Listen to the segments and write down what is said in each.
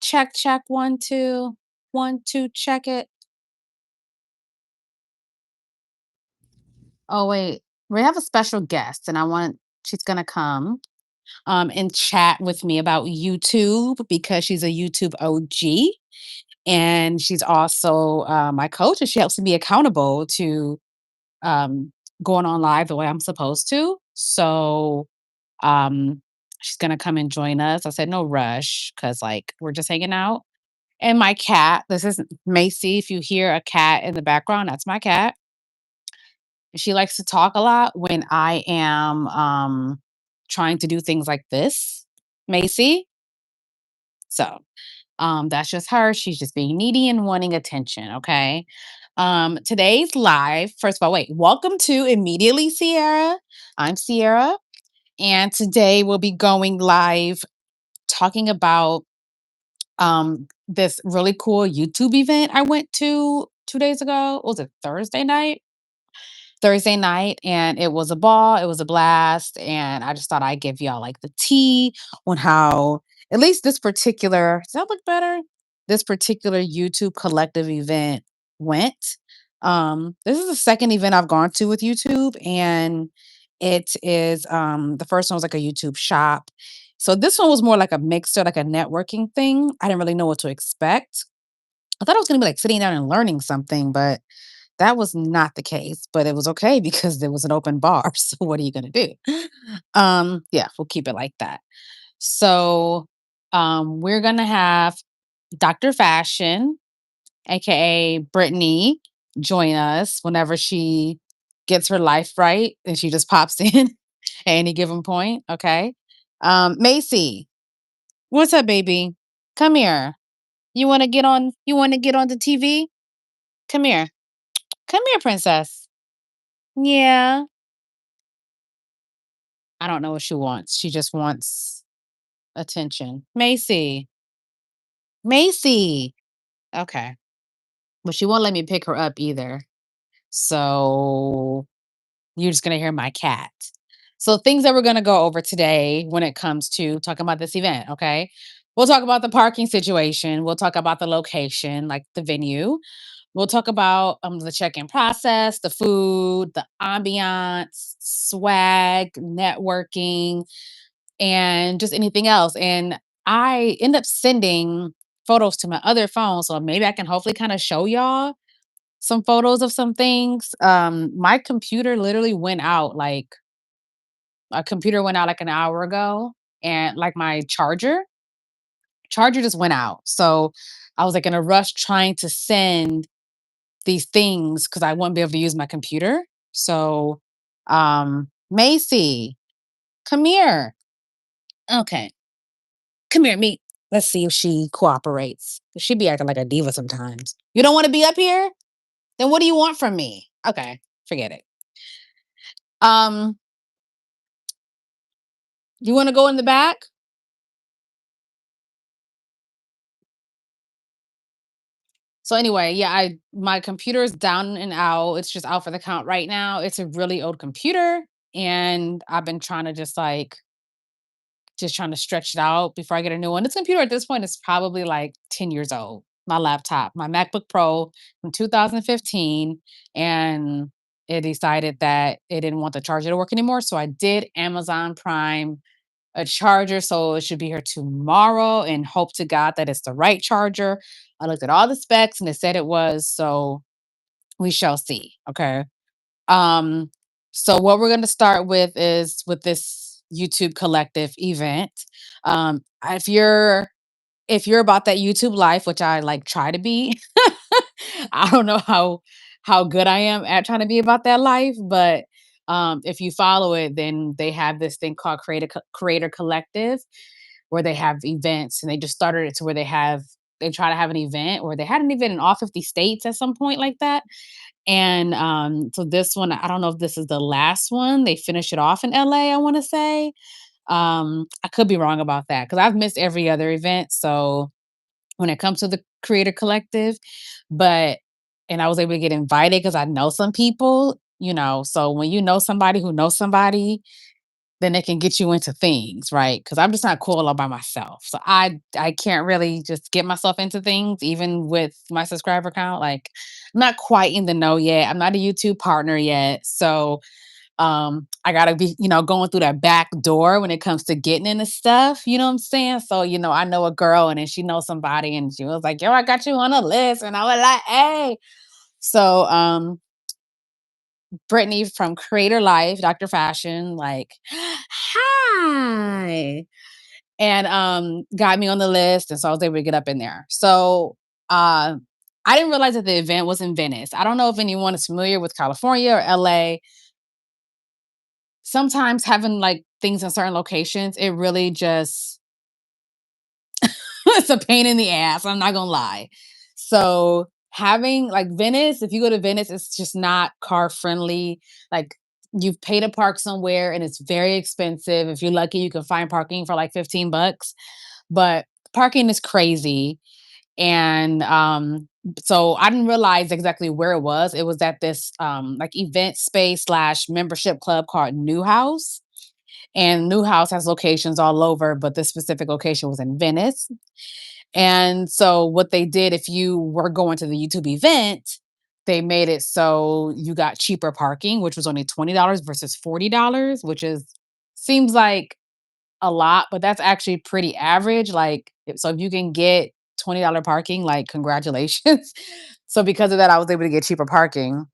Check, check, 1, 2. 1, 2, check it. Oh, wait. We have a special guest, and she's gonna come, and chat with me about YouTube because she's a YouTube OG, and she's also, my coach, and she helps me be accountable to, um, going on live the way I'm supposed to. So, um, she's gonna come and join us. I said, "No rush, because like, we're just hanging out." And my cat, this is Macy. If you hear a cat in the background, that's my cat. She likes to talk a lot when I am trying to do things like this, Macy. So that's just her. She's just being needy and wanting attention. Okay. Today's live. First of all, wait, welcome to Immediately Sierra. I'm Sierra. And today we'll be going live talking about this really cool YouTube event I went to 2 days ago. Was it Thursday night? Thursday night, and it was a ball, it was a blast, and I just thought I'd give y'all like the tea on how at least this particular, does that look better? This particular YouTube collective event went. This is the second event I've gone to with YouTube, and it is the first one was like a YouTube shop. So this one was more like a mixer, like a networking thing. I didn't really know what to expect. I thought I was gonna be like sitting down and learning something, but that was not the case, but it was okay because there was an open bar. So what are you gonna do? Yeah, we'll keep it like that. So we're gonna have Dr. Fashion, aka Brittany, join us whenever she gets her life right and she just pops in at any given point. Okay. Macy, what's up, baby? Come here. You wanna get on the TV? Come here. Come here, princess. Yeah. I don't know what she wants. She just wants attention. Macy. Macy. Okay. But she won't let me pick her up either. So you're just going to hear my cat. So things that we're going to go over today when it comes to talking about this event. Okay. We'll talk about the parking situation. We'll talk about the location, like the venue. We'll talk about the check-in process, the food, the ambiance, swag, networking, and just anything else. And I end up sending photos to my other phone. So maybe I can hopefully kind of show y'all some photos of some things. My computer literally went out like a computer went out like an hour ago, and like my charger just went out. So I was like in a rush trying to send these things because I wouldn't be able to use my computer. So Macy, come here. Okay. Come here, meet. Let's see if she cooperates. She be acting like a diva sometimes. You don't want to be up here? Then what do you want from me? Okay, forget it. Um, you want to go in the back? So anyway, yeah, I my computer's down and out. It's just out for the count right now. It's a really old computer, and I've been trying to just trying to stretch it out before I get a new one. This computer at this point is probably like 10 years old. My laptop, my MacBook Pro from 2015, and it decided that it didn't want the charger to work anymore. So I did Amazon Prime a charger. So it should be here tomorrow and hope to God that it's the right charger. I looked at all the specs and it said it was. So we shall see. Okay. Um, so what we're gonna start with is with this YouTube collective event. If you're about that YouTube life, which I like try to be, I don't know how good I am at trying to be about that life, but if you follow it, then they have this thing called Creator Collective, where they have events, and they just started it to where they try to have an event, or they had an event in all 50 states at some point like that. And, so this one, I don't know if this is the last one. They finish it off in LA, I wanna say. I could be wrong about that because 'cause I've missed every other event, so when it comes to the Creator Collective, but and I was able to get invited because I know some people, so when you know somebody who knows somebody, then they can get you into things, right? Because I'm just not cool all by myself. So I can't really just get myself into things, even with my subscriber count. Like, I'm not quite in the know yet. I'm not a YouTube partner yet. So I gotta be, going through that back door when it comes to getting into stuff, you know what I'm saying? So, I know a girl and then she knows somebody and she was like, yo, I got you on a list. And I was like, hey. So Brittany from Creator Life, Dr. Fashion, like, hi. And got me on the list. And so I was able to get up in there. So uh I didn't realize that the event was in Venice. I don't know if anyone is familiar with California or LA. Sometimes having like things in certain locations, it really just it's a pain in the ass. I'm not gonna lie. So having like Venice, if you go to Venice, it's just not car friendly. Like you've paid to park somewhere and it's very expensive. If you're lucky, you can find parking for like 15 bucks. But parking is crazy. And so I didn't realize exactly where it was. It was at this like event space slash membership club called New House. And New House has locations all over, but this specific location was in Venice. And so what they did, if you were going to the YouTube event, they made it so you got cheaper parking, which was only $20 versus $40, which is seems like a lot, but that's actually pretty average. Like, so if you can get $20 parking, like congratulations. So because of that, I was able to get cheaper parking.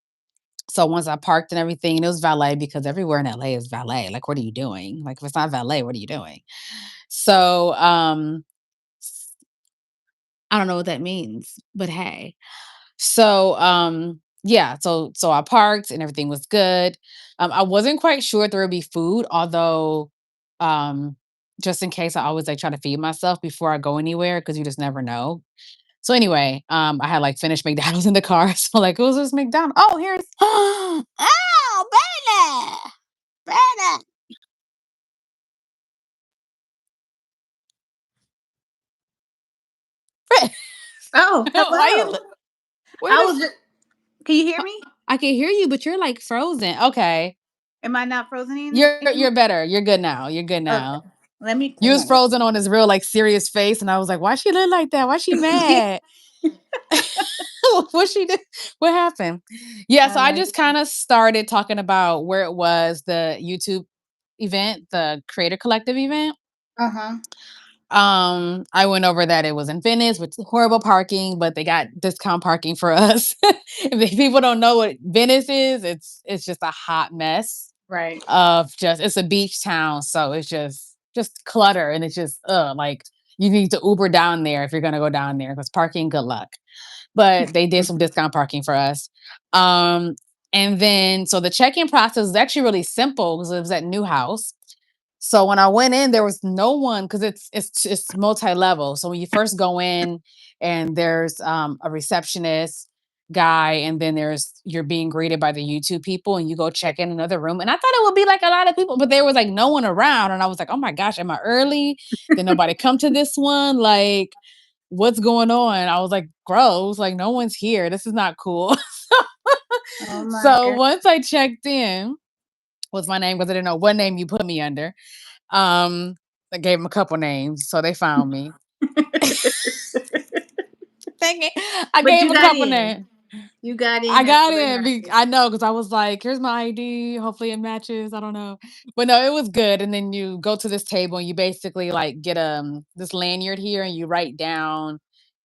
So once I parked and everything, it was valet because everywhere in LA is valet. Like, what are you doing? Like, if it's not valet, what are you doing? So I don't know what that means, but hey. So yeah, so I parked and everything was good. I wasn't quite sure if there would be food, although um just in case I always like try to feed myself before I go anywhere because you just never know. So anyway, I had like finished McDonald's in the car. So like, it was this McDonald's. Oh, here's oh, Bella, Bella. Oh, Why you? hello. Where I the? was just, can you hear me? I can hear you, but you're like frozen. Okay, Am I not frozen you're anymore? better. You're good now. You're good Okay. now. Let me You clear was my frozen on his real like serious face, and I was like, why she look like that? Why she mad? What she did? What happened? Yeah, so I uh, just kind of started talking about where it was the YouTube event, the Creator Collective event. uh-huh. I went over that it was in Venice with horrible parking, but they got discount parking for us. If people don't know what Venice is, it's just a hot mess Right. of just it's a beach town, so it's just clutter and it's just like you need to Uber down there if you're gonna go down there because parking, good luck. But they did some discount parking for us. Um, and then so the check-in process is actually really simple because it was at New House. So when I went in, there was no one because it's multi-level. So when you first go in, and there's a receptionist guy, and then there's you're being greeted by the YouTube people, and you go check in another room. And I thought it would be like a lot of people, but there was like no one around, and I was like, oh my gosh, am I early? Did nobody come to this one? Like, what's going on? I was like, gross, like no one's here. This is not cool. Oh my So god. once I checked in, was my name because I didn't know what name you put me under. Um, I gave them a couple names, so they found me. Dang it. I But gave you a got couple names. in. You got I in at got the red in. carpet. I know because I was like, "Here's my ID. Hopefully, it matches." I don't know, but no, it was good. And then you go to this table and you basically like get this lanyard here, and you write down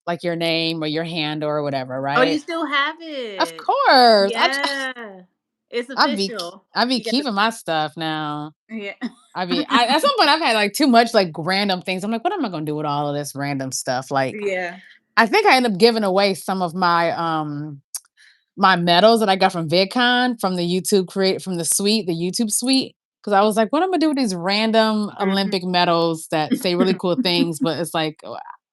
like your name or your handle or whatever, Oh, you right? still have Of it. course, Yeah. It's I be official. I be You got the keeping my stuff now. yeah. At some point I've had like too much like random things. I'm like, what am I gonna do with all of this random stuff? Like, Yeah. I think I ended up giving away some of my medals that I got from VidCon from the YouTube create from the YouTube suite. Cause I was like, what am I gonna do with these random Mhm. Olympic medals that say really cool things? But it's like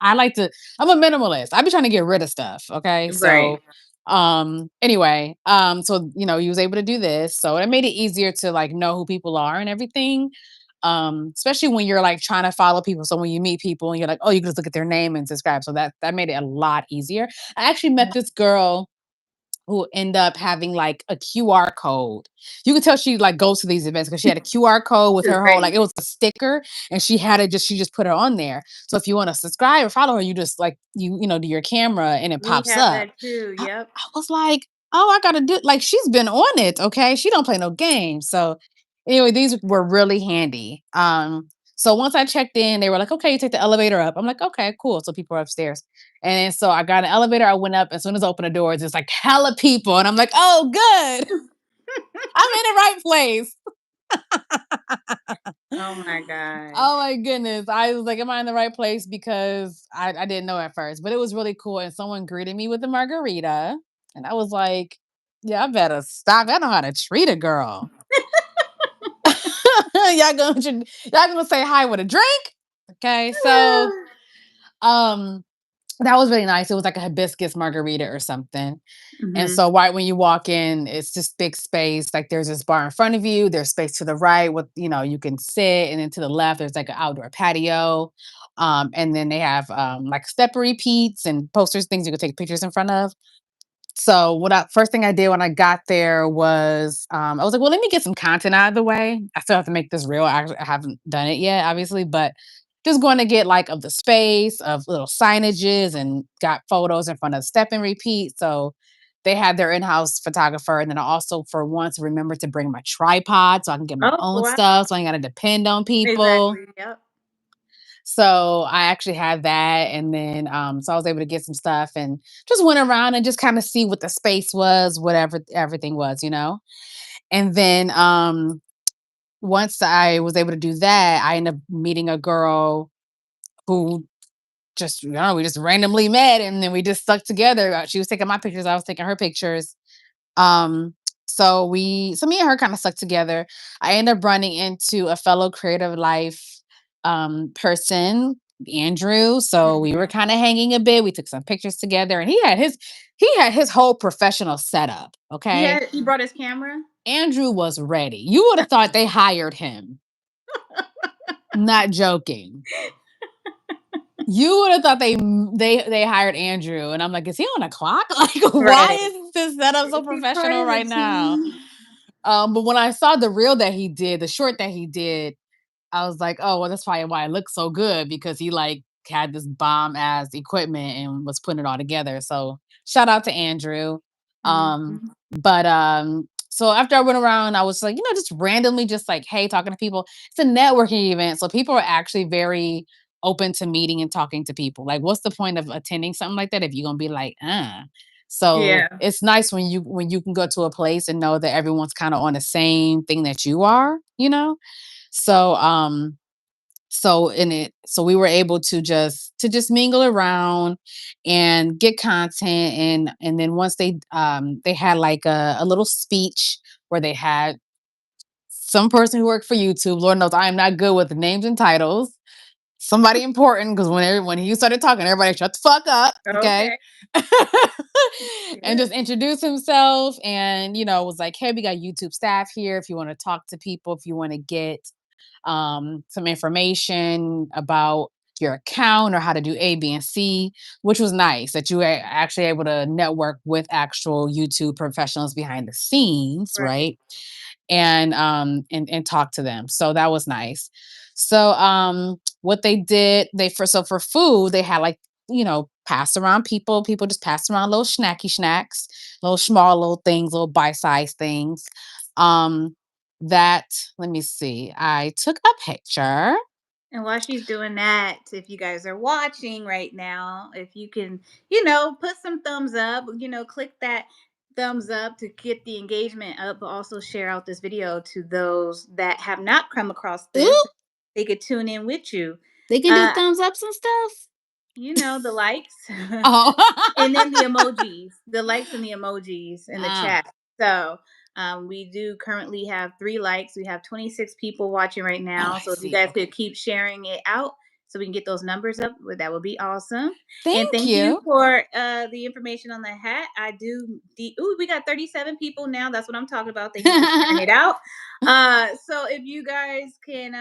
I like to I'm a minimalist. I be trying to get rid of stuff. Okay. Right. So anyway, so you was able to do this. So it made it easier to like know who people are and everything. Especially when you're like trying to follow people. So when you meet people and you're like, oh, you can just look at their name and subscribe. So that made it a lot easier. I actually met this girl who end up having like a QR code. You could tell she like goes to these events because she had a QR code with This is her whole like great. it was a sticker, and she just put it on there. So if you want to subscribe or follow her, you just like do your camera and it We pops have up. that too. Yep. I was like, oh, I gotta do like she's been on it. Okay. She don't play no games. So anyway, these were really handy. So once I checked in, they were like, okay, you take the elevator up. I'm like, okay, cool. So people are upstairs. And so I got an elevator, I went up. As soon as I opened the doors, it's like hella people. And I'm like, oh, good. I'm in the right place. Oh my Oh gosh. my goodness. I was like, am I in the right place? Because I didn't know at first, but it was really cool. And someone greeted me with a margarita. And I was like, yeah, I better stop. I know how to treat a girl. Y'all gonna say hi with a drink. Okay. So um that was really nice. It was like a hibiscus margarita or something. And Hmm. so right when you walk in, it's just big space. Like there's this bar in front of you, there's space to the right with, you can sit, and then to the left, there's like an outdoor patio. And then they have like step repeats and posters, things you can take pictures in front of. So first thing I did when I got there was I was like, well, let me get some content out of the way. I still have to make this real. I haven't done it yet, obviously, but just going to get like of the space, of little signages, and got photos in front of step and repeat. So they had their in-house photographer, and then I also for once remembered to bring my tripod so I can get my Oh own wow. stuff. So I ain't got to depend on people. Exactly. Yep. So I actually had that, and then so I was able to get some stuff and just went around and just kind of see what the space was, whatever everything was. And then once I was able to do that, I ended up meeting a girl who just we just randomly met, and then we just stuck together. She was taking my pictures, I was taking her pictures. Um, so me and her kind of stuck together. I ended up running into a fellow creative life person, Andrew. So we were Hmm. kind of hanging a bit. We took some pictures together, and he had his whole professional setup. Okay. He brought his camera. Andrew was ready. You would have thought they hired him. Not joking. You would have thought they hired Andrew, and I'm like, is he on a clock? Like, why Right. is this setup so He's part professional of the right now? team. But when I saw the reel that he did, the short that he did, I was like, oh, well, that's probably why it looks so good because he like had this bomb ass equipment and was putting it all together. So shout out to Andrew. Mhm. So after I went around, I was like, just randomly just like, hey, talking to people. It's a networking event. So people are actually very open to meeting and talking to people. Like, what's the point of attending something like that if you're gonna be like, So Yeah. it's nice when you can go to a place and know that everyone's kind of on the same thing that you are. So so we were able to just mingle around and get content, and then once they had like a little speech where they had some person who worked for YouTube. Lord knows I am not good with names and titles. Somebody important, because when he started talking, everybody shut the fuck up, okay? Okay. And Good. just introduce himself, and was like, hey, we got YouTube staff here. If you want to talk to people, if you want to get some information about your account or how to do A, B, and C, which was nice that you were actually able to network with actual YouTube professionals behind the scenes, Right. right? And talk to them. So that was nice. So what they did, for food, they had like, pass around people just pass around little snacky snacks, little small little things, little bite-sized things. Um that let me see. I took a picture. And while she's doing that, if you guys are watching right now, if you can, put some thumbs up, click that thumbs up to get the engagement up, but also share out this video to those that have not come across this. Ooh, They could tune in with you. they can do Uh, thumbs ups and stuff. the likes. Oh. And then the emojis, the likes and the emojis in the Ah, chat. So we do currently have 3 likes. We have 26 people watching right oh, now. I So if you see. guys could Okay. keep sharing it out so we can get those numbers up, that would be awesome. And Thank thank you you. for the information on the hat. We got 37 people now. That's what I'm talking about. Thank you for sharing it out. So if you guys can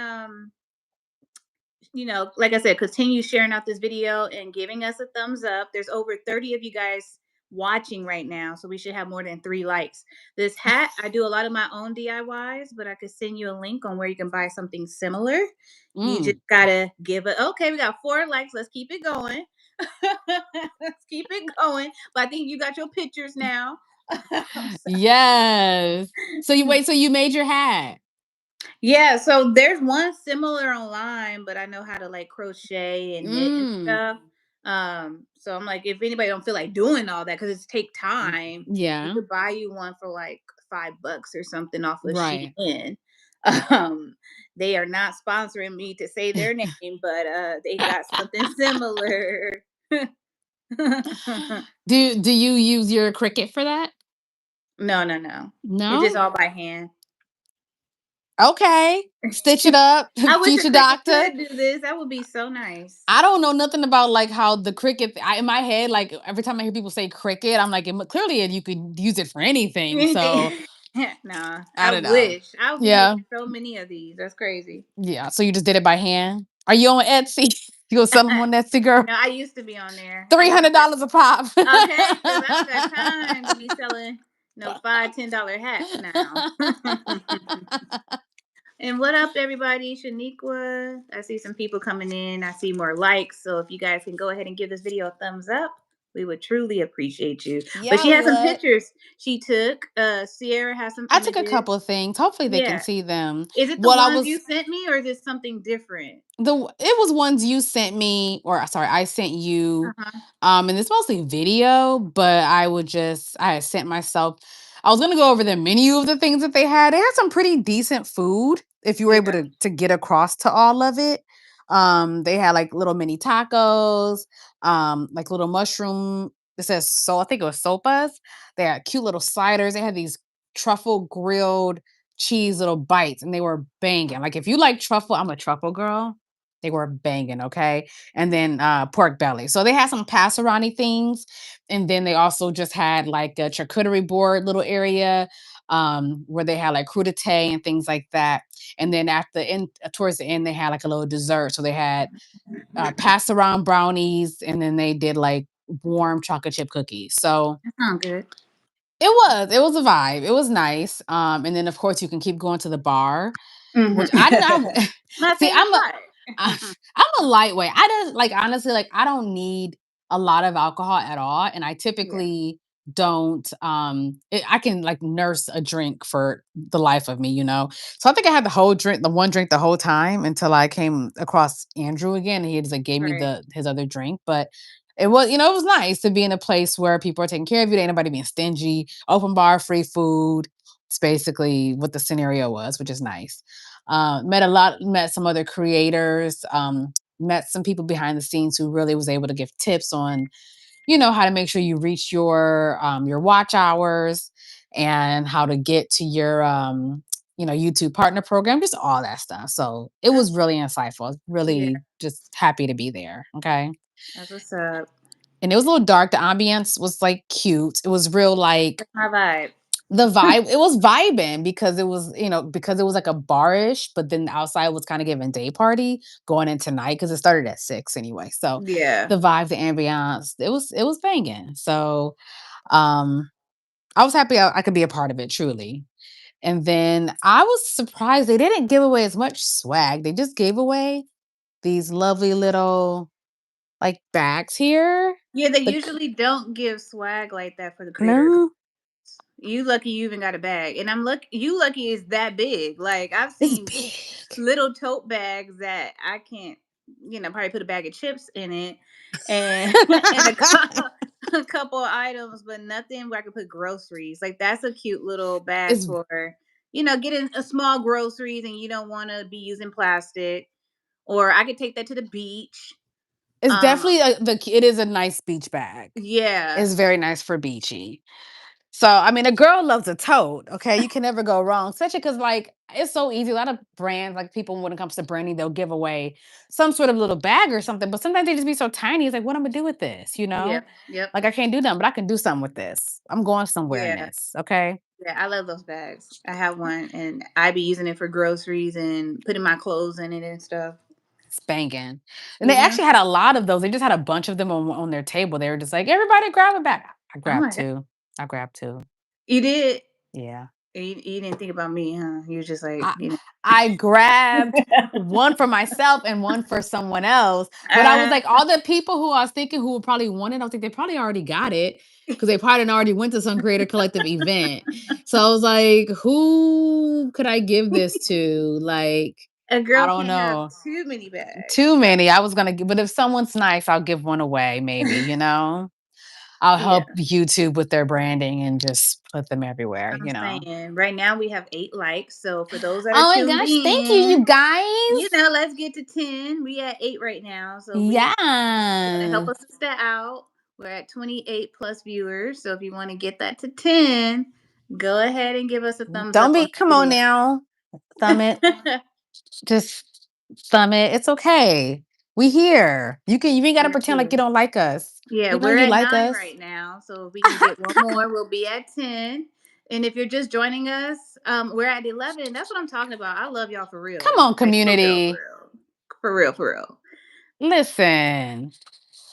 like I said, continue sharing out this video and giving us a thumbs up. There's over 30 of you guys watching right now, so we should have more than 3 likes. This hat, I do a lot of my own DIYs, but I could send you a link on where you can buy something similar. You just Mm. gotta give it. Okay, we got 4 likes. Let's keep it going. Let's keep it going. But I think you got your pictures now. Yes. So you wait, so you made your hat. Yeah, so there's one similar online, but I know how to like crochet and knit and Mm. stuff. So I'm like, if anybody don't feel like doing all that, because it's take Mm, time, you yeah. could buy you one for like $5 or something off of Right. Shein. Um, they are not sponsoring me to say their name, but they got something similar. Do you use your Cricut for that? No, no, no. It's just No? all by hand. Okay. Stitch it up, I wish a future cricket doctor. could do this. That would be so nice. I don't know nothing about like how the Cricut in my head, like every time I hear people say Cricut, I'm like, clearly you could use it for anything. Anything. So Nah, I I don't know. wish. I would be able to Yeah. get so many of these. That's crazy. Yeah. So you just did it by hand. Are you on Etsy? You gonna sell them on Etsy, girl? No, I used to be on there. I Three love hundred it. dollars a pop. Okay, because I don't got time to be selling no $5, $10 hats now. And what up, everybody? Shaniqua. I see some people coming in. I see more likes. So if you guys can go ahead and give this video a thumbs up, we would truly appreciate you. But Yeah, she I has some would. pictures she took. Sierra has some I took a images. couple of things. Hopefully they can Yeah. see them. Is it the What I ones you was sent me or is it something different? it was ones you sent me, or sorry, I sent you. Uh-huh. And it's mostly video, but I had sent myself. I was gonna go over the menu of the things that they had. They had some pretty decent food if you were able Yeah. to get across to all of it. They had like little mini tacos, like little mushroom. It says so I think it was sopas. They had cute little sliders. They had these truffle grilled cheese little bites, and they were banging. Like if you like truffle, I'm a truffle girl. They were banging, okay? And then pork belly. So they had some passerani things, and then they also just had like a charcuterie board little area where they had like crudité and things like that. And then at the end, towards the end, they had like a little dessert. So they had passeron brownies, and then they did like warm chocolate chip cookies. So That sounds good. it was a vibe. It was nice. And then of course you can keep going to the bar, which I did not. Mhm. My See, favorite I- part. I'm a lightweight. I don't like honestly, like I don't need a lot of alcohol at all, and I Yeah. typically don't. I can like nurse a drink for the life of me, you know. So I think I had the one drink the whole time until I came across Andrew again. And he just like gave me Right. the his other drink, but it was, it was nice to be in a place where people are taking care of you. There ain't nobody being stingy. Open bar, free food. It's basically what the scenario was, which is nice. Met some other creators, met some people behind the scenes who really was able to give tips on, how to make sure you reach your watch hours and how to get to your YouTube partner program, just all that stuff. So it That's, was really insightful. I was yeah, really just happy to be there. Okay. that's what's up. And it was a little dark. The ambiance was like cute. It was real like That's my vibe. the vibe, it was vibing because because it was like a barish, but then the outside was kind of giving day party going into night because it started at 6 anyway. So Yeah. the vibe, the ambiance, it was banging. So um I was happy I could be a part of it truly. And then I was surprised they didn't give away as much swag. They just gave away these lovely little like bags here. Yeah, they The c- usually don't give swag like that for the creator. no, You lucky you even got a bag. And I'm lucky you lucky it's that big. Like I've it's seen big. little tote bags that I can't, probably put a bag of chips in it and and a couple of items, but nothing where I could put groceries. Like that's a cute little bag it's for, getting a small groceries and you don't want to be using plastic. Or I could take that to the beach. It's Um, definitely it is a nice beach bag. yeah, It's very nice for beachy. So, I mean, a girl loves a tote, okay? You can never go wrong, especially because, like, it's so easy. A lot of brands, like people, when it comes to branding, they'll give away some sort of little bag or something, but sometimes they just be so tiny. It's like, what am I gonna do with this? yeah, yep, Like, I can't do nothing, but I can do something with this. I'm going somewhere in yeah. this, okay? Yeah, I love those bags. I have one and I be using it for groceries and putting my clothes in it and stuff. Spanking. And they Mhm. actually had a lot of those. They just had a bunch of them on their table. They were just like, everybody grab a bag. I Oh grabbed my god. 2. I grabbed 2. You did? Yeah. You didn't think about me, huh? You were just like, I I grabbed one for myself and one for someone else, but I was uh, like, all the people who I was thinking who would probably want it, I was think they probably already got it because they probably done already went to some creator collective event. So I was like, who could I give this to? Like, a I girl don't can't have know. too many bags. Too many. I was gonna give, but if someone's nice, I'll give one away, maybe, I'll Yeah, help YouTube with their branding and just put them everywhere, I'm saying right now we have 8 likes. So for those that are Oh my tuned gosh, thank you, in, you guys. let's get to 10. We at 8 right now. So you want to help Yeah. us sister out. We're at 28 plus viewers. So if you want to get that to 10, go ahead and give us a thumbs Don't up on be the come on video. now. Thumb it. Just thumb it. It's okay. We here. You ain't gotta We're pretend like you here. don't like us. Yeah, We know we're you at like 9 us. right now. So if we can get one more, we'll be at 10. And if you're just joining us, we're at 11. That's what I'm talking about. I love y'all for Come real. on, Like for real, for community. real. For real, for real. Listen.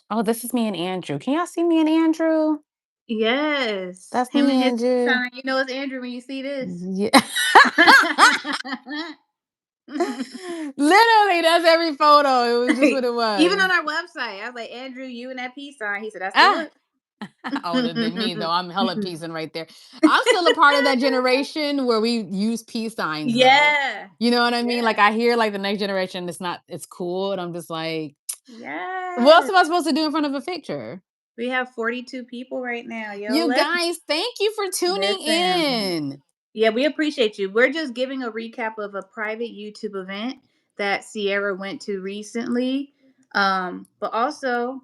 Oh, this is me and Andrew. Can y'all see me and Andrew? Yes. That's Him me and and his Andrew. sign. You know it's Andrew when you see this. Yeah. Literally, that's every photo. It was just what it Even was. on our website, I was like, Andrew, you and that peace sign. He said, that's the Ah, look. oh, would have been me though. I'm hella peasing right there. I'm still a part of that generation where we use peace signs though. Yeah. You know what I mean? Like Yeah. I hear like the next generation, it's cool. And I'm just like, what else Yes. am I supposed to do in front of a picture? We have 42 people right now. Yo, You let's guys, thank you for tuning listen. in. Yeah, we appreciate you. We're just giving a recap of a private YouTube event that Sierra went to recently. But also,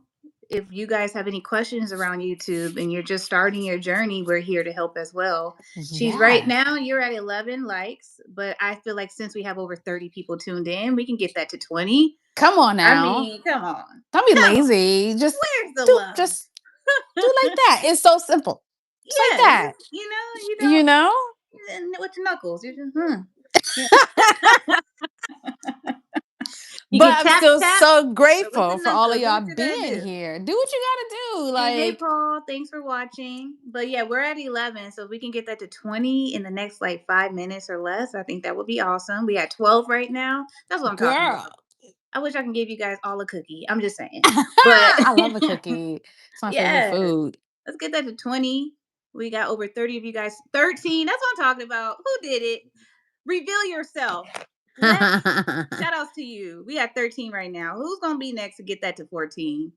if you guys have any questions around YouTube and you're just starting your journey, we're here to help as well. She's right Yes. now, you're at 11 likes, but I feel like since we have over 30 people tuned in, we can get that to 20. Come on I now. mean, come on. Don't be Come on. lazy. Where's the love? Just do like that. It's so simple. Just like Yeah, that. just you You don't know? with your knuckles. You just Yeah. You But can I'm tap still tap, so or with the grateful for all of knuckles. Do y'all what you gotta being do. here. Do what you gotta do. And hey, Like, Paul, thanks for watching. But yeah, we're at 11, so if we can get that to 20 in the next like 5 minutes or less, I think that would be awesome. We at 12 right now. That's what I'm talking girl. about. I wish I can give you guys all a cookie. I'm just saying, but I love a cookie. It's my favorite yes, food. let's get that to 20. We got over 30 of you guys. 13. That's what I'm talking about. Who did it? Reveal yourself. Lex, shout outs to you. We got 13 right now. Who's gonna be next to get that to 14?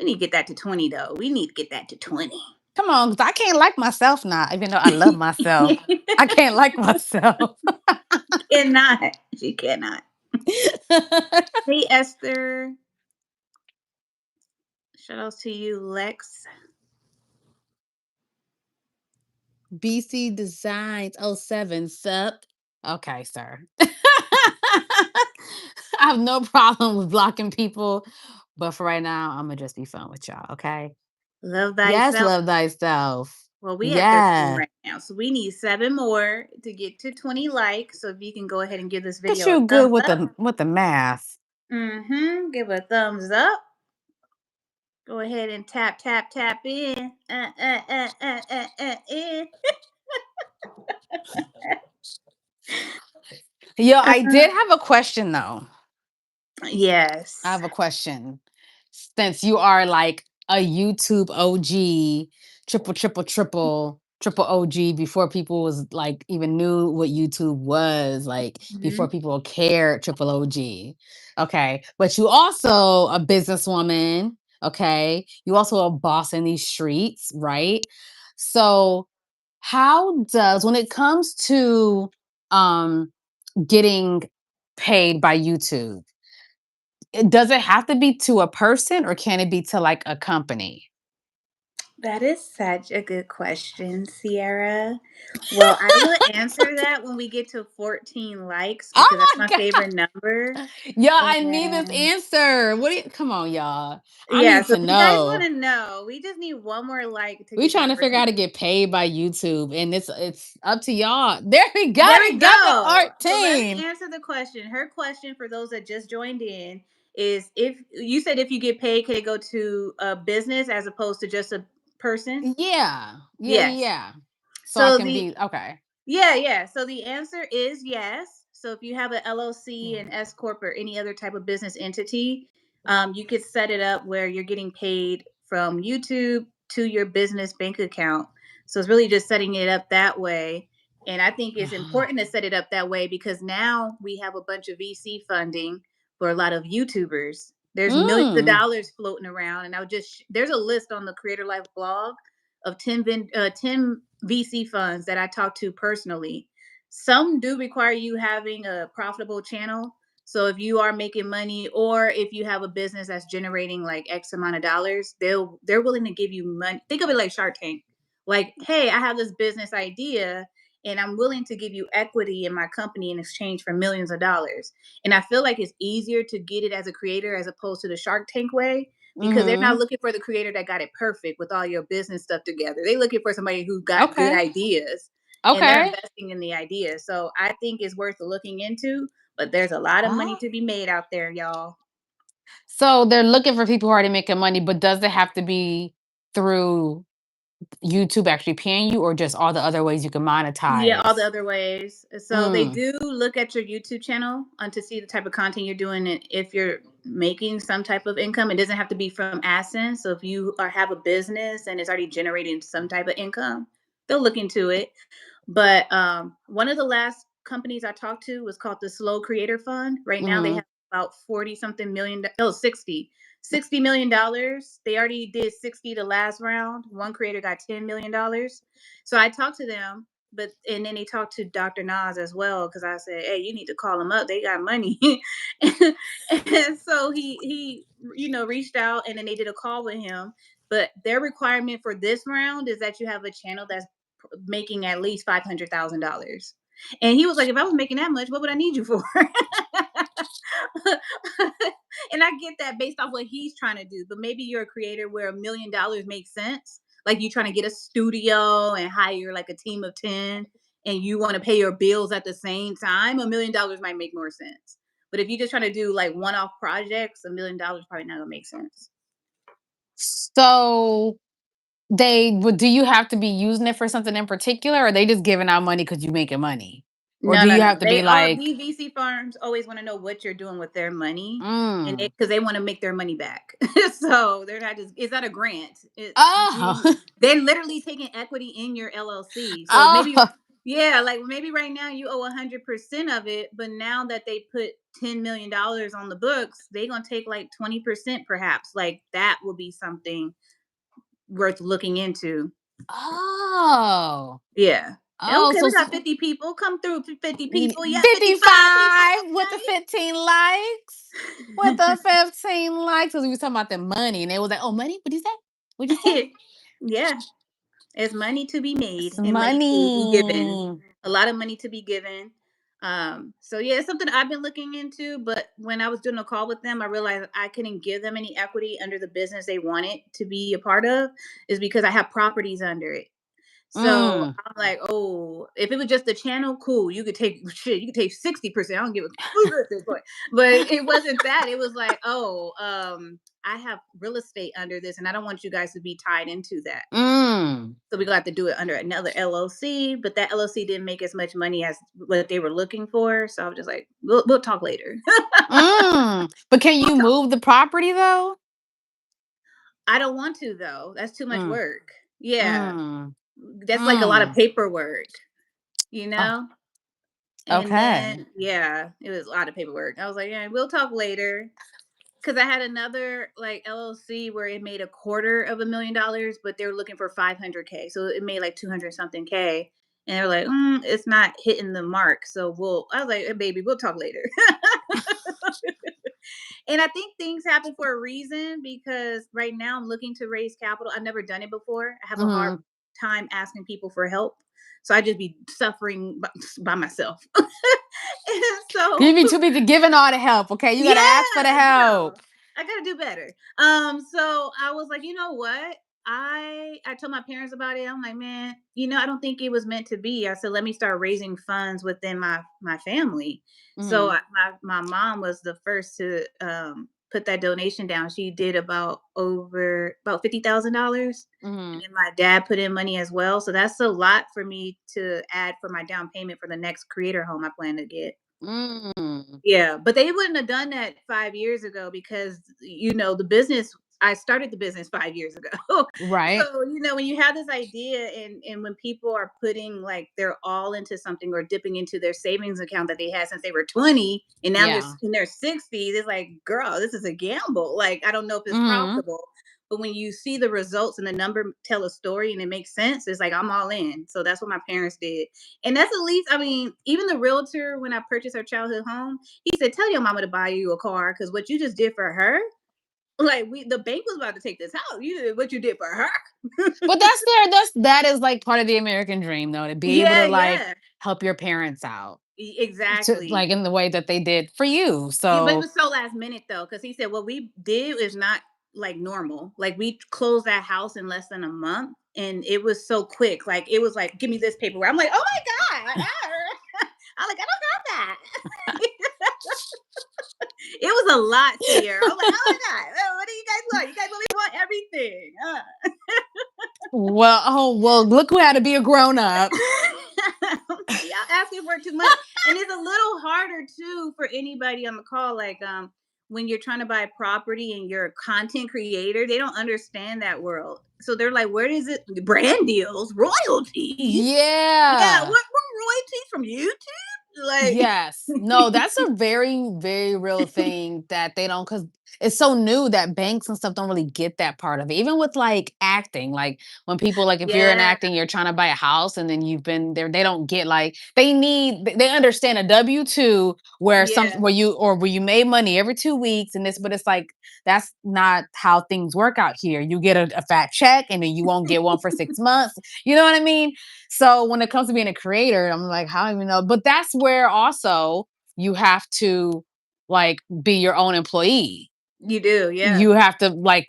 We need to get that to 20 though. We need to get that to 20. Come on, 'cause I can't like myself now, even though I love myself. I can't like myself. Cannot. She cannot. Hey Esther. Shout outs to you, Lex. BC Designs '07 sup. Okay, sir. I have no problem with blocking people, but for right now, I'm gonna just be fun with y'all, okay? Love Yes, thyself. love thyself. Well, we at 13 Yeah. right now. So we need 7 more to get to 20 likes. So if you can go ahead and give this Cause video a you good thumbs up. with the math. Give a thumbs up. Go ahead and tap, tap, tap in. In. Yo, I did have a question though. I Yes. have a question. Since you are like a YouTube OG, triple OG before people was like even knew what YouTube was, like before Mhm. people cared triple OG. Okay. But you also a businesswoman. Okay. You also a boss in these streets, right? So how does when it comes to um getting paid by YouTube, does it have to be to a person or can it be to like a company? That is such a good question, Sierra. Well, I will answer that when we get to 14 likes because Oh that's my my god. favorite number. Y'all, I need this And answer. What do you come on, y'all. I yeah, need so to if you guys want know. to know, we just need one more like to We get to trying to figure out 14. how to get paid by YouTube and it's up to y'all. There we go. There We we got the go. So let me 14. answer the question. Her question for those that just joined in is if you said if you get paid, could it go to a business as opposed to just a person? Yeah. Yeah, yeah, Yes. yeah. So I So can the be okay. Yeah, yeah. So the answer is yes. So if you have an LLC, an Mm. S corp, or any other type of business entity, you could set it up where you're getting paid from YouTube to your business bank account. So it's really just setting it up that way. And I think it's important to set it up that way because now we have a bunch of VC funding for a lot of YouTubers. There's millions of Mm. dollars floating around, and there's a list on the Creator Life blog of 10 VC funds that I talk to personally. Some do require you having a profitable channel. So if you are making money or if you have a business that's generating like X amount of dollars, they're willing to give you money. Think of it like Shark Tank. Like, hey, I have this business idea and I'm willing to give you equity in my company in exchange for millions of dollars. And I feel like it's easier to get it as a creator as opposed to the Shark Tank way because they're not Mhm. looking for the creator that got it perfect with all your business stuff together. They're looking for somebody who got good Okay. ideas and they're Okay. investing in the idea. So I think it's worth looking into, but there's a lot of money Oh. to be made out there, y'all. So they're looking for people who are already making money, but does it have to be through YouTube actually paying you or just all the other ways you can Yeah, all the monetize? other ways. So they Mm. do look at your YouTube channel to see the type of content you're doing and if you're making some type of income. It doesn't have to be from AdSense. So if you have a business and it's already generating some type of income, they'll look into it. But one of the last companies I talked to was called the Slow Creator Fund. Right now they Mhm. have about 40 something million, oh, 60 million dollars. They already did 60 the last round. One creator got $10 million. So I talked to them, but and then they talked to Dr. Nas as well because I said, hey, you need to call them up. They got money. And so he reached out and then they did a call with him. But their requirement for this round is that you have a channel that's making at least $500,000. And he was like, if I was making that much, what would I need you for? And I get that based off what he's trying to do. But maybe you're a creator where $1 million makes sense. Like you trying to get a studio and hire like a team of 10 and you want to pay your bills at the same time, $1 million might make more sense. But if you're just trying to do like one-off projects, $1 million probably not gonna make sense. So they would do you have to be using it for something in particular or are they just giving out money because you making money? Or No, do no, you no. have to They be all like, these VC firms always want to know what you're doing with their money, and mm, because they want to make their money back. So they're not just. It's not a grant. oh, They're literally taking equity in your LLC. So maybe, oh, yeah, like maybe right now you owe 100% of it, but now that they put $10 million on the books, they're gonna take like 20% perhaps. Like that will be something worth looking into. oh, Yeah. oh, Okay, so we got 50 people. Come through, 50 people. Yeah, 55 people 55 with the tonight. 15 likes. With the 15 likes. Because we was talking about the money. And they was like, oh, money? What'd you say? What'd you say? Yeah, there's money to be made It's and money to be given. money. A lot of money to be given. So yeah, it's something I've been looking into, but when I was doing a call with them, I realized I couldn't give them any equity under the business they wanted to be a part of, is because I have properties under it. So Mm. I'm like, oh, if it was just the channel, cool. You could take shit. You could take 60%. I don't give a fuck at this point. But it wasn't that. It was like, oh, I have real estate under this, and I don't want you guys to be tied into that. Mm. So we got to do it under another LLC. But that LLC didn't make as much money as what they were looking for. So I was just like, we'll talk later. Mm. But can We'll you talk. move the property though? I don't want to though. That's too much Mm. work. Yeah, Mm. that's like a lot of Mm. paperwork. You Oh, know. And okay. then, yeah, it was a lot of paperwork. I was like, yeah, we'll talk later. Cause I had another like LLC where it made $250,000, but they were looking for 500K. So it made like 200 something K. And they're like, it's not hitting the mark. So I was like, baby, we'll talk later. And I think things happen for a reason because right now I'm looking to raise capital. I've never done it before. I have a hard Mm. time asking people for help. So I just be suffering by myself. And You so be too busy giving all the help, okay? You yeah, gotta ask for the girl, help. I gotta do better. So I was like, you know what? I told my parents about it. I'm like, man, I don't think it was meant to be. I said, let me start raising funds within my family. So Mhm. my mom was the first to put that donation down, she did about $50,000. And Mhm. then my dad put in money as well. So that's a lot for me to add for my down payment for the next creator home I plan to get. Mm. Yeah, but they wouldn't have done that 5 years ago because, the business I started the business 5 years ago. Right. So, when you have this idea and when people are putting, like, their all into something or dipping into their savings account that they had since they were 20 and now they're Yeah. in their 60s, it's like, "Girl, this is a gamble." Like, I don't know if it's Mhm. profitable, but when you see the results and the number tell a story and it makes sense, it's like, I'm all in. So that's what my parents did. And that's at least, I mean, even the realtor, when I purchased our childhood home, he said, "Tell your mama to buy you a car because what you just did for her, like the bank was about to take this house. You did what you did for her." But that is, like, part of the American dream, though, to be able Yeah, to, like, yeah, help your parents out to exactly. like, in the way that they did for you, Yeah, but it so was so last minute though, because he said what we did is not like normal. Like we closed that house in less than a month, and it was so quick. Like it was like, "Give me this paperwork." I'm like, "Oh my god!" I'm like, "I don't have that." It was a lot, Sierra. I'm like, "Oh my god, what do you guys want? You guys always want everything." well, look who had to be a grown up. Y'all asking for too much, and it's a little harder too for anybody on the call. Like, when you're trying to buy property and you're a content creator, they don't understand that world. So they're like, "Where is it? Brand deals, royalties? Yeah, Yeah. what royalties from YouTube?" Like, Yes. No, that's a very, very real thing that they don't, because it's so new that banks and stuff don't really get that part of it. Even with like acting, like when people like if you're in yeah, acting, you're trying to buy a house and then you've been there, they don't get like they understand a W-2 yeah, where you made money every 2 weeks and this, but it's like that's not how things work out here. You get a fat check and then you won't get one for 6 months. You know what I mean? So when it comes to being a creator, I'm like, how do you know? But that's where also you have to like be your own employee. you do, yeah. You have to like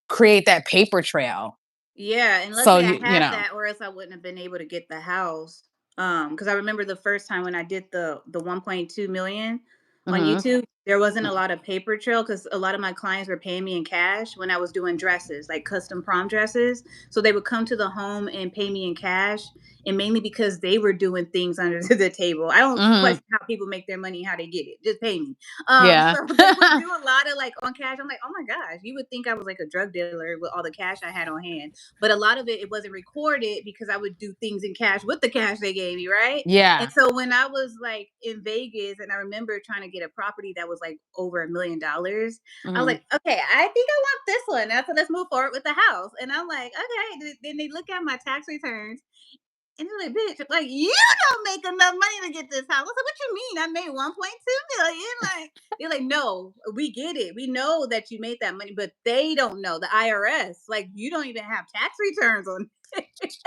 create that paper trail. Yeah, and So luckily I you had know. that, or else I wouldn't have been able to get the house. Because I remember the first time when I did the 1.2 million on Mhm. YouTube, there wasn't a lot of paper trail because a lot of my clients were paying me in cash when I was doing dresses, like custom prom dresses. So they would come to the home and pay me in cash, and mainly because they were doing things under the table. I don't Mhm. question how people make their money, how they get it. Just pay me. Yeah. So they would do a lot of like on cash. I'm like, oh my gosh, you would think I was like a drug dealer with all the cash I had on hand, but a lot of it wasn't recorded because I would do things in cash with the cash they gave me, right? And Yeah. so when I was like in Vegas and I remember trying to get a property that was like over $1 million, I was Mhm. like, okay, I think I want this one. Now, so let's move forward with the house. And I'm like, okay. Then they look at my tax returns and they're like, "Bitch, like you don't make enough money to get this house." I was like, "What you mean? I made 1.2 million?" Like they're like, "No, we get it. We know that you made that money, but they don't know the IRS. Like you don't even have tax returns on." Because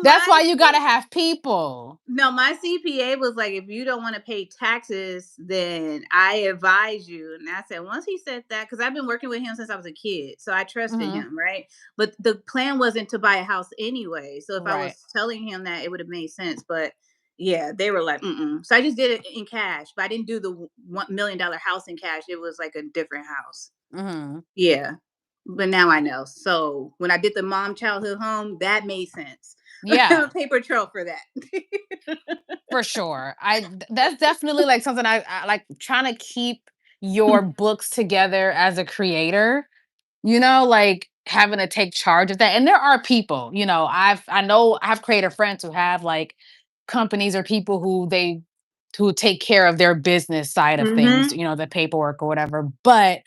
That's my why you gotta have people. no, my CPA was like, if you don't want to pay taxes, then I advise you. And I said, once he said that, because I've been working with him since I was a kid, so I trusted Mhm. him, right? But the plan wasn't to buy a house anyway. So if I Right. was telling him that, it would have made sense. But yeah, they were like, mm-mm. So I just did it in cash, but I didn't do the $1 million house in cash. It was like a different house. Mhm. Yeah. But now I know. So when I did the mom childhood home, that made sense. Yeah. Paper trail for that. For sure. That's definitely like something I like trying to keep your books together as a creator, like having to take charge of that. And there are people, I know I have creator friends who have like companies or people who take care of their business side of things, Hmm. the paperwork or whatever. But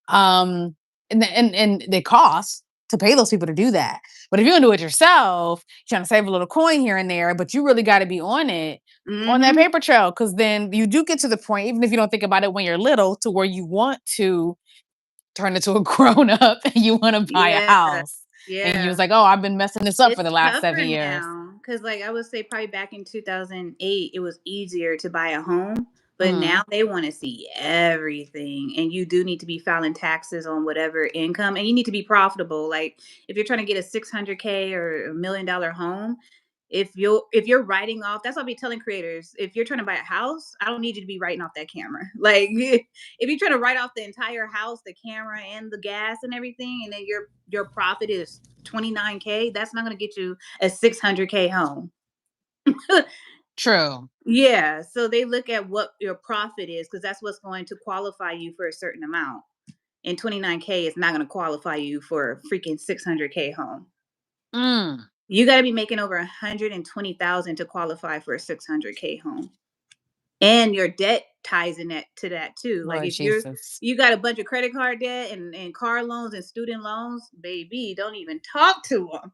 um and they cost to pay those people to do that. But if you're gonna do it yourself, you're trying to save a little coin here and there, but you really got to be on that Mhm. paper trail, because then you do get to the point, even if you don't think about it when you're little, to where you want to turn into a grown up and you want to buy a Yeah, house. And you was yeah. like, oh, I've been messing this up for It's the last tougher 7 years. now because, like, I would say probably back in 2008, it was easier to buy a home, but Hmm. now they wanna see everything, and you do need to be filing taxes on whatever income, and you need to be profitable. Like, if you're trying to get a 600K or a $1 million home, If you're writing off, that's what I'll be telling creators. If you're trying to buy a house, I don't need you to be writing off that camera. Like if you're trying to write off the entire house, the camera and the gas and everything, and then your profit is 29K, that's not gonna get you a 600K home. True. Yeah, so they look at what your profit is because that's what's going to qualify you for a certain amount. And 29K is not going to qualify you for a freaking 600K home. Mm. You got to be making over 120,000 to qualify for a 600K home. And your debt ties in that to that too. Like Lord if you're Jesus. you got a bunch of credit card debt and car loans and student loans, baby, don't even talk to them.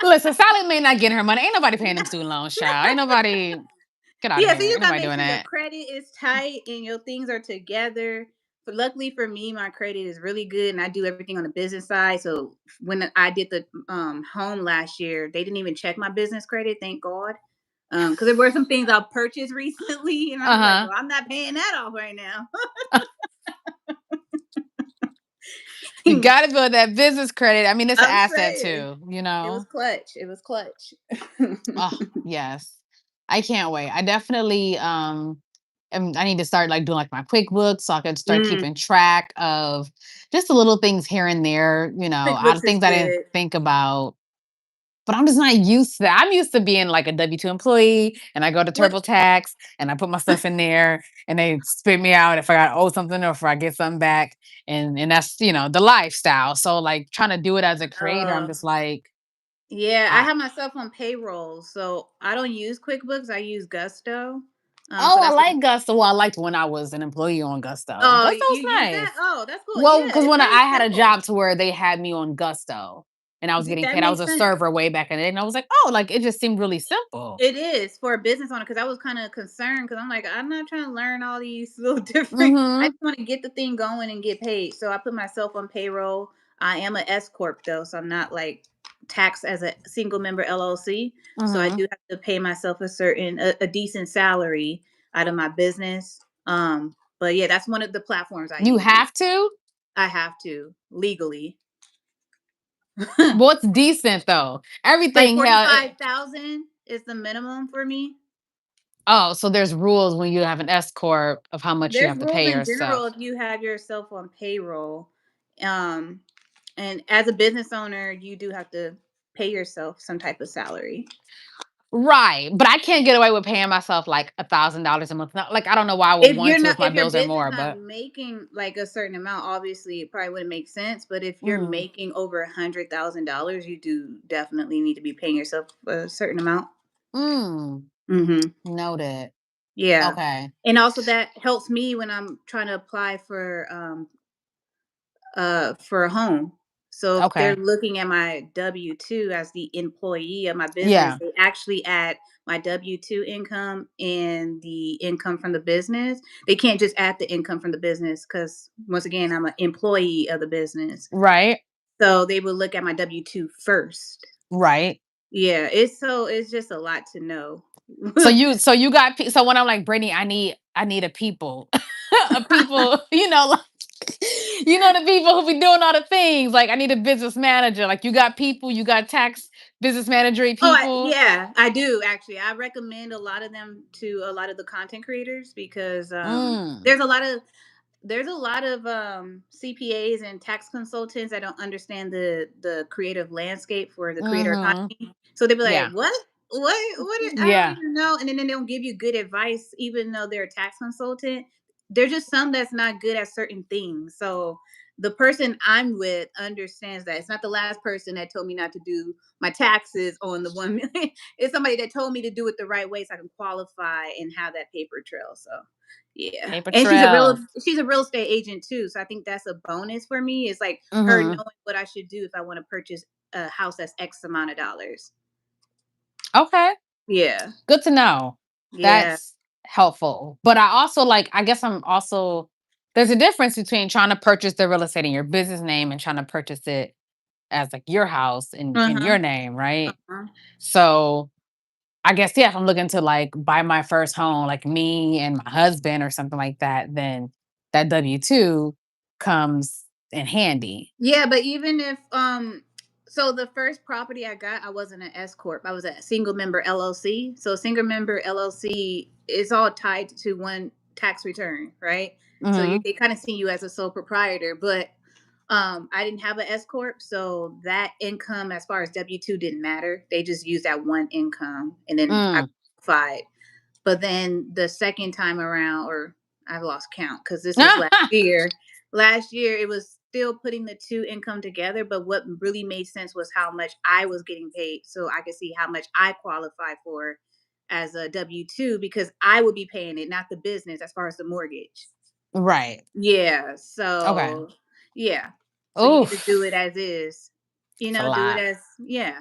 Listen, Sally may not get her money. Ain't nobody paying them student loans, child. Ain't nobody. Get out of Yeah, so here. you Ain't gotta nobody make doing sure your that. credit is tight and your things are together. But luckily for me, my credit is really good, and I do everything on the business side. So when I did the home last year, they didn't even check my business credit. Thank God, because there were some things I purchased recently, and I was like, Uh "Well, I'm not paying that off right now." huh. You got to build that business credit. I mean, it's an I'm asset saying too. it was clutch. It was clutch. Oh, yes. I can't wait. I definitely I need to start like doing like my QuickBooks so I can start Mm, keeping track of just the little things here and there, out of QuickBooks is things I didn't good. think about. But I'm just not used to that. I'm used to being like a W-2 employee and I go to What? TurboTax and I put my stuff in there and they spit me out if I got owe something or if I get something back. And that's, the lifestyle. So like trying to do it as a creator, I'm Uh, just like, Yeah, I I, have myself on payroll, so I don't use QuickBooks. I use Gusto. So oh, I that's what. like Gusto. Well, I liked when I was an employee on Gusto. Oh, Gusto's you use that? nice. Oh, that's cool. Well, Yeah, because it's when very I had a simple. job to where they had me on Gusto and I was getting That paid, I was makes a sense. server way back in the day, and I was like, oh, like it just seemed really simple. It is for a business owner because I was kind of concerned because I'm like, I'm not trying to learn all these little different. I Mm-hmm. just want to get the thing going and get paid. So I put myself on payroll. I am a S corp though, so I'm not like taxed as a single member LLC. So I Mm-hmm. do have to pay myself a decent salary out of my business. But yeah, that's one of the platforms I You use. have to. I have to legally. What's decent though? Like Everything hell. 45,000 is the minimum for me. Oh, so there's rules when you have an S corp of how much you There's have to rules pay in general yourself. if you have yourself on payroll. Um, and as a business owner, you do have to pay yourself some type of salary. Right, but I can't get away with paying myself like $1,000 a month. Like I don't know why I would want to if my If your bills are business more, not but making like a certain amount, obviously it probably wouldn't make sense. But if you're mm, making over $100,000, you do definitely need to be paying yourself a certain amount. mm, Mm-hmm. noted. Yeah, Okay, and also that helps me when I'm trying to apply for a home. So if they're okay, looking at my W-2 as the employee of my business, yeah, they actually add my W-2 income and the income from the business. They can't just add the income from the business because once again, I'm an employee of the business. right, So they will look at my W-2 first. right. Yeah, it's just a lot to know. So you got so when I'm like Brittany, I need a people, a people, like the people who be doing all the things. Like I need a business manager. Like you got people, you got tax business manager people. Yeah, I do actually. I recommend a lot of them to a lot of the content creators because Mm, there's a lot of CPAs and tax consultants that don't understand the creative landscape for the creator mm-hmm. economy. So they'll be like, Yeah, "What? I don't yeah. even know." And then they don't give you good advice, even though they're a tax consultant. There's just some that's not good at certain things. So the person I'm with understands that it's not the last person that told me not to do my taxes on the 1 million. It's somebody that told me to do it the right way so I can qualify and have that paper trail. So yeah. Paper And trail. she's a real estate agent too. So I think that's a bonus for me. It's like her Mm-hmm. knowing what I should do if I want to purchase a house that's X amount of dollars. Okay. Yeah. Good to know. Yeah. That's helpful. But I also like, I guess I'm also, there's a difference between trying to purchase the real estate in your business name and trying to purchase it as like your house in Uh-huh. your name, right? Uh-huh. So I guess, yeah, if I'm looking to like buy my first home, like me and my husband or something like that, then that W 2 comes in handy. Yeah, but even if So the first property I got, I wasn't an S corp. I was a single member LLC. So single member LLC is all tied to one tax return, right? So Mhm. they kind of see you as a sole proprietor, but I didn't have an S corp, so that income, as far as W-2, didn't matter. They just used that one income, and then I Mm. qualified. But then the second time around, or I've lost count because this was last year. Last year, it was still putting the two income together, but what really made sense was how much I was getting paid, so I could see how much I qualified for as a W-2 because I would be paying it, not the business, as far as the mortgage. Right. Yeah. Okay. So yeah. So you can just Oof. do it as is. It's a Do it lot. as yeah.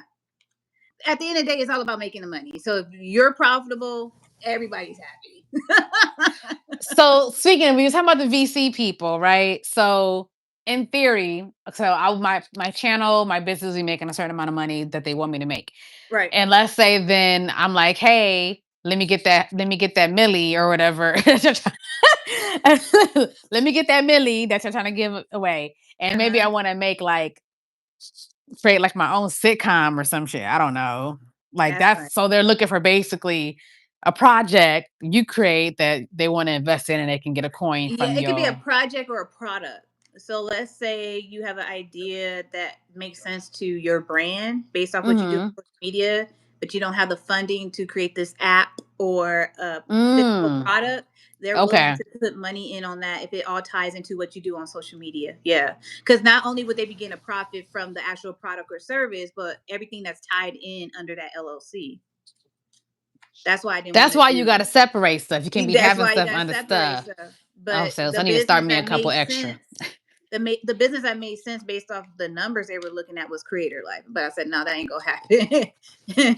At the end of the day, it's all about making the money. So if you're profitable, everybody's happy. So speaking of, we were talking about the VC people, right? So in theory, my channel, my business will be making a certain amount of money that they want me to make. Right. And let's say then I'm like, hey, let me get that millie or whatever. Let me get that millie that you're trying to give away. And maybe I Uh-huh. want to make like create like my own sitcom or some shit. I don't know. Like That's fine. that's so they're looking for basically a project you create that they want to invest in and they can get a coin Yeah, from it could be a your project or a product. So let's say you have an idea that makes sense to your brand based off what you do on mhm. social media, but you don't have the funding to create this app or a physical Mm. product. They're willing Okay. to put money in on that if it all ties into what you do on social media. Yeah. Because not only would they be getting a profit from the actual product or service, but everything that's tied in under that LLC. That's why I didn't want That's to why you do. gotta separate stuff. You can't be That's having why you stuff got to under separate stuff. stuff. Oh, But so the I need to start business me a that couple made extra. sense, the business that made sense based off the numbers they were looking at was Creator Life. But I said, no, that ain't gonna happen.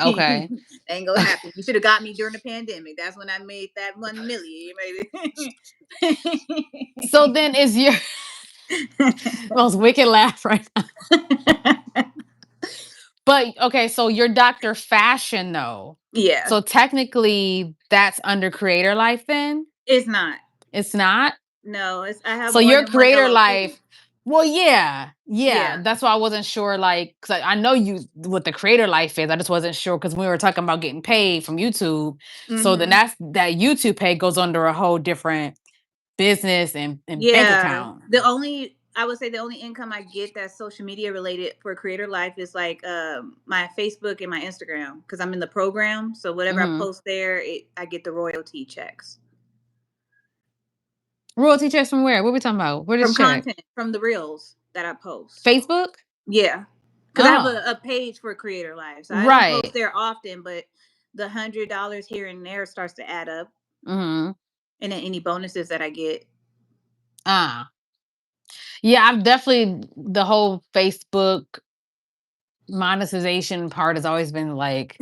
Okay. That ain't gonna happen. You should have got me during the pandemic. That's when I made that 1 million. So then is your most wicked laugh right now. But okay, so your Dr. Fashion though. Yeah, So technically that's under creator life then? it's not. It's not? No, it's I have So more your than one creator LLC. life, well, yeah, yeah. Yeah. That's why I wasn't sure, like, because I know you what the creator life is. I just wasn't sure because we were talking about getting paid from YouTube. So then Hmm. that's that YouTube pay goes under a whole different business and bank Yeah. account. I would say the only income I get that's social media related for Creator Life is like my Facebook and my Instagram because I'm in the program. So whatever I Hmm. post there, I get the royalty checks Royalty checks from where? What we talking about? Where from this check? content from the reels that I post. Facebook? Yeah, because I have Oh, a page for Creator Life, so I don't post right. there often, but the $100 here and there starts to add up, Hmm. and then any bonuses that I get. Ah, yeah. I've definitely the whole Facebook monetization part has always been like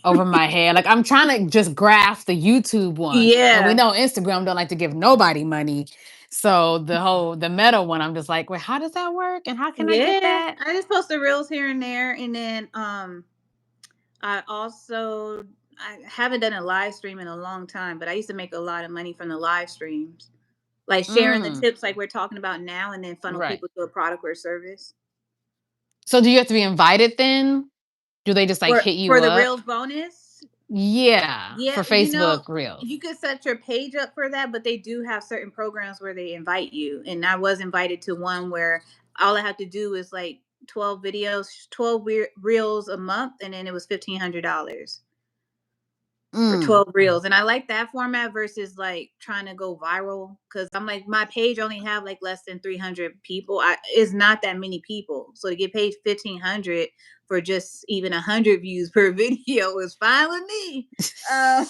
over my head. Like I'm trying to just grasp the YouTube one. And we Yeah. know Instagram don't like to give nobody money. So the meta one, I'm just like, wait, how does that work? And how can I get Yeah, that? I just post the reels here and there, and then I also I haven't done a live stream in a long time, but I used to make a lot of money from the live streams, like sharing the Mm, tips like we're talking about now, and then funnel right. people to a product or service. So do you have to be invited then? Do they just like hit you For the up? reels bonus, Yeah, yeah, for Facebook Reels. you could set your page up for that, but they do have certain programs where they invite you, and I was invited to one where all I have to do is like 12 videos, 12 reels a month, and then it was $1,500 for Mm. 12 reels. And I like that format versus like trying to go viral because I'm like, my page only have like less than 300 people. It's not that many people. So to get paid 1,500 for just even 100 views per video is fine with me. Uh,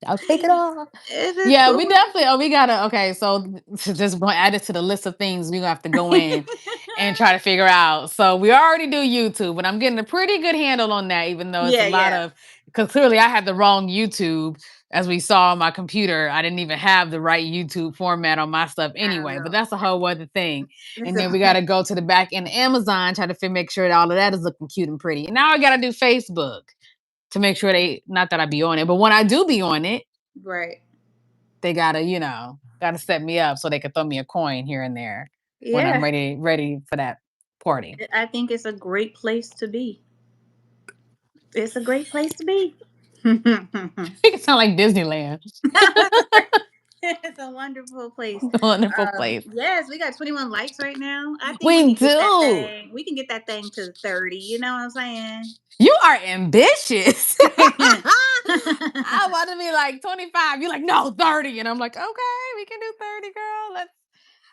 I'll take it all. it is Yeah, cool we with definitely. Oh, we gotta. Okay, so just going to add it to the list of things we gonna have to go in and try to figure out. So we already do YouTube, and I'm getting a pretty good handle on that, even though it's a yeah, lot yeah. of because clearly I had the wrong YouTube. As we saw on my computer, I didn't even have the right YouTube format on my stuff I don't anyway. But know. that's a whole other thing. And So, then we got to go to the back end of Amazon, try to make sure that all of that is looking cute and pretty. And now I got to do Facebook to make sure they not that I be on it, but when I do be on it, right. they gotta, gotta set me up so they could throw me a coin here and there. when I'm Yeah, ready for that party. I think it's a great place to be. It's a great place to be. Make it sound like Disneyland. It's a wonderful place. Wonderful place. Yes, we got 21 likes right now. I think we We can get that do. thing. We can get that thing to 30. You know what I'm saying? You are ambitious. I want to be like 25. You're like, no, 30. And I'm like, okay, we can do 30, girl.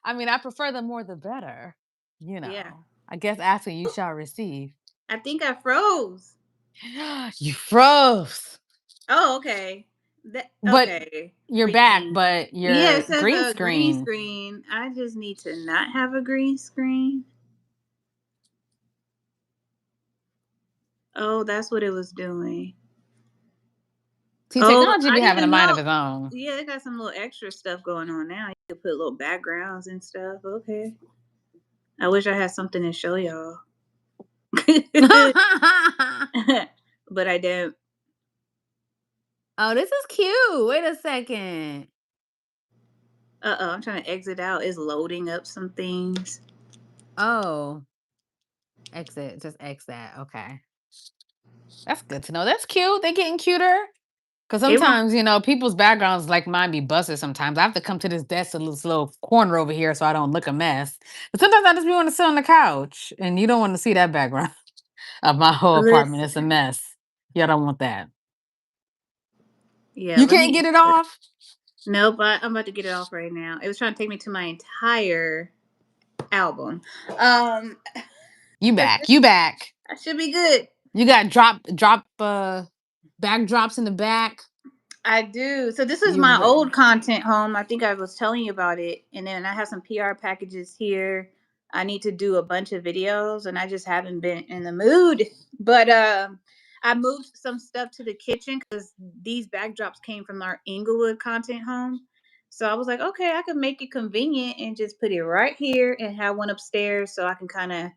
I mean, I prefer the more the better. You Yeah. know, I guess asking you shall receive. I think I froze. You froze. Oh, okay. But Okay. you're back, Regain. but Yeah, your it says green a green screen. screen. I just need to not have a green screen. Oh, that's what it was doing. See, Oh, technology I be didn't having a even mind of know. its own. Yeah, they got some little extra stuff going on now. You could put little backgrounds and stuff. Okay. I wish I had something to show y'all. But I don't. Oh, this is cute. Wait a second. Uh-oh, I'm trying to exit out. It's loading up some things. Oh, exit. Just exit. Okay. That's good to know. That's cute. They're getting cuter. Because It won't. sometimes, people's backgrounds like mine be busted sometimes. I have to come to this desk, this little corner over here so I don't look a mess. But sometimes I just want to sit on the couch and you don't want to see that background of my whole apartment. Listen. It's a mess. You don't want that. Yeah, You let can't me get it exit. off? Nope, I'm about to get it off right now. It was trying to take me to my entire album. Um, You I back. should, You back. I should be good. You got drop backdrops in the back. I do. So this is You my re- old content home. I think I was telling you about it. And then I have some PR packages here. I need to do a bunch of videos and I just haven't been in the mood. But I moved some stuff to the kitchen because these backdrops came from our Inglewood content home. So I was like, okay, I could make it convenient and just put it right here and have one upstairs so I can kind of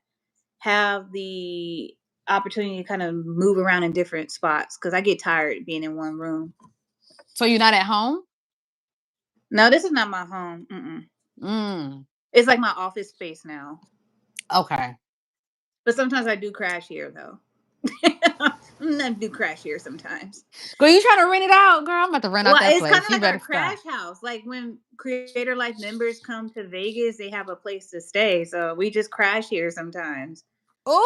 have the opportunity to kind of move around in different spots because I get tired being in one room. so you're not at home? No, this is not my home. Mm-mm. Mm, It's like my office space now. okay. But sometimes I do crash here, though. I do crash here sometimes. Girl, you trying to rent it out, girl? I'm about to rent out Well, that it's kind place. of You like our better stop. crash house. Like when Creator Life members come to Vegas, they have a place to stay. So we just crash here sometimes.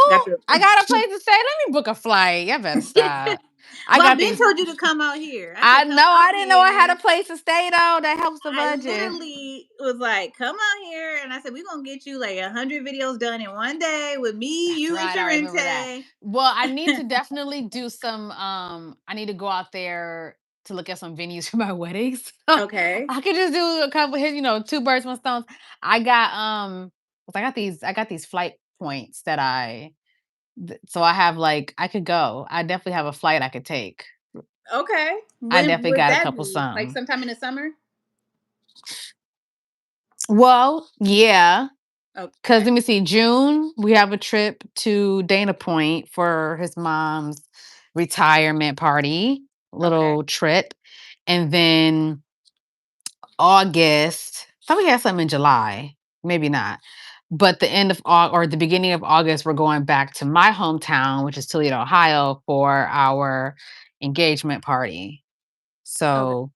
Got Oh, the. I got a place to stay. Let me book a flight. You better stop. I Well, I've got been these. told you to come out here. I I said, come know. I out didn't know I had here. a place to stay though. That helps the I budget. literally was like, "Come out here," and I said, "We're gonna get you like 100 videos done in one day with me, That's you, and right. I remember that. Sharente." Well, I need to definitely do some. I need to go out there to look at some venues for my weddings. Okay. I could just do a couple hits. Two birds, one stone. I got 'cause I got these flight points that so I have like I could go. I definitely have a flight I could take. Okay. I When definitely would got a that couple be? Like some. sometime in the summer? Well, yeah. Cause Okay. let me see, June, we have a trip to Dana Point for his mom's retirement party, Okay. little trip. And then August, thought we had something in July, maybe not. But the end of August or the beginning of August, we're going back to my hometown, which is Toledo, Ohio, for our engagement party. Okay. So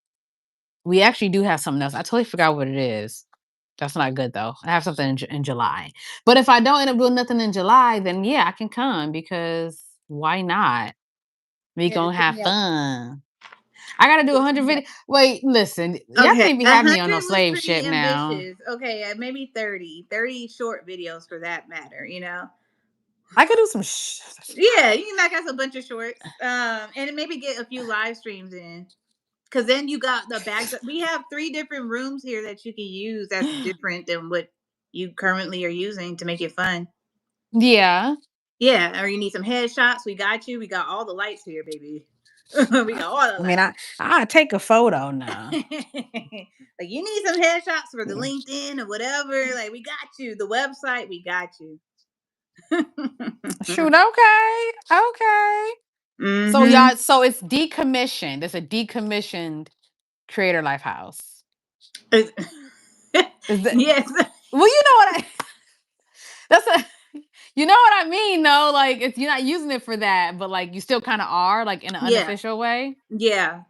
we actually do have something else. I totally forgot what it is. That's not good though. I have something in July. But if I don't end up doing nothing in July, then yeah, I can come because why not? We Yeah, gonna just hit have me up. fun. I gotta do Just hit 100 me up. videos. Wait, listen, y'all Okay. can't even a have me on no 100 was slave pretty ship now. ambitious. Okay, maybe 30. 30 short videos for that matter, you know? I could do some. Yeah, you can knock out a bunch of shorts. And maybe get a few live streams in. Cause then you got the bags. We have 3 different rooms here that you can use that's different than what you currently are using to make it fun. Yeah, Yeah, or you need some headshots. We got you. We got all the lights here, baby. We got all the I mean, lights. I take a photo now. Like you need some headshots for the LinkedIn or whatever. Like we got you. The website, we got you. Shoot, okay, okay. So Mm-hmm. y'all, so it's decommissioned. It's a decommissioned Creator Life house. Is that Yes. well, you know what You know what I mean, though? Like, it's you're not using it for that, but, like, you still kinda are, like, in an Yeah, unofficial way? yeah.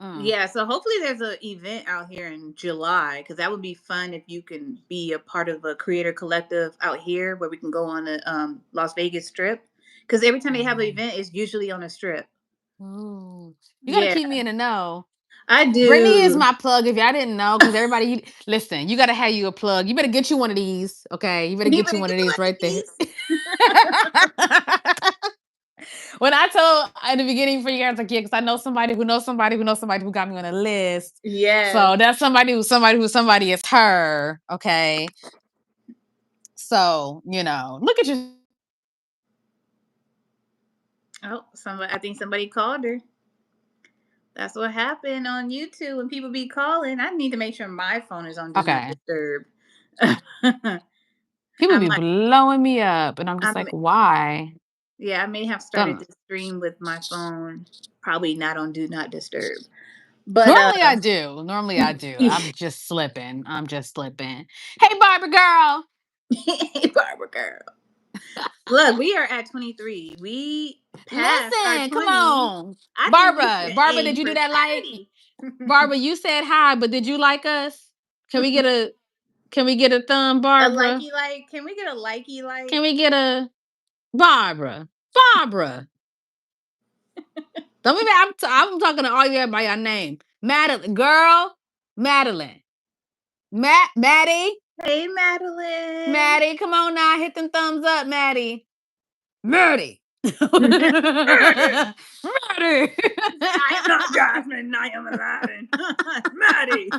Mm. Yeah, so hopefully there's an event out here in July because that would be fun if you can be a part of a creator collective out here where we can go on the Las Vegas Strip. Because every time they have an Oh. event, it's usually on a strip. Ooh. You gotta Yeah, keep me in the know. I Brittany is do. my plug if y'all didn't know, because everybody listen, you gotta have you a plug. You better get you one of these, okay? You better You get better you one get of you these one of right there. these. When I told at the beginning for you guys, like, yeah, because I know somebody who knows somebody who knows somebody who got me on a list. Yes. So that's somebody is her. Okay. So, look at you. Oh, somebody. I think somebody called her. That's what happened on YouTube when people be calling. I need to make sure my phone is on Do Not Okay. Disturb. People I be might. blowing me up. And I'm I just like, why? Yeah, I may have started Don't to stream with my phone, probably not on Do Not Disturb. But Normally I do. Normally I do. I'm just slipping. I'm just slipping. Hey Barbara girl. Barbara girl. Look, we are at 23. We passed our Listen, come 20. on. I think we Barbara. should Barbara, aim did you for do that like? 30. Barbara, you said hi, but did you like us? Can we get a thumb, A Barbara? likey like. Can we get a likey Can like? we get a Barbara? Barbara. Don't be mad. I'm talking to all you by your name. Madeline, girl. Madeline. Maddie. Hey, Madeline. Maddie, come on now. Hit them thumbs up, Maddie. Maddie. Maddie. Maddie. I am not Jasmine. I am Aladdin. Maddie.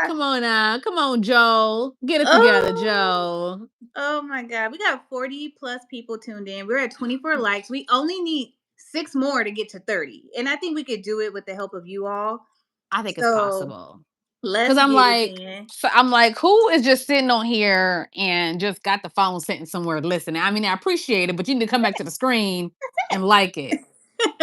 Come on now. Come on, Joel. Get it together, Oh. Joel. Oh my God. We got 40 plus people tuned in. We're at 24 likes. We only need six more to get to 30. And I think we could do it with the help of you all. I think it's So possible. Cause let's I'm get it like, then. who is just sitting on here and just got the phone sitting somewhere listening? I mean, I appreciate it, but you need to come back to the screen and like it.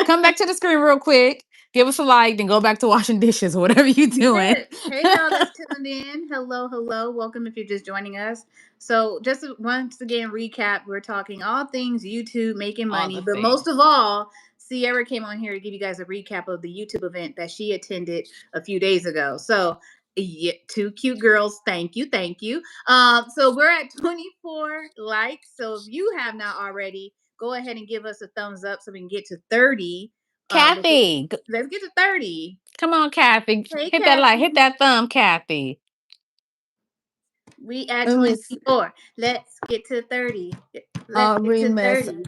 Come back to the screen real quick. Give us a like, then go back to washing dishes or whatever you doing. Hey, y'all that's tuned in. Hello, hello. Welcome if you're just joining us. So, just once again, recap we're talking all things YouTube, making All money, the but most things. of all, Sierra came on here to give you guys a recap of the YouTube event that she attended a few days ago. So, yeah, two cute girls. Thank you. Thank you. So, we're at 24 likes. So, if you have not already, go ahead and give us a thumbs up so we can get to 30. Kathy, Let's get to 30. come on, Kathy. Hey, Hit that like, hit Kathy. that thumb, Kathy. We at Let me see. 24. Let's get to 30. Let's get to Remus. 30.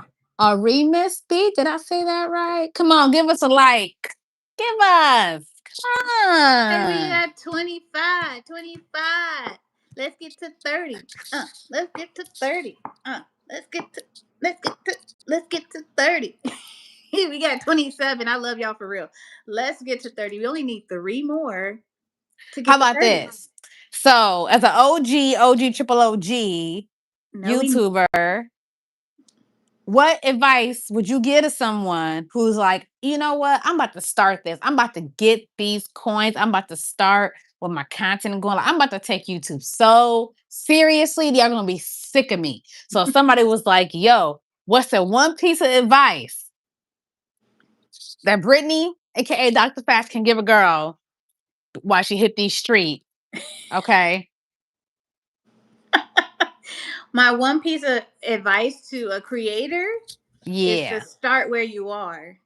Remus B. Did I say that right? Come on, give us a like. Give us. Come And we on. at 25. 25. Let's get to 30. Let's get to 30. Let's get to let's get to let's get to 30. We got 27. I love y'all for real. Let's get to 30. We only need three more to How get to about 30. this? So, as an OG, triple OG No, we YouTuber, what advice would you give to someone who's like, you know what? I'm about to start this. I'm about to get these coins. I'm about to start with my content going. Like, I'm about to take YouTube so seriously. They're gonna be sick of me. So if somebody was like, yo, what's the one piece of advice that Brittany, aka Dr. Fast, can give a girl while she hit these streets? Okay. my one piece of advice to a creator is to Yeah. start where you are.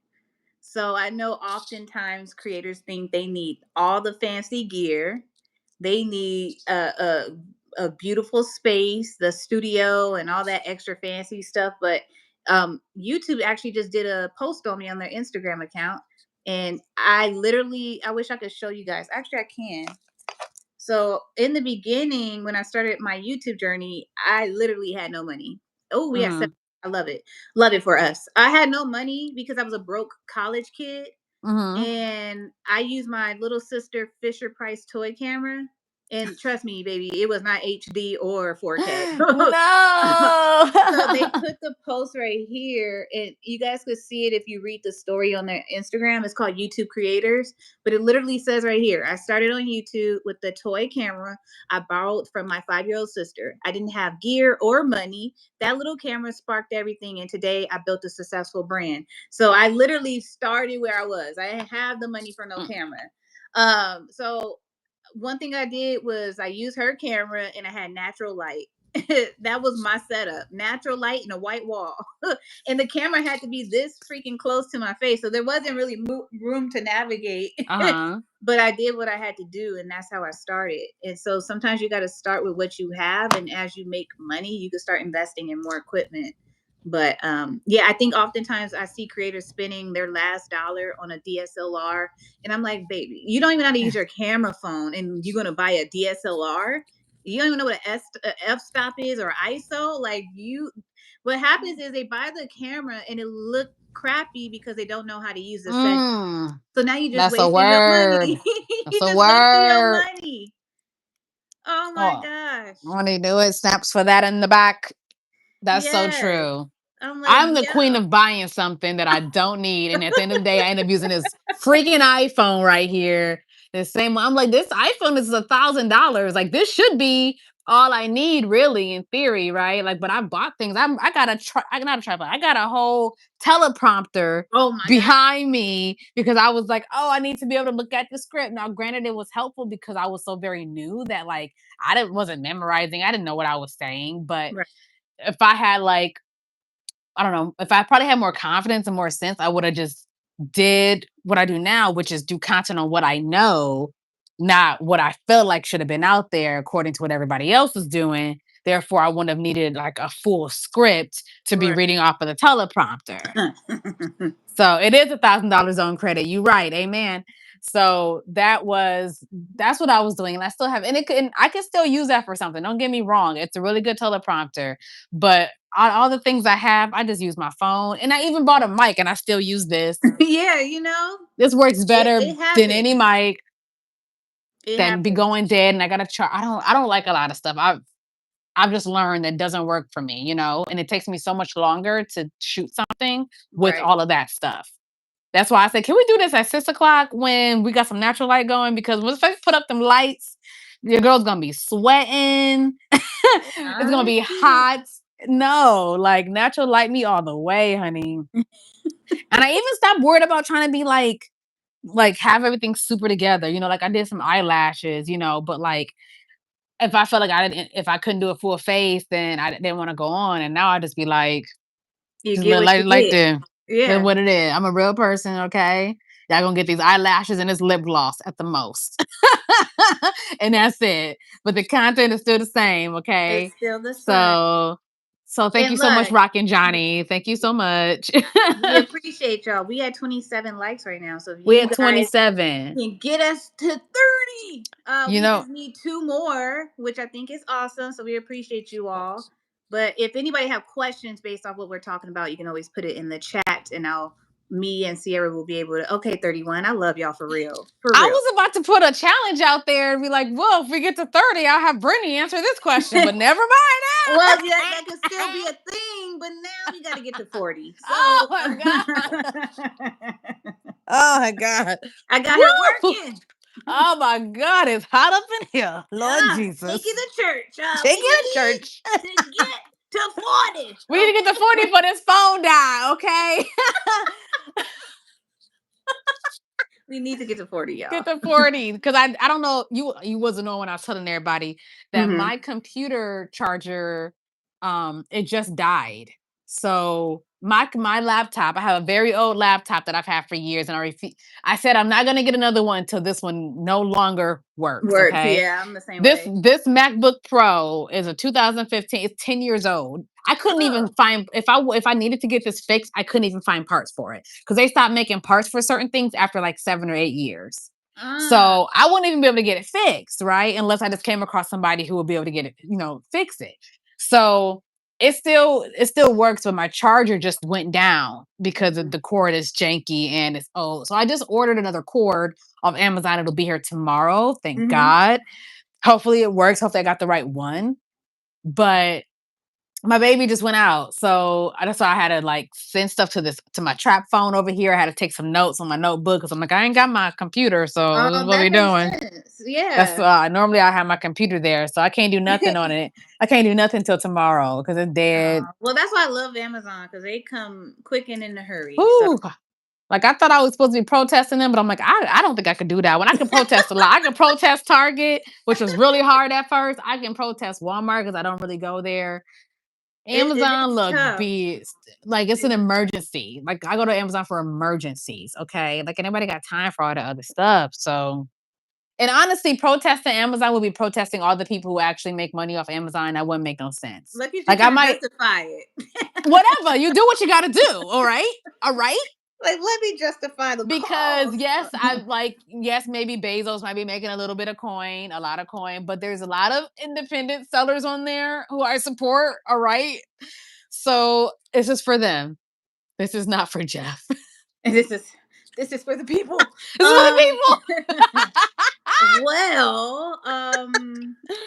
So I know oftentimes creators think they need all the fancy gear. They need a beautiful space, the studio, and all that extra fancy stuff. But YouTube actually just did a post on me on their Instagram account, and I wish I could show you guys. Actually, I can. So in the beginning, when I started my YouTube journey, I literally had no money. Oh, we had seven. Mm-hmm. I love it. Love it for us. I had no money because I was a broke college kid Mm-hmm. and I used my little sister Fisher Price toy camera And trust me, baby, it was not HD or 4K. So they No. put the post right here, and you guys could see it if you read the story on their Instagram. It's called YouTube Creators, but it literally says right here, I started on YouTube with the toy camera I borrowed from my 5-year-old sister. I didn't have gear or money. That little camera sparked everything, and today I built a successful brand. So I literally started where I was. I didn't have the money for no Mm. camera. So one thing I did was I used her camera and I had natural light. That was my setup. Natural light and a white wall. And the camera had to be this freaking close to my face. So there wasn't really room to navigate. Uh-huh. But I did what I had to do, and that's how I started. And so sometimes you got to start with what you have, and as you make money, you can start investing in more equipment. But yeah, I think oftentimes I see creators spending their last dollar on a DSLR, and I'm like, baby, you don't even know how to use your camera phone, and you're gonna buy a DSLR. You don't even know what a f-stop is or ISO. Like you, what happens is they buy the camera and it look crappy because they don't know how to use the setting. Mm. So now you're just That's a wasting your word. money. That's You're a just wasting your word. money. Oh my Oh, gosh. when they do it, snaps for that in the back. That's so Yes. true. I'm like, I'm the queen yeah. of buying something that I don't need, and at the end of the day, I end up using this freaking iPhone right here. The same one. I'm like, this iPhone is $1,000. Like, this should be all I need, really, in theory, right? Like, but I bought things. I got a I not a tripod. I got a whole teleprompter Oh my god. behind me because I was like, oh, I need to be able to look at the script. Now, granted, it was helpful because I was so very new that like wasn't memorizing. I didn't know what I was saying, but Right. if I had like I don't know, if I probably had more confidence and more sense, I would have just did what I do now, which is do content on what I know, not what I feel like should have been out there according to what everybody else was doing. Therefore, I wouldn't have needed like a full script to be Right. reading off of the teleprompter. So it is $1,000 on credit. You right, amen. So that's what I was doing, and I still have, and I can still use that for something. Don't get me wrong; it's a really good teleprompter. But all the things I have, I just use my phone, and I even bought a mic, and I still use this. Yeah, you know, This works better it than happens. any mic It that be happens. going dead, and I gotta try. I don't like a lot of stuff. I've just learned that doesn't work for me, and it takes me so much longer to shoot something with Right. all of that stuff. That's why I said, can we do this at 6 o'clock when we got some natural light going? Because once I put up them lights, your girl's gonna be sweating. It's gonna I be get it. hot. No, like natural light me all the way, honey. And I even stopped worried about trying to be like have everything super together. Like I did some eyelashes, but like if I felt like if I couldn't do a full face, then I didn't want to go on. And now I just be like, You just get let what light you like get. the Yeah. what it is. I'm a real person, okay? Y'all gonna get these eyelashes and this lip gloss at the most. And that's it. But the content is still the same, It's okay? still the same. So thank And you so much, look, Rockin' Johnny. Thank you so much. we appreciate y'all. We had 27 likes right now. So if We you had guys 27. can get us to 30. You We know, just need 2 more, which I think is awesome. So we appreciate you all. But if anybody have questions based off what we're talking about, you can always put it in the chat, and me and Sierra will be able to. Okay, 31. I love y'all for real, for I real. was about to put a challenge out there and be like, well, if we get to 30, I'll have Brittany answer this question, but never Well, mind. yeah, that could still be a thing, but now we got to get to 40. Oh So my God. Oh my God. I got her Woo! working. Oh my God, it's hot up in here. Lord Take it Jesus. to church. Take We it to need church. to get to 40. We need to get to 40 Okay. for this phone die, okay? We need to get to 40, Get y'all. to 40. Because I don't know, you wasn't knowing when I was telling everybody that Hmm. my computer charger it just died. So my laptop, I have a very old laptop that I've had for years, and I said I'm not gonna get another one until this one no longer works. Works. Okay. Yeah, I'm the same This way. this MacBook Pro is a 2015. It's 10 years old. I couldn't even Oh. find if I needed to get this fixed, I couldn't even find parts for it because they stopped making parts for certain things after like 7 or 8 years. Ah. So I wouldn't even be able to get it fixed, right? Unless I just came across somebody who would be able to get it, fix it. So it still works, but my charger just went down because Mhm. the cord is janky and it's old. So I just ordered another cord off Amazon. It'll be here tomorrow, thank Mhm. God. Hopefully it works. Hopefully I got the right one. But my baby just went out, so that's why I had to like send stuff to my trap phone over here. I had to take some notes on my notebook because I'm like, I ain't got my computer, so this is Oh, what that we makes doing. sense. That's Yeah. normally I have my computer there, so I can't do nothing on it. I can't do nothing till tomorrow because it's dead. Well, that's why I love Amazon because they come quick and in a hurry. So Ooh, like I thought I was supposed to be protesting them, but I'm like, I don't think I could do that. When I can protest a lot, I can protest Target, which was really hard at first. I can protest Walmart because I don't really go there. it Amazon, is look, tough. beast. Like it's an emergency. Like I go to Amazon for emergencies. Okay. Like anybody got time for all the other stuff. So and honestly, protesting Amazon would be protesting all the people who actually make money off Amazon. That wouldn't make no sense. Look at you Like I trying to might justify it. whatever, you do what you gotta do. All right. All right. Like, let me justify the Because cost. yes, I like yes, maybe Bezos might be making a little bit of coin, a lot of coin, but there's a lot of independent sellers on there who I support. All right. So it's just for them. This is not for Jeff. And this is for the people. This is for the Well, people.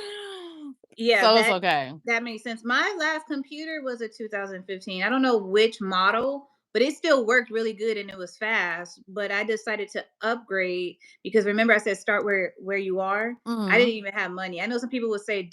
yeah, So it's that okay. that makes sense. My last computer was a 2015. I don't know which model, but it still worked really good and it was fast. But I decided to upgrade because remember I said start where you are. I didn't Mhm. even have money. I know some people would say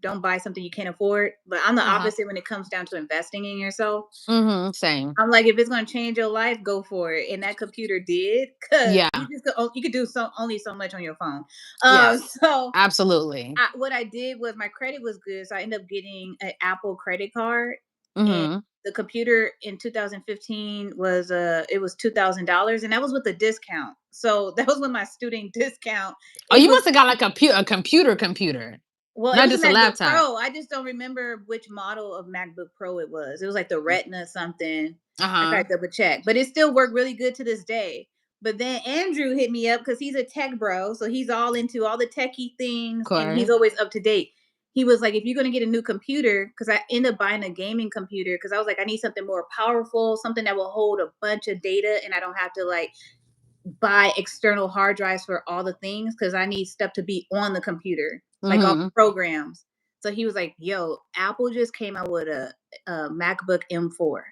don't buy something you can't afford, but I'm the Uh-huh. opposite when it comes down to investing in yourself. Mhm. Same. I'm like, if it's gonna change your life, go for it. And that computer did, cause Yeah. you could do only so much on your phone. Yes. So Absolutely. what I did was my credit was good, so I ended up getting an Apple credit card, and Mhm. the computer in 2015 was it was $2,000, and that was with a discount. So that was with my student discount. Oh, It you was must have got like a computer, well, it not was a just a MacBook laptop. Pro. I just don't remember which model of MacBook Pro it was. It was like the Retina something. I Uh-huh. gotta double check, but it still worked really good to this day. But then Andrew hit me up because he's a tech bro, so he's all into all the techie things, and he's Okay. always up to date. He was like, "If you're gonna get a new computer," because I ended up buying a gaming computer because I was like, I need something more powerful, something that will hold a bunch of data, and I don't have to like buy external hard drives for all the things because I need stuff to be on the computer, like all Mhm. the programs. So he was like, "Yo, Apple just came out with a MacBook M4,"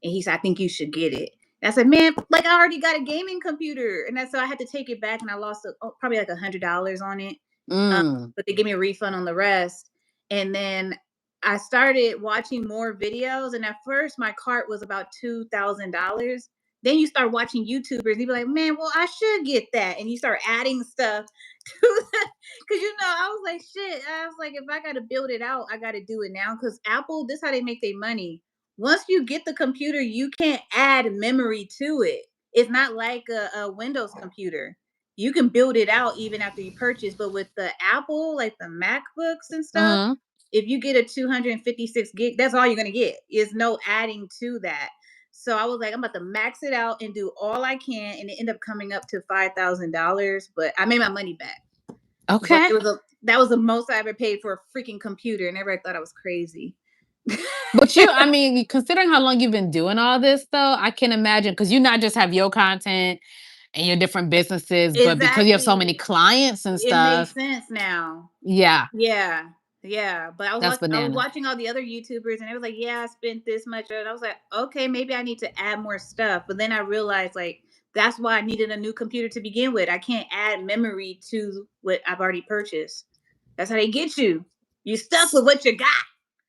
and he said, "I think you should get it." And I said, "Man, like I already got a gaming computer," and that's so I had to take it back, and I lost probably like $100 on it, Mm. but they gave me a refund on the rest. And then I started watching more videos, and at first my cart was about $2,000. Then you start watching YouTubers, and you be like, "Man, well, I should get that," and you start adding stuff to that because I was like, "Shit," I was like, "If I got to build it out, I got to do it now." Because Apple, this is how they make their money. Once you get the computer, you can't add memory to it. It's not like a Windows computer, you can build it out even after you purchase. But with the Apple, like the MacBooks and stuff, Mhm. if you get a 256 gig, that's all you're gonna get. Is no adding to that. So I was like, I'm about to max it out and do all I can, and it ended up coming up to $5,000. But I made my money back. But Okay. that was the most I ever paid for a freaking computer, and everybody thought I was crazy. But I mean, considering how long you've been doing all this though, I can imagine because you not just have your content and your different businesses, but because you have so many Exactly. clients and It makes stuff. sense now. Yeah, Yeah, yeah, but that's I was bananas. watching all the other YouTubers, and it was like, "Yeah, I spent this much," and I was like, "Okay, maybe I need to add more stuff." But then I realized, like, that's why I needed a new computer to begin with. I can't add memory to what I've already purchased. That's how they get you. You stuck with what you got, and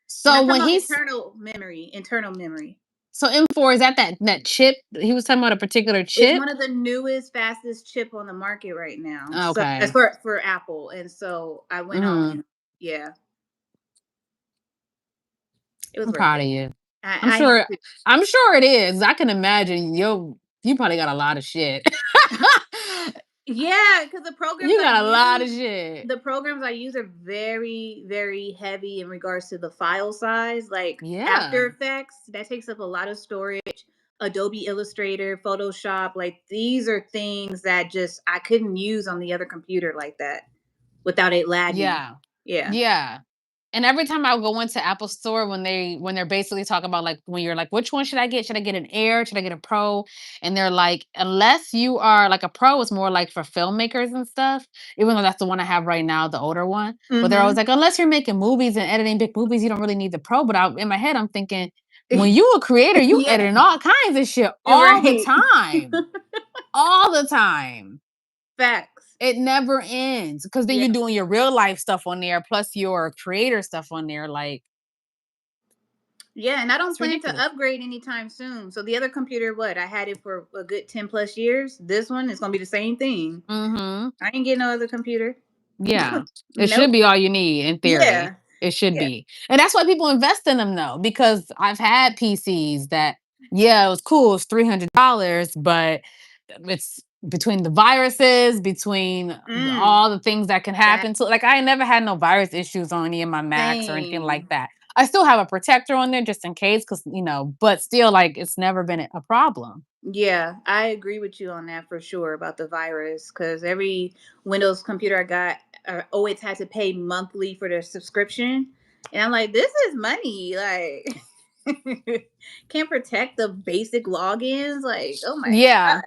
So I'm talking when about he's internal memory. Internal memory. so M4 is that chip? He was talking about a particular It's chip? one of the newest, fastest chip on the market right now. So as Okay. for Apple, and so I went all Mhm. in. Yeah, it was I'm worth proud it. of you. I'm I am sure too. I'm sure it is. I can imagine you probably got a lot of shit. Yeah, because You got a lot of shit. the programs I use are very, very heavy in regards to the file size. Like After Yeah. Effects, that takes up a lot of storage. Adobe Illustrator, Photoshop, like these are things that just I couldn't use on the other computer like that without it lagging. Yeah. Yeah. Yeah. And every time I go into Apple Store when they're basically talking about like when you're like, which one should I get? Should I get an Air? Should I get a Pro? And they're like, unless you are like a Pro is more like for filmmakers and stuff, even though that's the one I have right now, the older one. But they're always Mhm. like, unless you're making movies and editing big movies, you don't really need the Pro. But in my head, I'm thinking, when you a creator, you Yeah, editing all kinds of shit all the right. time. All the time. Facts. It never ends. Because then Yeah. you're doing your real life stuff on there, plus your creator stuff on there. Like, Yeah, and I don't it's plan to ridiculous. upgrade anytime soon. So the other computer, what? I had it for a good 10 plus years. This one is going to be the same thing. Mhm. I ain't getting no other computer. Yeah. It should Nope. be all you need in theory. Yeah. It should Yeah. be. And that's why people invest in them though, because I've had PCs that, yeah, it was cool, it's $300, but it's between the viruses, between Mm. all the things that can That happen. So like I never had no virus issues on any of my Macs or anything like same. that. I still have a protector on there just in case, because but still like it's never been a problem. Yeah, I agree with you on that for sure about the virus because every Windows computer I got always had to pay monthly for their subscription. And I'm like, this is money. Like, can't protect the basic logins. Like, oh my Yeah.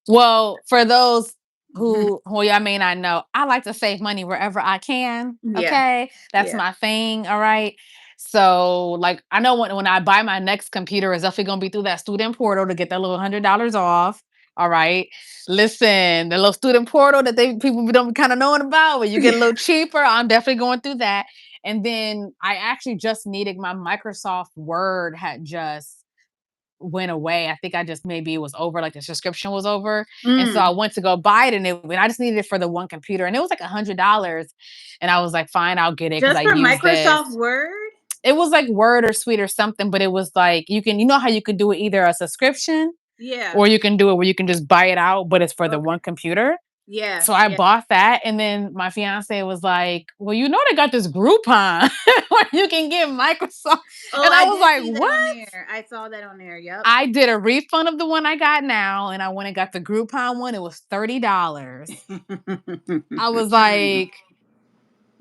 Well, for those who y'all may not know, I like to save money wherever I can. Yeah. Okay. That's Yeah. my thing. All right. So like I know when I buy my next computer, it's definitely gonna be through that student portal to get that little $100 off. All right. Listen, the little student portal that people don't kind of knowing about, where you get a little cheaper. I'm definitely going through that. And then I actually just needed my Microsoft Word had just went away. I think I just maybe it was over, like the subscription was over. And so I Mm. went to go buy it and I just needed it for the one computer. And it was like $100. And I was like, fine, I'll get it because Just I for use this. Microsoft Word? It was like Word or Sweet or something, but it was like you know how you could do it either a subscription Yeah. or you can do it where you can just buy it out, but it's for the Okay. one computer. Yeah. So I Yeah. bought that, and then my fiance was like, "Well, they got this Groupon where you can get Microsoft," Oh, and I I was did like, see that "What?" on there. I saw that on there. Yep. I did a refund of the one I got now, and I went and got the Groupon one. It was $30. I was like,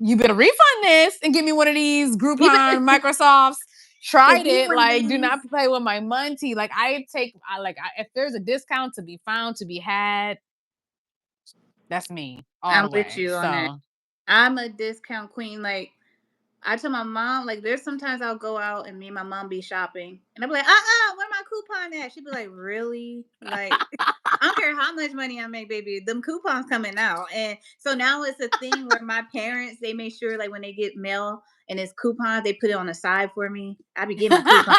"You better refund this and give me one of these You Groupon better, Microsofts." because Tried these it. one of Like, do these. not play with my money. Like, if there's a discount to be found to be had, that's me all I'm the with way. you on that. So I'm a discount queen. Like, I tell my mom, like, there's sometimes I'll go out and me and my mom be shopping, and I'll be like, where my coupon at? She'd be like, really? Like, I don't care how much money I make, baby. Them coupons coming out, and so now it's a thing where my parents they make sure like when they get mail and it's coupons, they put it on the side for me. I be getting my coupons.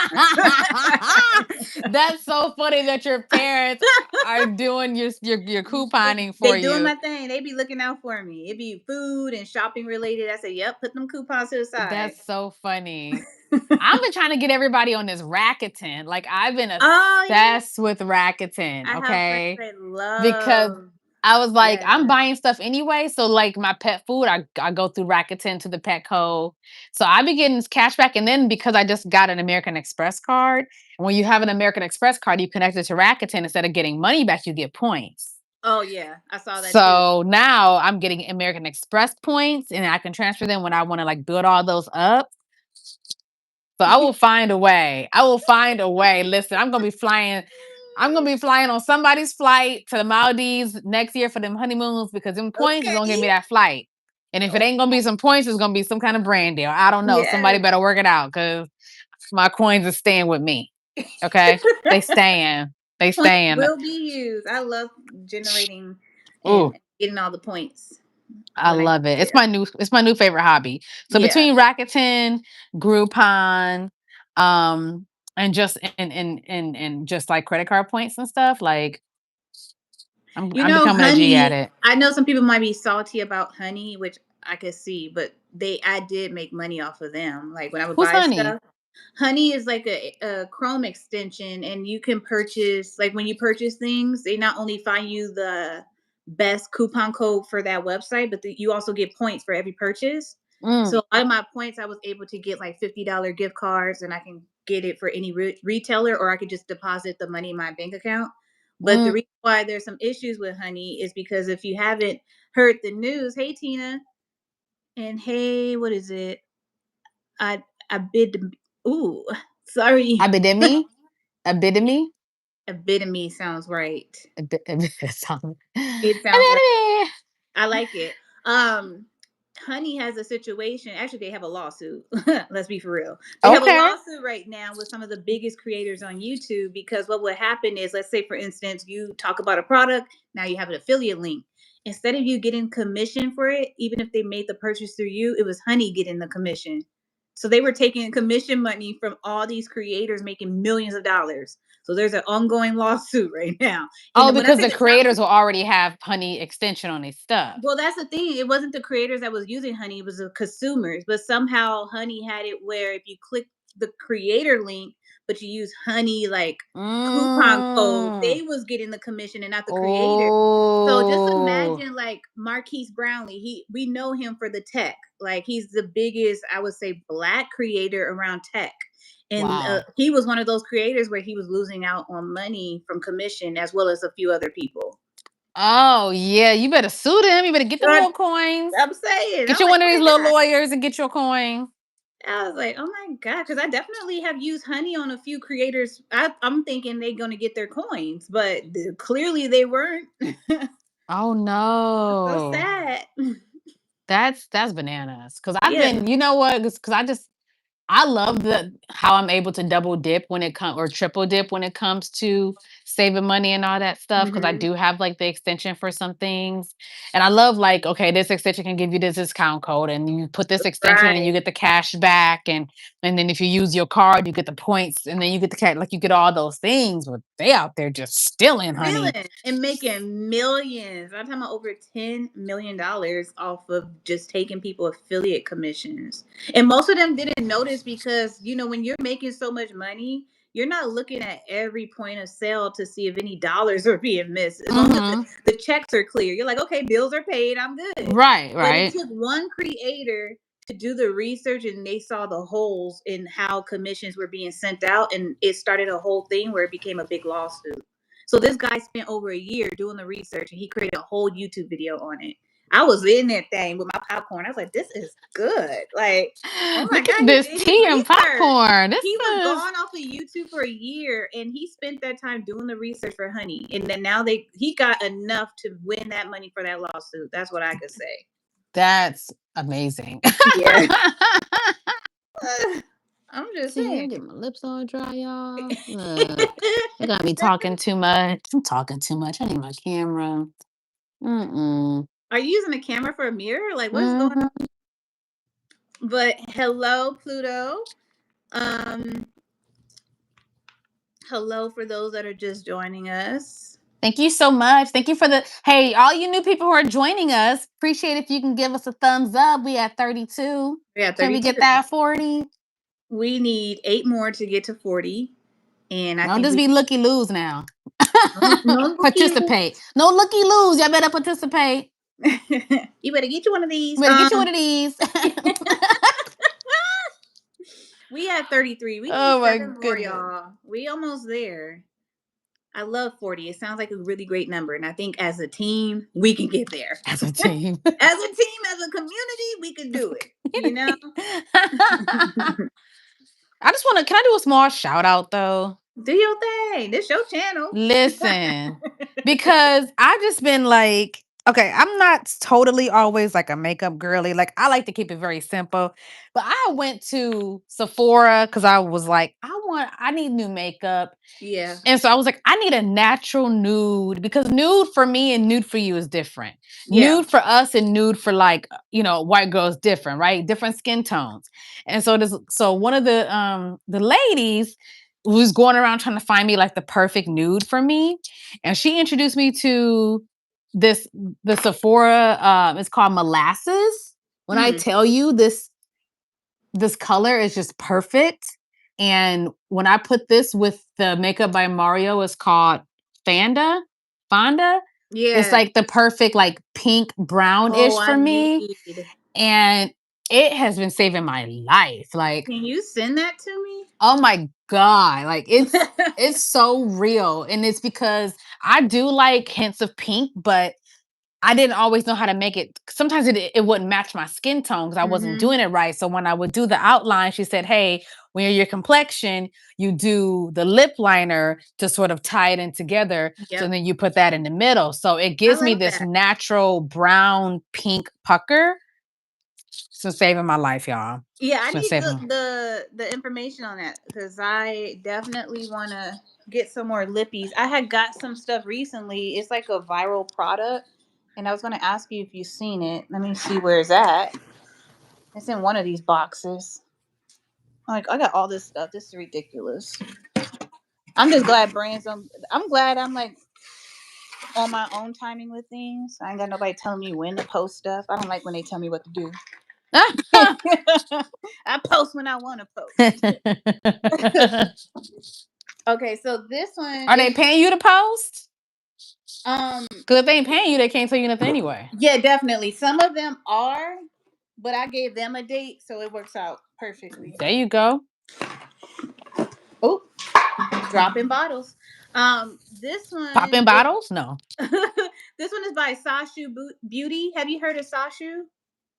That's so funny that your parents are doing your couponing for They doing you. my thing. They be looking out for me. It be food and shopping related. I say, yep, put them coupons to the side. That's so funny. I've been trying to get everybody on this Rakuten. Like I've been Oh yeah, obsessed with Rakuten, I have friends okay? that Because love. I was like, I'm Yeah. buying stuff anyway. So like my pet food, I go through Rakuten to the Petco. So I be getting this cash back. And then because I just got an American Express card, and when you have an American Express card, you connect it to Rakuten instead of getting money back, you get points. Oh yeah, I saw that too. So now I'm getting American Express points and I can transfer them when I want to like build all those up. So I will find a way. I will find a way. Listen, I'm gonna be flying on somebody's flight to the Maldives next year for them honeymoons because them points is gonna give Okay. me that flight. And if it ain't gonna be some points, it's gonna be some kind of brand deal. I don't know. Somebody Yes. better work it out because my coins are staying with me. Okay. They staying. They Points staying. will be used. I love generating Ooh. and getting all the points I when I love it. get It's there. my new favorite hobby. So Yeah. between Rakuten, Groupon, um, and just like credit card points and stuff, like You I'm know, becoming a G at honey, it. I know some people might be salty about honey, which I could see, but I did make money off of them. Like when I would Who's buy honey? stuff. Honey is like a Chrome extension, and you can purchase like when you purchase things, they not only find you the best coupon code for that website, but you also get points for every purchase. Mm, So out of my points, I was able to get like $50 gift cards, and I can get it for any retailer, or I could just deposit the money in my bank account. But the mm. reason why there's some issues with honey is because if you haven't heard the news, hey Tina, and hey, what is it? I bid. Ooh, sorry. Abidemi? Abidemi? Epitome sounds right. Sound It sounds right. Abidemi. I like it. Um, Honey has a situation. Actually, they have a lawsuit. Let's be for real. They have a Okay. lawsuit right now with some of the biggest creators on YouTube because what would happen is, let's say, for instance, you talk about a product, now you have an affiliate link. Instead of you getting commission for it, even if they made the purchase through you, it was Honey getting the commission. So they were taking commission money from all these creators making millions of dollars. So there's an ongoing lawsuit right now. Oh, And when I because say the the top, creators will already have honey extension on their stuff. well, that's the thing. It wasn't the creators that was using Honey, it was the consumers. But somehow Honey had it where if you click the creator link, but you use Honey like coupon code, Mm. they was getting the commission and not the creator. So just Oh, imagine like Marquise Brownlee. We know him for the tech. Like he's the biggest, I would say, black creator around tech. And wow. he was one of those creators where he was losing out on money from commission as well as a few other people. Oh, yeah, you better sue them, you better get them But little coins. I'm saying, Get I'm you like, one of oh these my little God. lawyers and get your coin. I was like, oh my God, because I definitely have used Honey on a few creators. I'm thinking they're going to get their coins, but clearly they weren't. Oh, So no. sad. That's bananas. Because 'cause I've Yeah. been, you know what? Because I love the how I'm able to double dip when it comes or triple dip when it comes to saving money and all that stuff because I Hmm. do have like the extension for some things. And I love like, okay, this extension can give you this discount code and you put this extension and you Right. get the cash back and then if you use your card, you get the points and then you get the cash like you get all those things, but they out there just stealing, honey. Stealing and making millions. I'm talking about over $10 million off of just taking people affiliate commissions. And most of them didn't notice because, when you're making so much money, you're not looking at every point of sale to see if any dollars are being missed. As long as the, Mhm. the checks are clear, you're like, okay, bills are paid, I'm good. Right, But it right. took one creator to do the research and they saw the holes in how commissions were being sent out. And it started a whole thing where it became a big lawsuit. So this guy spent over a year doing the research and he created a whole YouTube video on it. I was in that thing with my popcorn. I was like, this is good. Like, oh my Look God, at he this did his tea and research. popcorn. This He was is gone off of YouTube for a year and he spent that time doing the research for Honey. And then now he got enough to win that money for that lawsuit. That's what I could say. that's amazing. Yeah. I'm just See, saying. I'm getting my lips all dry, y'all. Look, they got me talking too much. I'm talking too much. I need my camera. Mm-mm. Are you using a camera for a mirror? Like, what is going on? Hmm. But hello, Pluto. Um, Hello for those that are just joining us. Thank you so much. Thank you for the hey, all you new people who are joining us. Appreciate if you can give us a thumbs up. We at 32. We got Can we 32. get that 40? We need 8 more to get to 40. And I Don't think just we be looky loos now. no looky. Participate. No looky loos. Y'all better participate. You better get you one of these. Better get you one of these. We had 33. We need Oh my 7 more, goodness. y'all. We almost there. I love 40. It sounds like a really great number. And I think as a team, we can get there. As a team. As a team, as a community, we can do it. You know? I just want to. Can I do a small shout out though? Do your thing. This your channel. Listen, because I just been like, okay, I'm not totally always like a makeup girly. Like I like to keep it very simple. But I went to Sephora because I was like, I need new makeup. Yeah. And so I was like, I need a natural nude because nude for me and nude for you is different. Yeah. Nude for us and nude for like, white girls different, right? Different skin tones. And so one of the ladies was going around trying to find me like the perfect nude for me. And she introduced me to this the Sephora, it's called Molasses. When I Mm. tell you this color is just perfect. And when I put this with the makeup by Mario, it's called Fanda. Fonda. It's Yeah. like the perfect, like pink Oh, brownish I for me. need. And it has been saving my life. Like, Can you send that to me? oh my God. Like it's so real. And it's because I do like hints of pink, but I didn't always know how to make it. Sometimes it wouldn't match my skin tone because I wasn't Mhm. doing it right. So when I would do the outline, she said, "Hey, when you're your complexion, you do the lip liner to sort of tie it in together. So Yep. then you put that in the middle. So it I gives me like this that. natural brown pink pucker. It's been saving my life, y'all. Yeah, I It's been need saving. the information on that because I definitely want to get some more lippies. I had got some stuff recently. It's like a viral product, and I was going to ask you if you've seen it. Let me see where it's at. It's in one of these boxes. Like I got all this stuff. This is ridiculous. I'm just glad brands don't. I'm glad I'm like on my own timing with things. I ain't got nobody telling me when to post stuff. I don't like when they tell me what to do. I post when I want to post. Okay, so this one Are they is paying you to post? um Because if they ain't paying you, they can't tell you nothing anyway. yeah, definitely. Some of them are, but I gave them a date, so it works out perfectly. There you go. Oh, dropping bottles. This one Popping is bottles? No. this one is by Beauty. Have you heard of Sashu?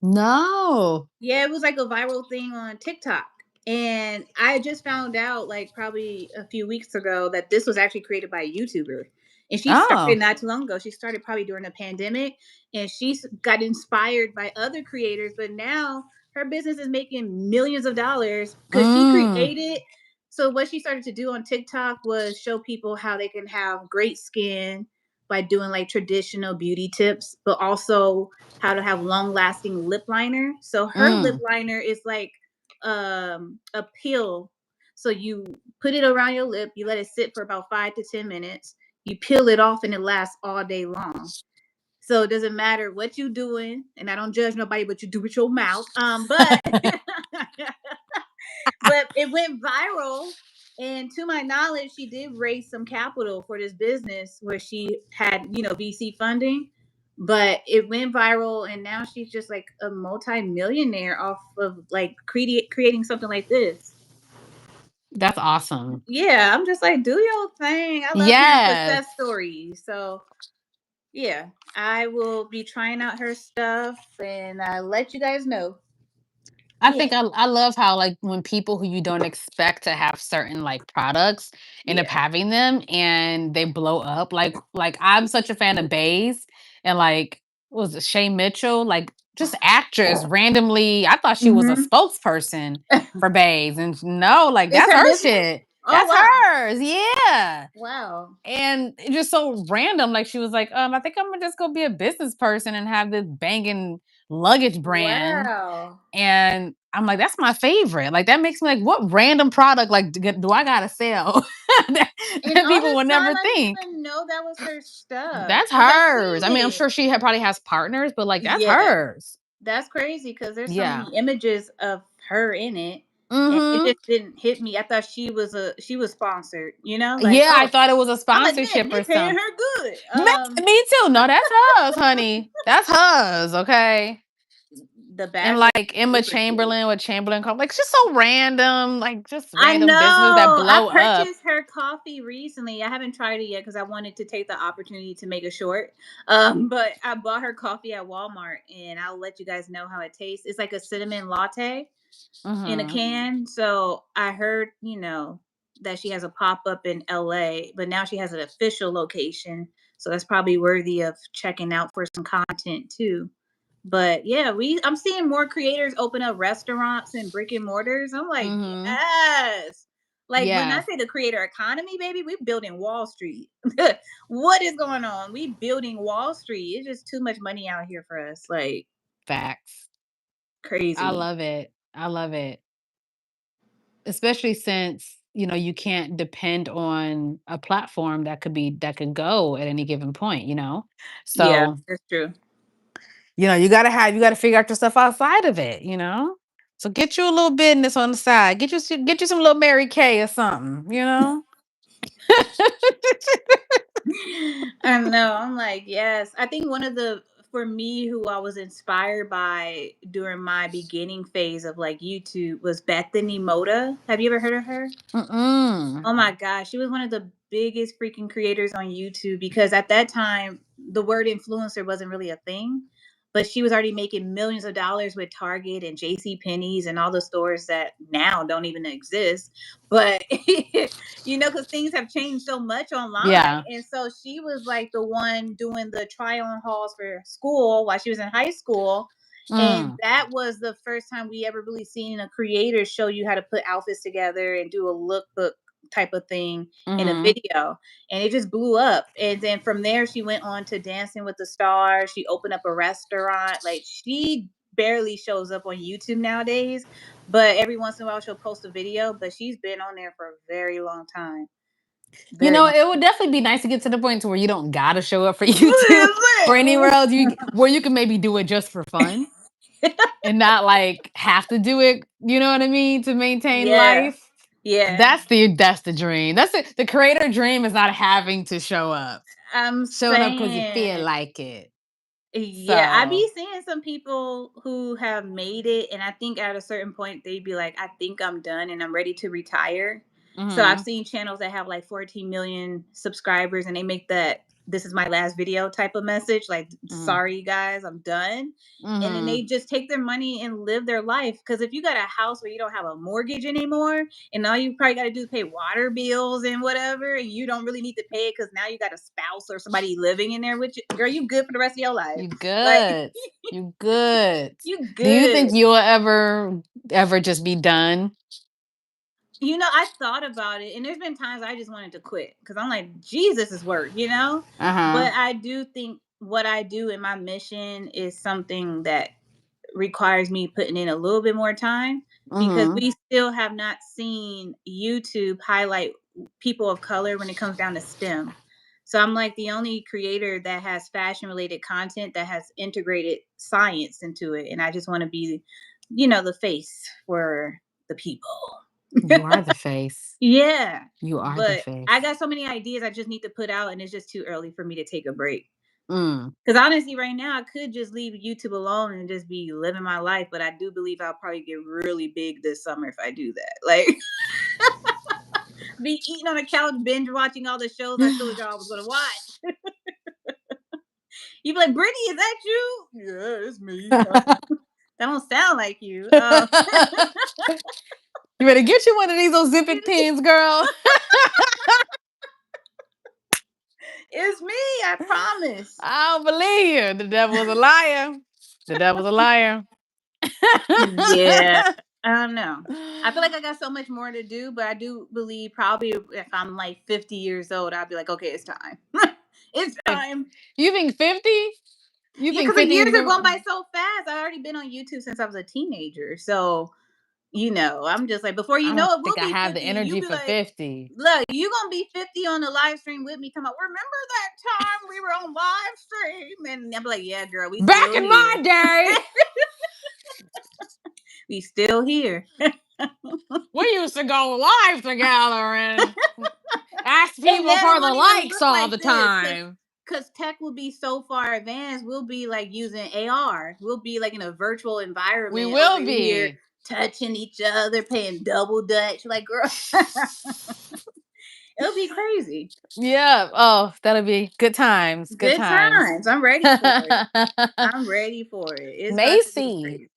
No. Yeah, it was like a viral thing on TikTok. And I just found out like probably a few weeks ago that this was actually created by a YouTuber. And she started Oh. not too long ago. She started probably during the pandemic and she's got inspired by other creators, but now her business is making millions of dollars because she Mm. created. So what she started to do on TikTok was show people how they can have great skin by doing like traditional beauty tips, but also how to have long lasting lip liner. So her lip Mm. liner is like a pill. So you put it around your lip, you let it sit for about 5 to 10 minutes, you peel it off and it lasts all day long. So it doesn't matter what you doing, and I don't judge nobody but you do with your mouth. But but it went viral. And to my knowledge, she did raise some capital for this business where she had, VC funding. But it went viral, and now she's just like a multi-millionaire off of like creating something like this. That's awesome. Yeah, I'm just like, do your thing. I love hearing Yes. success stories. So yeah, I will be trying out her stuff, and I'll let you guys know. I Yeah, think I love how like when people who you don't expect to have certain like products end up yeah. having them and they blow up. Like I'm such a fan of Bays and like what was it Shay Mitchell, like just actress randomly. I thought she was a Mm-hmm. spokesperson for Bays. And no, like It's that's her her business. shit. Oh That's wow, hers. Yeah. wow. And it's just so random. Like she was like, I think I'm gonna just go be a business person and have this banging luggage brand Wow. and I'm like, that's my favorite. Like that makes me like, what random product like do I gotta sell that, And that all people this would time, never I didn't think? even know that was her stuff That's because I hers. I seen mean, I'm it. sure she probably has partners, but like that's Yeah, hers. that's crazy because there's so Yeah. many images of her in it, and it Mm-hmm. just didn't hit me. I thought she was sponsored. Like, Yeah, I oh, thought it was a I'm like, man, sponsorship they or paying something. her good. Me, me too. No, that's hers, honey. That's hers. Okay. The And bag was like Emma super cute. Chamberlain with Chamberlain Coffee, like it's just so random, like just I random business that know. I blow up. purchased her coffee recently. I haven't tried it yet because I wanted to take the opportunity to make a short. But I bought her coffee at Walmart, and I'll let you guys know how it tastes. It's like a cinnamon latte in a Mm-hmm. can. So I heard, that she has a pop up in LA, but now she has an official location. So that's probably worthy of checking out for some content too. But yeah, I'm seeing more creators open up restaurants and brick and mortars. I'm like, Mm-hmm. yes. Like when I Yes. say the creator economy, baby, we building Wall Street. What is going on? We building Wall Street. It's just too much money out here for us. Like Facts. I crazy. love it. I love it. Especially since, you can't depend on a platform that could go at any given point. Yeah, So, that's true. you gotta figure out your stuff outside of it. So get you a little business on the side. Get you some little Mary Kay or something. I know. I'm like, yes. I think one of the for me who I was inspired by during my beginning phase of like YouTube was Bethany Moda. Have you ever heard of her? Mm-mm. Oh my gosh, she was one of the biggest freaking creators on YouTube because at that time the word influencer wasn't really a thing, but she was already making millions of dollars with Target and JC Penney's and all the stores that now don't even exist. But because things have changed so much online. Yeah. And so she was like the one doing the try on hauls for school while she was in high school. And Mm. that was the first time we ever really seen a creator show you how to put outfits together and do a lookbook type of thing in a Mhm. video. And it just blew up. And then from there, she went on to Dancing with the Stars. She opened up a restaurant. Like she barely shows up on YouTube nowadays, but every once in a while she'll post a video. But she's been on there for a very long time. You Very know, long. it would definitely be nice to get to the point to where you don't gotta show up for YouTube or anywhere else where you can maybe do it just for fun and not like have to do it, you know what I mean, to maintain Yeah. life. Yeah. That's the dream. That's it. The creator dream is not having to show up. I'm Showing up because you feel saying. like it. Yeah, I So, be seeing some people who have made it, and I think at a certain point they'd be like, "I think I'm done and I'm ready to retire." So I've mhm, seen channels that have like 14 million subscribers, and they make that "this is my last video" type of message, like, mhm, "Sorry guys, I'm done." And then they mhm. just take their money and live their life. Because if you got a house where you don't have a mortgage anymore, and all you probably got to do is pay water bills and whatever, and you don't really need to pay it because now you got a spouse or somebody living in there with you, girl, you good for the rest of your life. You Like good. You good. you Do you think good. you'll ever just be done? I thought about it, and there's been times I just wanted to quit because I'm like, Jesus is work. Uh-huh. But I do think what I do in my mission is something that requires me putting in a little bit more time because Mhm. we still have not seen YouTube highlight people of color when it comes down to STEM. So I'm like the only creator that has fashion related content that has integrated science into it. And I just want to be, the face for the people. You are the face. Yeah. You are the But I face. got so many ideas I just need to put out, and it's just too early for me to take a break. Mm. Because honestly, right now, I could just leave YouTube alone and just be living my life. But I do believe I'll probably get really big this summer if I do that. Like, be eating on the couch, binge watching all the shows I told y'all I was going to watch. You'd be like, Brittany, is that you? Yeah, it's me. That don't sound like you. You better get you one of these Ozempic pens, girl. It's me, I promise. I don't believe you. The devil's a liar. The devil's a liar. Yeah, I don't know. I feel like I got so much more to do, but I do believe probably if I'm like 50 years old, I'll be like, okay, it's time. It's Like, time. you think 50? You Yeah, think because the 50 years is are going good? by so fast. I've already been on YouTube since I was a teenager. So, I'm just like, before you I don't know it, we'll think I be have the 50. And you'll energy be for like, 50. look, you going to be 50 on the live stream with me. Come on, remember that time we were on live stream? And I'm like, yeah, girl, we Back still in my here. day, We still here. we used to go live together and ask And people then it for the won't even likes look all like the this time. because tech will be so far advanced. We'll be like using AR. We'll be like in a virtual We environment over will here, be. touching each other, paying double dutch. Like, girl, it'll be crazy. Yeah. Oh, that'll be good times. Good Good times. times. I'm ready for it. I'm ready for it. It's about to be Macy. crazy.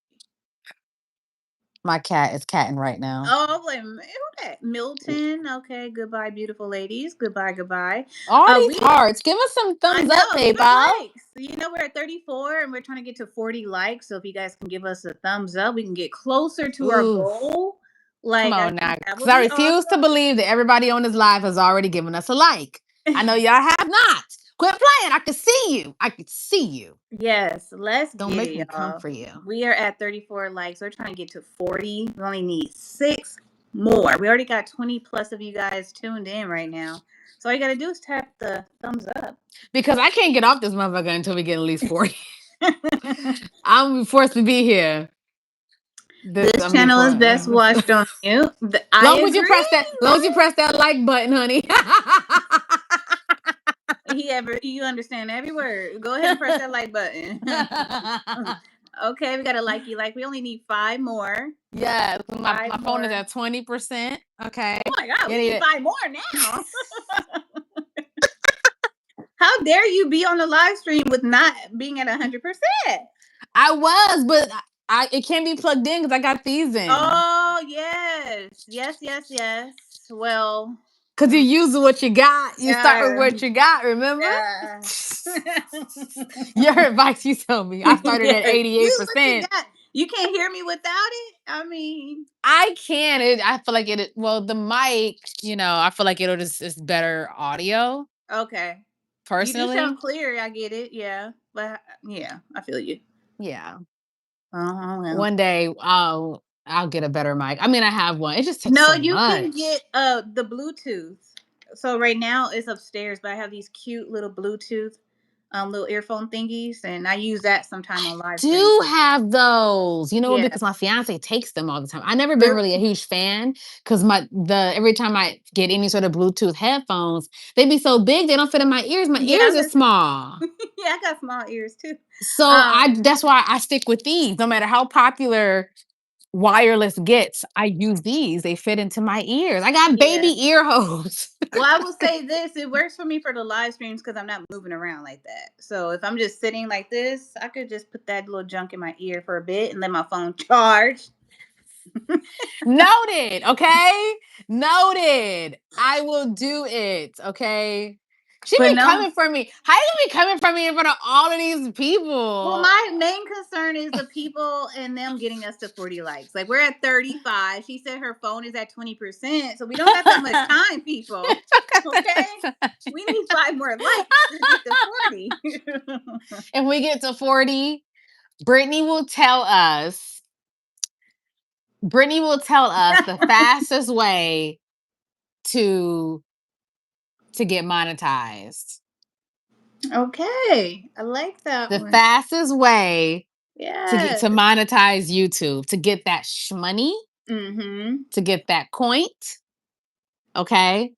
My cat is catting right now. Oh, wait, who that? Milton. Okay, goodbye, beautiful ladies. Goodbye, goodbye. All these We hearts. Give us some I thumbs up, know. Give us PayPal. likes. We're at 34 and we're trying to get to 40 likes. So if you guys can give us a thumbs up, we can get closer to our Ooh. goal. Come Like, I on now. think that Because would I be refuse to believe that everybody on this live has already given us a like. I know awesome. y'all have not. Quit playing. I can see you. I can see you. Yes, let's Don't get make it, me come y'all. for you. We are at 34 likes. We're trying to get to 40. We only need six more. We already got 20 plus of you guys tuned in right now. So all you got to do is tap the thumbs up. Because I can't get off this motherfucker until we get at least 40. I'm forced to be here. This I'm being channel is best forced. watched on mute. I Long as you press that, agree. long as you press that like button, honey. You understand every word. Go ahead and press that like button. Okay, we got a like. We only need five more. Yes, Five my phone is more. at 20%. Okay. Oh my god, You we need need it. five more now. How dare you be on the live stream with not being at 100%? I was, but it can't be plugged in because I got these in. Oh, yes. Yes, yes, yes. Well, Because you mm, use what you got. You start with yeah. what you got, remember? Yeah. Your advice, you told me. I started at Yeah, use what you 88%. got. You can't hear me without it? I mean, I can. I feel like well, the mic, I feel like it's better audio, okay. You do sound personally. clear, I get it, yeah. But yeah, I feel you. Yeah. Well. One day I'll get a better mic. I mean, I have one. It just takes No, so you can much. get the Bluetooth. So right now it's upstairs, but I have these cute little Bluetooth little earphone thingies, and I use that sometime on live stream Do too. have those. You know what? Yeah. Because my fiance takes them all the time. I never been Really? really a huge fan because every time I get any sort of Bluetooth headphones, they be so big they don't fit in my ears. My Yeah, ears are small. yeah, I got small ears too. So Um, that's why I stick with these. No matter how popular wireless gets, I use these. They fit into my ears. I got yeah. baby ear holes. Well, I will say this: it works for me for the live streams because I'm not moving around like that. So if I'm just sitting like this, I could just put that little junk in my ear for a bit and let my phone charge. Noted. Okay. Noted. I will do it. Okay. She But be no, coming for me. How you gonna be coming for me in front of all of these well, people? my main concern is the people and them getting us to 40 likes. Like we're at 35. She said her phone is at 20%. So we don't got that much time, people. Okay? We need 5 more likes to get to 40. If we get to 40, Brittany will tell us. Brittany will tell us the fastest way to get monetized. Okay. I like that The one. fastest way Yes. to monetize YouTube, to get that money, Mm-hmm. to get that coint. Okay.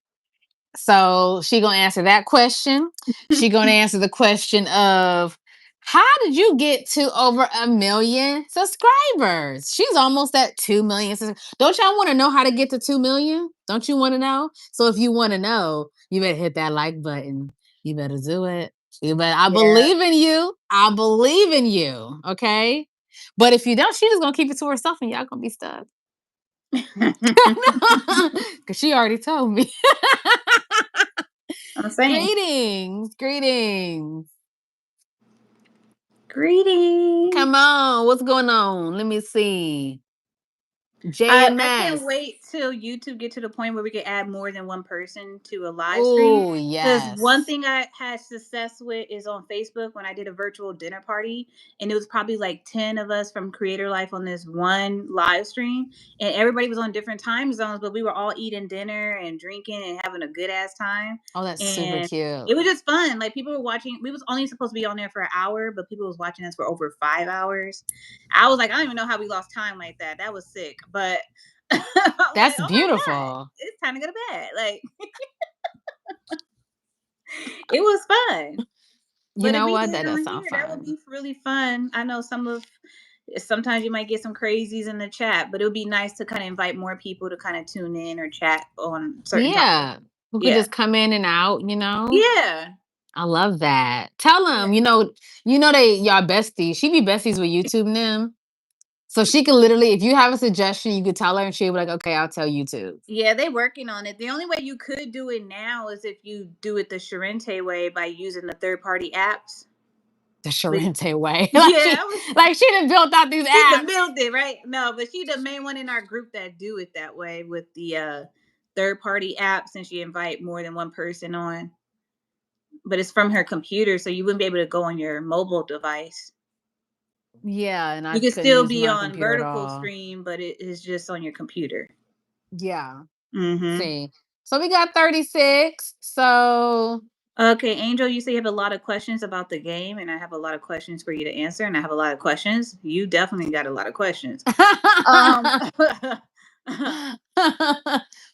So she gonna answer that question. She gonna answer the question of how did you get to over 1 million subscribers? She's almost at 2 million. Don't y'all want to know how to get to 2 million? Don't you want to know? So if you want to know, you better hit that like button. You better do it. You better. I Yeah. believe in you. I believe in you. Okay. But if you don't, she's just gonna keep it to herself, and y'all gonna be stuck. Because she already told me. I'm saying. Greetings, greetings. Come Greetings. on, what's going on? Let me see. I can't JMS. wait till YouTube get to the point where we can add more than one person to a live stream. Oh, Because one yes. thing I had success with is on Facebook when I did a virtual dinner party, and it was probably like 10 of us from Creator Life on this one live stream, and everybody was on different time zones, but we were all eating dinner and drinking and having a good ass time, Oh, that's super and cute. it was just fun. Like people were watching. We was only supposed to be on there for an hour, but people was watching us for over 5 hours. I was like, I don't even know how we lost time like that. That was sick. But I'm like, That's oh my God, beautiful. it's time to go to bed. Like it was fun. You But if know we what? did That it does on here, sound that would fun. be really fun. I know sometimes you might get some crazies in the chat, but it would be nice to kind of invite more people to kind of tune in or chat on certain topics. Yeah. Who could Yeah. just come in and out. Yeah. I love that. Tell them, Yeah. they y'all besties. She be besties with YouTube and them. So she can literally, if you have a suggestion, you could tell her and she'll be like, okay, I'll tell YouTube. Yeah, they working on it. The only way you could do it now is if you do it the Sharente way by using the third party apps. The But Sharente way. yeah, I was Like she done built out these she the apps. built it, right? No, but she the main one in our group that do it that way with the third party apps and she invite more than one person on. But it's from her computer, so you wouldn't be able to go on your mobile device. Yeah, and You I could couldn't still use be my on computer at vertical all. stream, but it is just on your computer. Yeah. Mm-hmm. See. So we got 36. So Okay, Angel, you say you have a lot of questions about the game, and I have a lot of questions for you to answer, and I have a lot of questions. You definitely got a lot of questions. Um,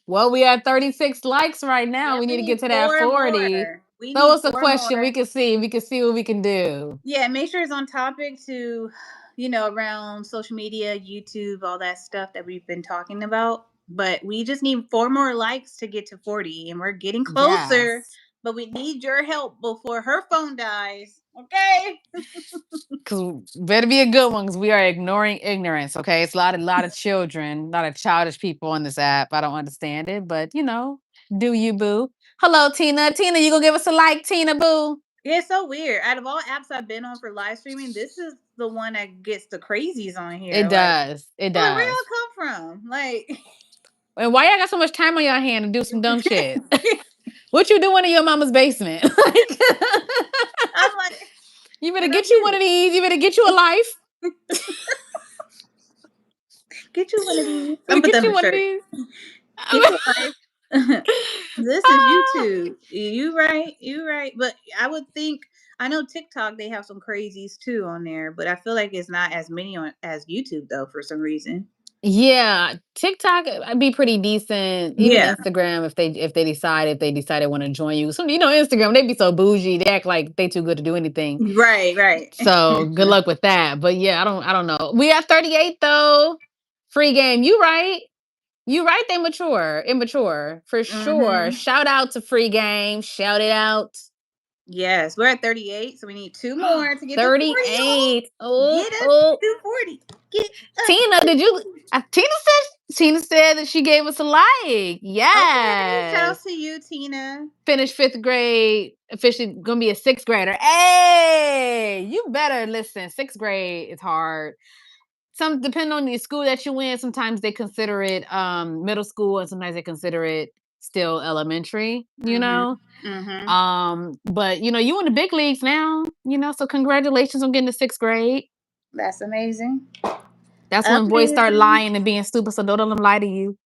well, we have 36 likes right now. yeah, We we need to need get to that four 40. more. We So need what's a four question? more. We can see. We can see what we can do. Yeah, make sure it's on topic to, around social media, YouTube, all that stuff that we've been talking about. But we just need 4 more likes to get to 40, and we're getting closer. Yes. but we need your help before her phone dies. Okay. Cause better be a good one, because we are ignoring ignorance. Okay, it's a lot of children, a lot of childish people on this app. I don't understand it, but do you, boo? Hello, Tina. Tina, you gonna give us a like, Tina, boo? Yeah, it's so weird. Out of all apps I've been on for live streaming, this is the one that gets the crazies on It here. Like, does. It I'm like, where does. y'all come from? Like, And why y'all got so much time on your hand to do some dumb shit? What you doing in your mama's basement? Like, I'm like, you better I don't get you get one it. of these. You better get you a life. Get you one of these. I'm Better gonna put get them you in one of shirt. these. Get your life. This is Ah, YouTube. You right. You right. But I would think I know TikTok they have some crazies too on there, but I feel like it's not as many on as YouTube though for some reason. yeah, TikTok I'd be pretty decent. Even Yeah. Instagram, if they decide they want to join you. Some Instagram, they be so bougie. They act like they too good to do anything. Right. Right. So good luck with that. But yeah, I don't know. We at 38 though. Free game. You right. You right, they immature for sure. Mm-hmm. Shout out to free game. Shout it out. Yes, we're at 38, so we need two more to get to 40, y'all. 38. Oh, Get us oh. to 40. Get us Tina, to did you 40. Tina said that she gave us a like. Okay, shout out Yes. to you, Tina. Finished 5th grade, officially gonna be a 6th grader. Hey, you better listen. 6th grade is hard. Some depending on the school that you in, sometimes they consider it middle school, and sometimes they consider it still elementary. Mm-hmm. Mm-hmm. But you in the big leagues now, so congratulations on getting to 6th grade. That's amazing. That's when boys start Amazing. lying and being stupid, so don't let them lie to you.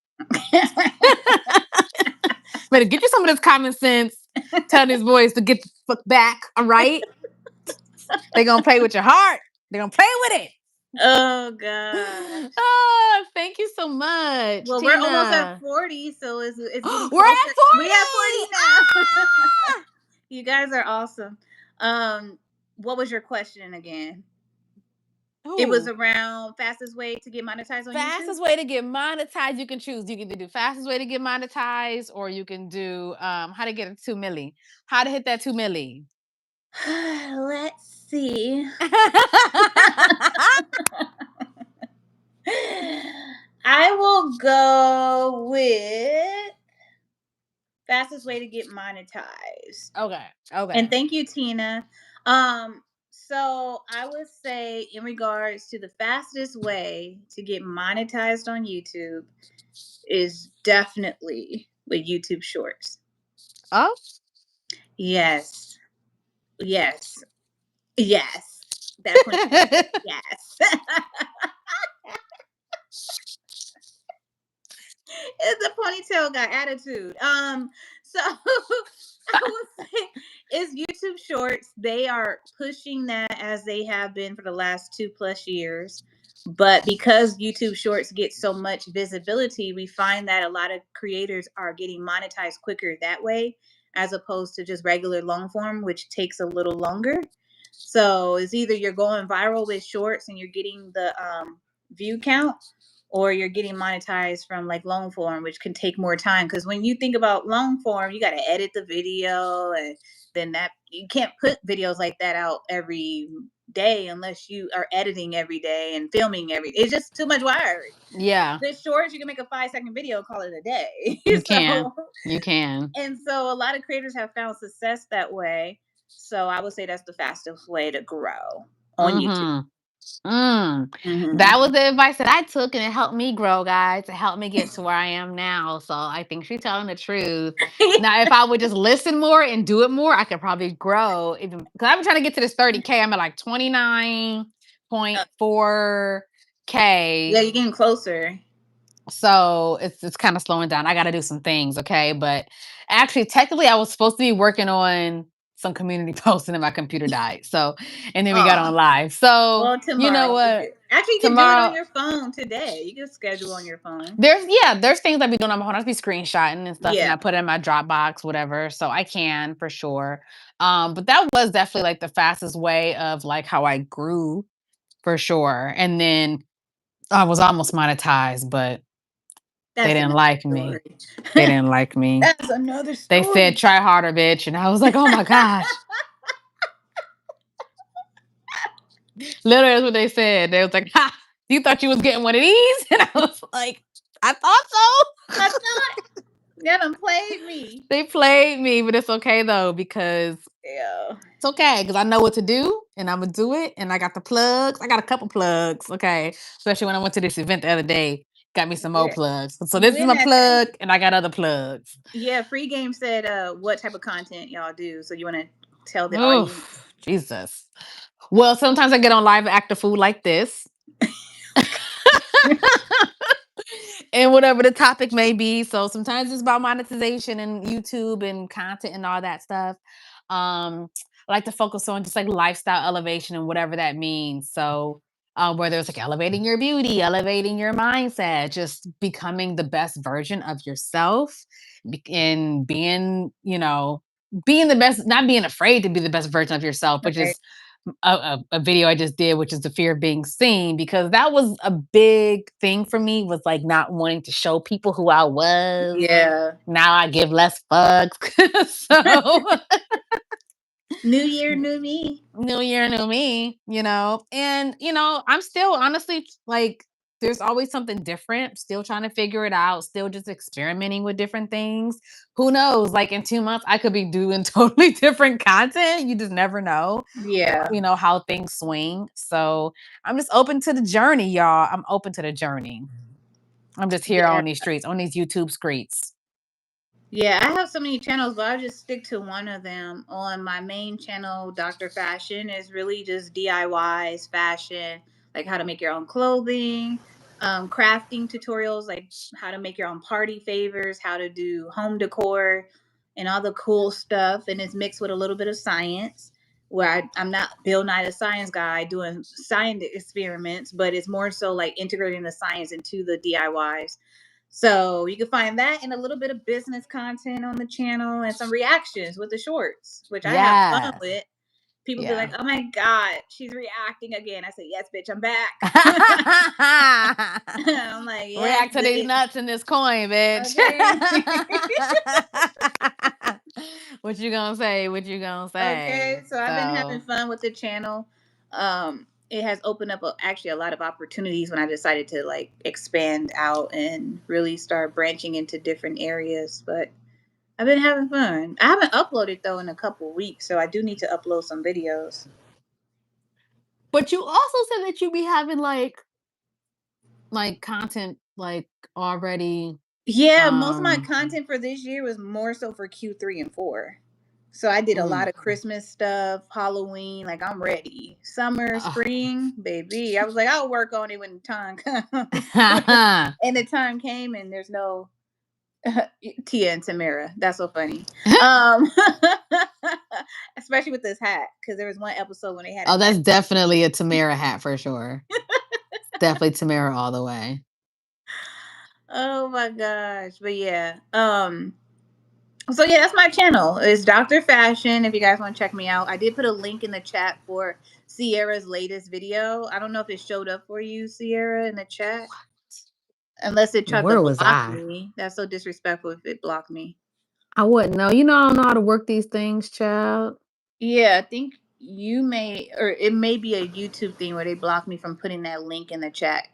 Better get you some of this common sense. Tell these boys to get the fuck back, all right? They gonna play with your heart. They gonna play with it. Oh gosh. Oh, thank you so much, Well, we're almost at Tina. 40, so it's getting We're closer. at We at 40 now. 40. You guys are awesome. What was your question again? It was Ooh. around fastest way to get monetized on YouTube. Fastest way to get monetized, you can choose. You can either do fastest way to get monetized, or you can do how to get a 2 milli. How to hit that 2 milli. Let's see. I will go with fastest way to get monetized. Okay. Okay. And thank you, Tina. So I would say in regards to the fastest way to get monetized on YouTube is definitely with YouTube Shorts. Oh. Yes. Yes. Yes. That's when yes. It's a ponytail guy attitude. So I would say it's YouTube Shorts. They are pushing that as they have been for the last 2+ years. But because YouTube Shorts get so much visibility, we find that a lot of creators are getting monetized quicker that way, as opposed to just regular long form, which takes a little longer. So it's either you're going viral with shorts and you're getting the view count, or you're getting monetized from like long form, which can take more time. Because when you think about long form, you got to edit the video, and then that you can't put videos like that out every day unless you are editing every day and filming every. It's just too much work. Yeah, This shorts, you can make a 5-second video, call it a day. you can. So You can. and so a lot of creators have found success that way. So I would say that's the fastest way to grow on YouTube. Mm-hmm. That Hmm. was the advice that I took, and it helped me grow, guys. It helped me get to where I am now. So I think she's telling the truth. Now, if I would just listen more and do it more, I could probably grow even, because I've been trying to get to this 30K. I'm at like 29.4K. Yeah, you're getting closer. So it's kind of slowing down. I got to do some things, okay? But actually, technically, I was supposed to be working on some community posting, and my computer died. So, and then we got on Oh, live. So, well, you know tomorrow. what? Actually, you can do it on Tomorrow, your phone today. You can schedule on your phone. there's things I be doing on my phone. I be screenshotting and stuff, and Yeah. I put it in my Dropbox, whatever. So I can for sure. But that was definitely like the fastest way of like how I grew for sure. And then I was almost monetized, but They That's didn't another like me. story. They didn't like me. That's another They said, story. "Try harder, bitch," and I was like, "Oh my gosh." Literally, that's what they said. They was like, "Ha! You thought you was getting one of these?" And I was like, "I thought so." I thought y'all done played me. They played me, but it's okay though because Yeah. it's okay because I know what to do and I'm gonna do it. And I got the plugs. I got a couple plugs. Okay, especially when I went to this event the other day, got me some more Yeah. plugs. So You this is in my that thing. plug, and I got other plugs. Yeah, free game said what type of content y'all do. So you wanna tell the Oh, audience? Jesus. Well, sometimes I get on live active food like this. And whatever the topic may be. So sometimes it's about monetization and YouTube and content and all that stuff. I like to focus on just like lifestyle elevation and whatever that means. So whether it's like elevating your beauty, elevating your mindset, just becoming the best version of yourself and being, being the best, not being afraid to be the best version of yourself, which Right. is a video I just did, which is the fear of being seen, because that was a big thing for me, was like not wanting to show people who I was. Yeah. Now I give less fucks. So New year, new me. new year, new me, and I'm still honestly like there's always something different, still trying to figure it out, still just experimenting with different things. Who knows? Like in 2 months, I could be doing totally different content. You just never know. Yeah. How things swing. So I'm just open to the journey, y'all. I'm open to the journey. I'm just here Yeah. on these streets, on these YouTube streets. Yeah, I have so many channels, but I just stick to one of them. On my main channel, Dr. Fashion is really just DIYs, fashion, like how to make your own clothing, crafting tutorials, like how to make your own party favors, how to do home decor, and all the cool stuff. And it's mixed with a little bit of science, where I'm not Bill Nye the Science Guy doing science experiments, but it's more so like integrating the science into the DIYs. So you can find that and a little bit of business content on the channel and some reactions with the shorts, which I have fun Yes. with. People be Yeah. like, "Oh my god, she's reacting again." I said, "Yes, bitch, I'm back." I'm like, "Yes, React to these bitch." nuts in this coin, bitch. Okay. What you gonna say? What you gonna Okay. say? So I've been having So fun with the channel. It has opened up actually a lot of opportunities when I decided to like expand out and really start branching into different areas. But I've been having fun. I haven't uploaded though in a couple weeks, so I do need to upload some videos. but you also said that you be having like content like already Yeah, most of my um content for this year was more so for Q3 and 4. So I did a lot mm, of Christmas stuff, Halloween, like I'm ready. Summer, spring, baby. I was like, I'll work on it when the time comes. And the time came and there's no Tia and Tamara. That's so funny. Um especially with this hat, because there was one episode when they had a Oh, hat. that's definitely a Tamara hat for sure. Definitely Tamara all the way. Oh my gosh. But yeah. So yeah, that's my channel. It's Dr. Fashion. If you guys want to check me out, I did put a link in the chat for Sierra's latest video. I don't know if it showed up for you, Sierra, in the chat, unless it tried to Where was block I? me. That's so disrespectful if it blocked me. I wouldn't know. I don't know how to work these things, child. Yeah, I think you may, or it may be a YouTube thing where they blocked me from putting that link in the chat.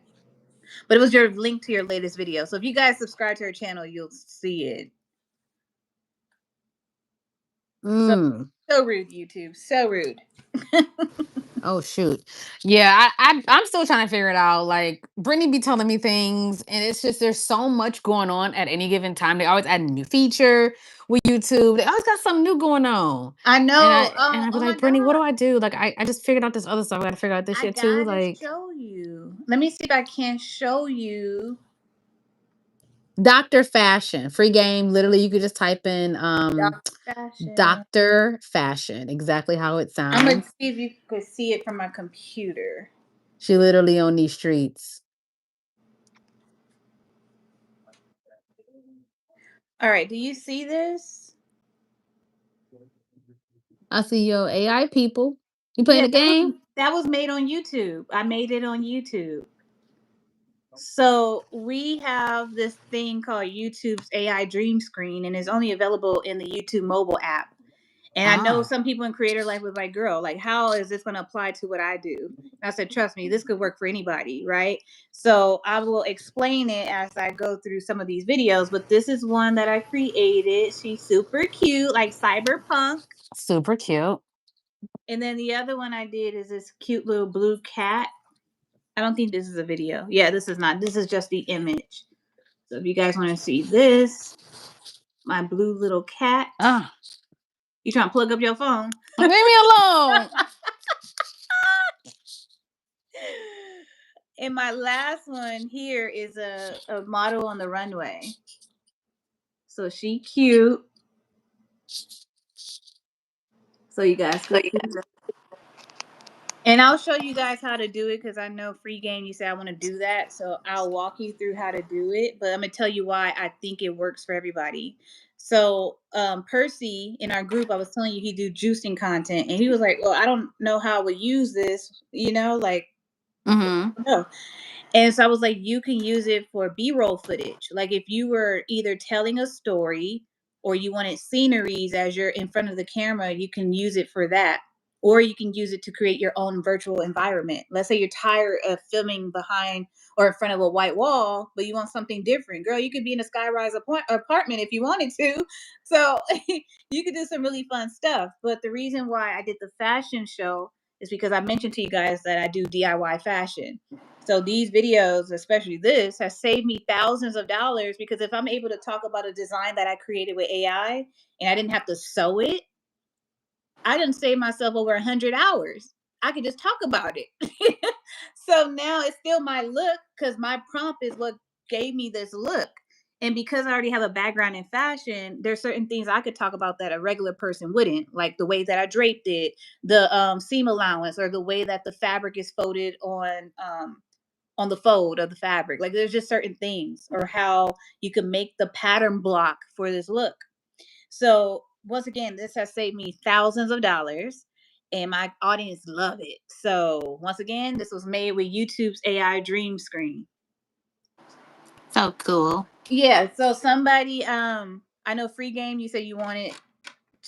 But it was your link to your latest video. So if you guys subscribe to her channel, you'll see it. So Mm. so rude, YouTube. So rude. Oh shoot. Yeah, I'm still trying to figure it out. Like Brittany be telling me things, and it's just there's so much going on at any given time. They always add a new feature with YouTube. They always got something new going on. I And know. I be Oh my like, Brittany, what god. do I do? Like I just figured out this other stuff. I gotta figure out this I shit too. gotta Like show you. Let me see if I can show you. Dr. Fashion, free game. Literally, you could just type in Dr. Fashion. Dr. Fashion, exactly how it I'm gonna sounds. see if you could see it from my computer. She literally on these streets. All right, do you see this? I see your AI people. You playing Yeah, the game? that was made on YouTube. I made it on YouTube. So we have this thing called YouTube's AI Dream Screen, and it's only available in the YouTube mobile app. And I know Ah, some people in creator life was like, girl, like, how is this going to apply to what I do? And I said, trust me, this could work for anybody, right? So I will explain it as I go through some of these videos, but this is one that I created. She's super cute, like cyberpunk. super cute. And then the other one I did is this cute little blue cat. I don't think this is a video. Yeah, this is not. This is just the image. So if you guys want to see this, my blue little cat. Ah, You trying to plug up your phone? leave me alone. And my last one here is a model on the runway. So she cute. So you guys could see that. And I'll show you guys how to do it because I know free game. You say I want to do that, so I'll walk you through how to do it. But I'm gonna tell you why I think it works for everybody. So Percy in our group, I was telling you he do juicing content, and he was like, "Well, I don't know how I would use this. Like Mm-hmm. no." And so I was like, you can use it for B-roll footage. Like if you were either telling a story or you wanted sceneries as you're in front of the camera, you can use it for that. Or you can use it to create your own virtual environment. Let's say you're tired of filming behind or in front of a white wall, but you want something different. Girl, you could be in a skyrise apartment if you wanted to. So you could do some really fun stuff. But the reason why I did the fashion show is because I mentioned to you guys that I do DIY fashion. So these videos, especially this, has saved me thousands of dollars because if I'm able to talk about a design that I created with AI and I didn't have to sew it, I didn't save myself over 100 hours. I could just talk about it. So now it's still my look because my prompt is what gave me this look. And because I already have a background in fashion, there's certain things I could talk about that a regular person wouldn't, like the way that I draped it, the seam allowance, or the way that the fabric is folded on the fold of the fabric. Like there's just certain things, or how you can make the pattern block for this look. So once again, this has saved me thousands of dollars and my audience love it. So once again, this was made with YouTube's AI Dream Screen. So cool. Yeah, so somebody I know free game you said you wanted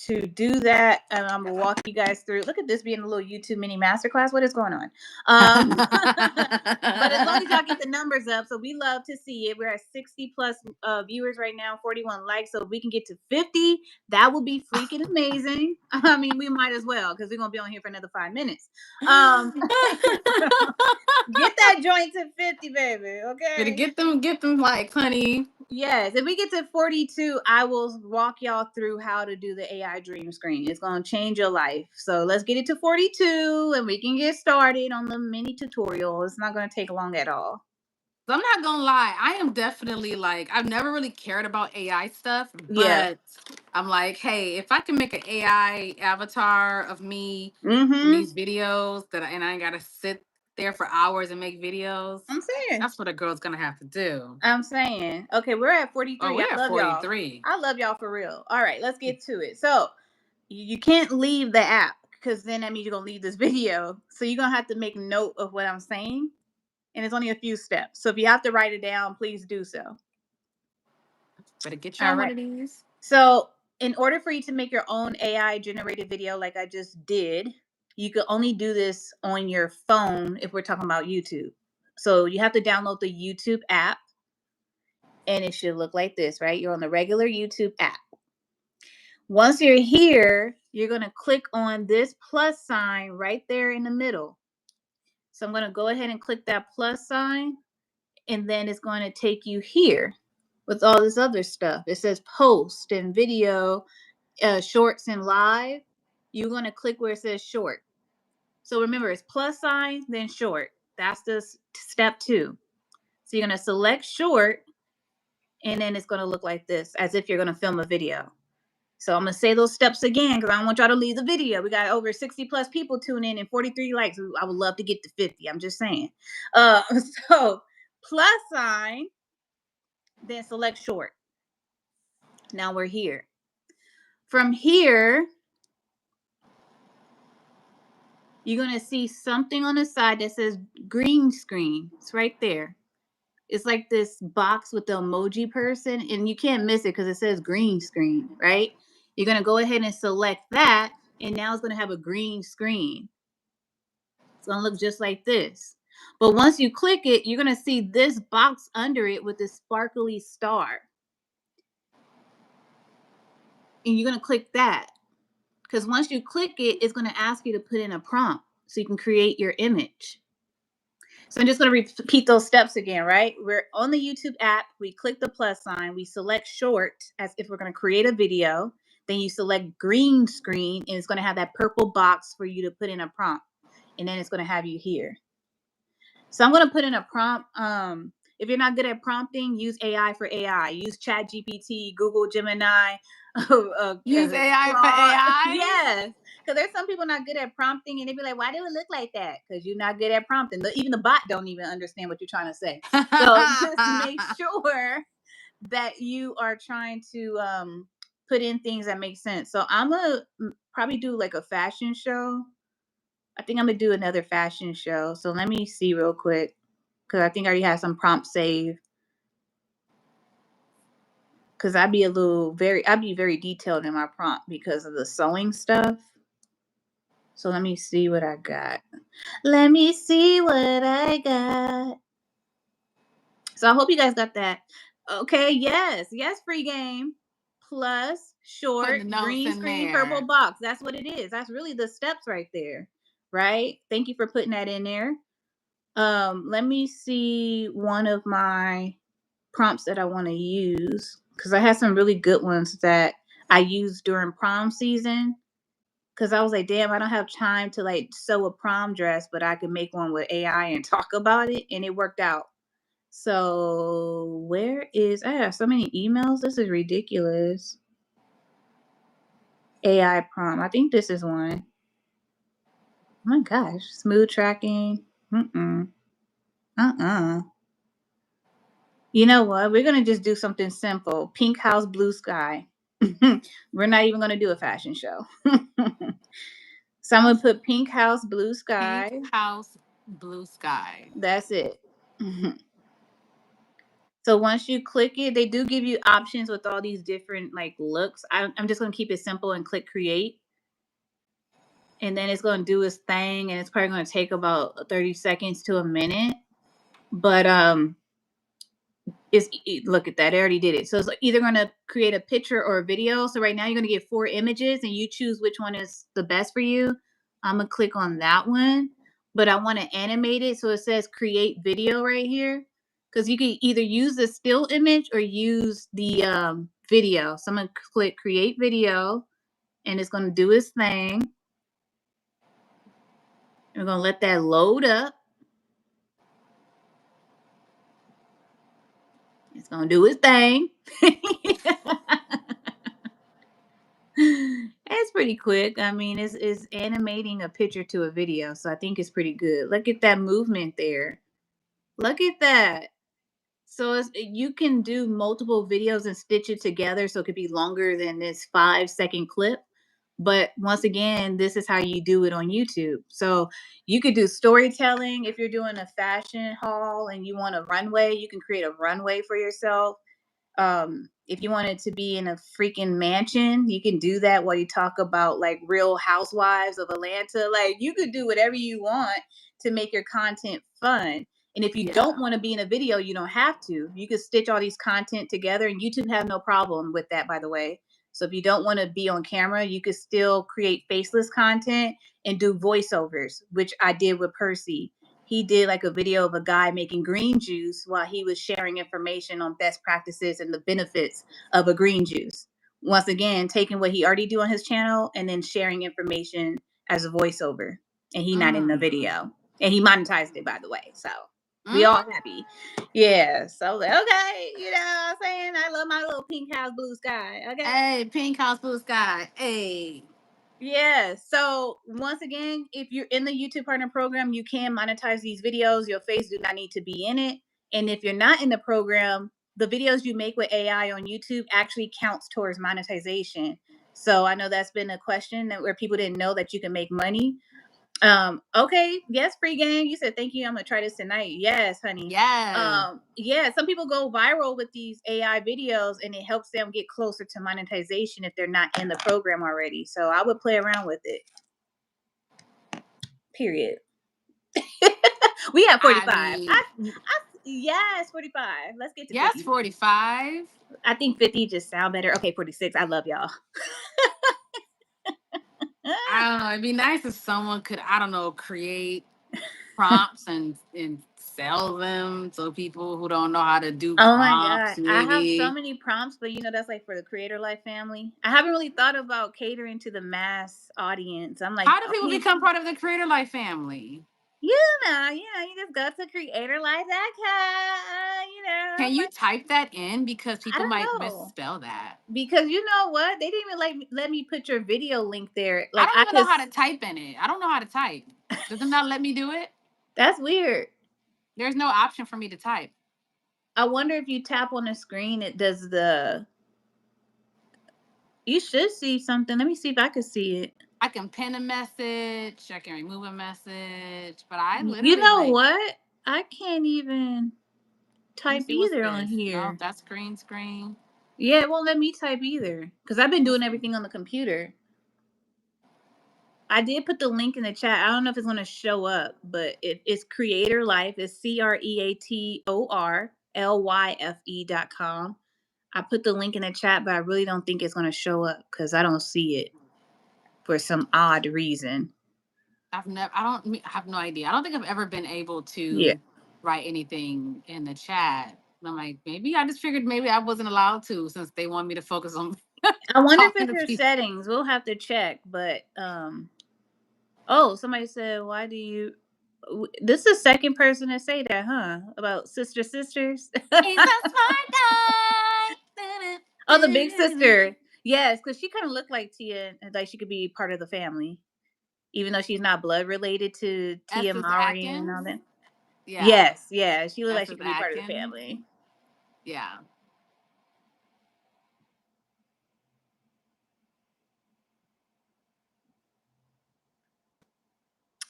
to do that, and I'm gonna walk you guys through. Look at this being a little YouTube mini masterclass. What is going on? But as long as y'all get the numbers up, so we love to see it. We're at 60 plus viewers right now, 41 likes. So if we can get to 50, that would be freaking amazing. I mean, we might as well because we're gonna be on here for another 5 minutes. Get that joint to 50, baby. Better Okay. get them like, honey. Yes, if we get to 42, I will walk y'all through how to do the AI dream screen. It's going to change your life. So let's get it to 42 and we can get started on the mini tutorial. It's not going to take long at all. I'm not gonna lie, I am definitely like, I've never really cared about AI stuff, Yeah. but I'm like, hey, if I can make an AI avatar of me in Mm-hmm. these videos and I ain't gotta sit there for hours and make videos, I'm saying. that's what a girl's gonna have to do. I'm saying. Okay, we're at Oh, 43. I we're at love y'all. 43. I love y'all for real. All right, let's get to it. So you can't leave the app because then that means you're going to leave this video. So you're going to have to make note of what I'm saying. And it's only a few steps. So if you have to write it down, please do so. Better get you All on one right. of these. So in order for you to make your own AI generated video like I just did, you could only do this on your phone if we're talking about YouTube. So you have to download the YouTube app and it should look like this, right? You're on the regular YouTube app. Once you're here, you're going to click on this plus sign right there in the middle. So I'm going to go ahead and click that plus sign, and then it's going to take you here with all this other stuff. It says post and video, shorts and live. You're going to click where it says short. So remember, it's plus sign, then short. That's the step 2. So you're going to select short, and then it's going to look like this, as if you're going to film a video. So I'm going to say those steps again because I don't want y'all to leave the video. We got over 60 plus people tune in and 43 likes. I would love to get to 50. I'm just saying. Uh, so plus sign, then select short. Now we're here. From here, you're going to see something on the side that says green screen. It's right there. It's like this box with the emoji person, and you can't miss it because it says green screen, right? You're gonna go ahead and select that, and now it's gonna have a green screen. It's gonna look just like this. But once you click it, you're gonna see this box under it with this sparkly star. And you're gonna click that. Because once you click it, it's gonna ask you to put in a prompt so you can create your image. So I'm just going to repeat those steps again, right? We're on the YouTube app. We click the plus sign. We select short as if we're going to create a video. Then you select green screen, and it's going to have that purple box for you to put in a prompt. And then it's going to have you here. So I'm going to put in a prompt. If you're not good at prompting, use AI for AI. Use Chat GPT, Google Gemini, Use AI for Claude. AI? Yes. Because there's some people not good at prompting, and they be like, "Why do it look like that?" Because you're not good at prompting. Even the bot don't even understand what you're trying to say. So just make sure that you are trying to put in things that make sense. So I'm gonna probably do like a fashion show. I think I'm gonna do another fashion show. So let me see real quick because I think I already have some prompts saved. Because I'd be very detailed in my prompt because of the sewing stuff. So let me see what I got. Let me see what I got. So I hope you guys got that. Okay, yes, free game. Plus Putting short, the notes green in screen, purple there. box. That's what it is. That's really the steps right there. Right? Thank you for putting that in there. Let me see one of my prompts that I want to use because I had some really good ones that I used during prom season. Because I was like, damn, I don't have time to like sew a prom dress, but I could make one with AI and talk about it, and it worked out. So I have so many emails. This is ridiculous. AI prompt. I think this is one. Oh my gosh, smooth tracking. Mm-mm. Uh-uh. You know what? We're gonna just do something simple. Pink house, blue sky. We're not even gonna do a fashion show. So I'm gonna put pink house, blue Pink sky. house, blue sky. That's it. So once you click it, they do give you options with all these different like looks. I'm just gonna keep it simple and click create, and then it's gonna do its thing, and it's probably gonna take about 30 seconds to a minute. But look at that, I already did it. So it's either going to create a picture or a video. So right now you're going to get 4 images, and you choose which one is the best for you. I'm going to click on that one, but I want to animate it. So it says create video right here, because you can either use the still image or use the video. So I'm going to click create video, and it's going to do its thing. We're going to let that load up. It's going to do its thing. It's pretty quick. I mean, it's animating a picture to a video, so I think it's pretty good. Look at that movement there. Look at that. So you can do multiple videos and stitch it together, so it could be longer than this 5-second clip. But once again, this is how you do it on YouTube. So you could do storytelling if you're doing a fashion haul and you want a runway. You can create a runway for yourself. If you wanted to be in a freaking mansion, you can do that while you talk about like Real Housewives of Atlanta. Like you could do whatever you want to make your content fun. And if you don't Yeah. want to be in a video, you don't have to. You could stitch all these content together, and YouTube have no problem with that, by the way. So if you don't want to be on camera, you could still create faceless content and do voiceovers, which I did with Percy. He did like a video of a guy making green juice while he was sharing information on best practices and the benefits of a green juice. Once again, taking what he already do on his channel and then sharing information as a voiceover. And he not in the Mm. video. And he monetized it, by the way. So we all Mm. happy. Yeah. So I was like, okay, you know what I'm saying? I love my little pink house, blue sky. Okay. Hey, pink house, blue sky. Hey. Yeah. So once again, if you're in the YouTube Partner Program, you can monetize these videos. Your face do not need to be in it. And if you're not in the program, the videos you make with AI on YouTube actually counts towards monetization. So I know that's been a question that where people didn't know that you can make money. Okay, yes, free game. You said thank you. I'm gonna try this tonight. Yes, honey. Yes. Yeah, some people go viral with these AI videos and it helps them get closer to monetization if they're not in the program already. So I would play around with it. Period. We have I 45. mean, Yes, 45. Let's get to yes, 50. 45. I think 50 just sound better. Okay, 46. I love y'all. I don't know. It'd be nice if someone could, I don't know, create prompts and sell them so people who don't know how to do Oh my god. prompts I have so maybe. many prompts, but that's like for the creator life family. I haven't really thought about catering to the mass audience. I'm like, How do people okay, become part of the Creator Life family? you just go to creatorlife.com, Can I'm you like, type that in because I people might don't know. misspell that? Because you know what? They didn't even let me put your video link there. I Like don't I even could know how to type in it. I don't know how to type. Does it not let me do it? That's weird. There's no option for me to type. I wonder if you tap on the screen, it does the. You should see something. Let me see if I can see it. I can pin a message, I can remove a message, but I You literally know like, what? I can't even let me type see what's either on this. No, here. that's screen. Yeah, it won't let me type either because I've been What's doing this? everything on the computer. I did put the link in the chat. I don't know if it's going to show up, but it's Creator Life. It's CreatorLyfe.com. I put the link in the chat, but I really don't think it's going to show up because I don't see it for some odd reason. I have no idea. I don't think I've ever been able Yeah. to write anything in the chat. And I'm like, maybe I just figured maybe I wasn't allowed to since they want me to focus on I wonder if talking it's to your people. settings. We'll have to check, but oh, somebody said, "Why do you?" This is the second person to say that, huh? About sisters. He's a smart Oh, the big guy. sister. Yes, because she kind of looked like Tia, and like she could be part of the family, even though she's not blood related to Tia Estes Mowry and Atkins. all that. Yeah. Yes, yeah, she looked like she Estes could be part of the Atkins. family. Yeah.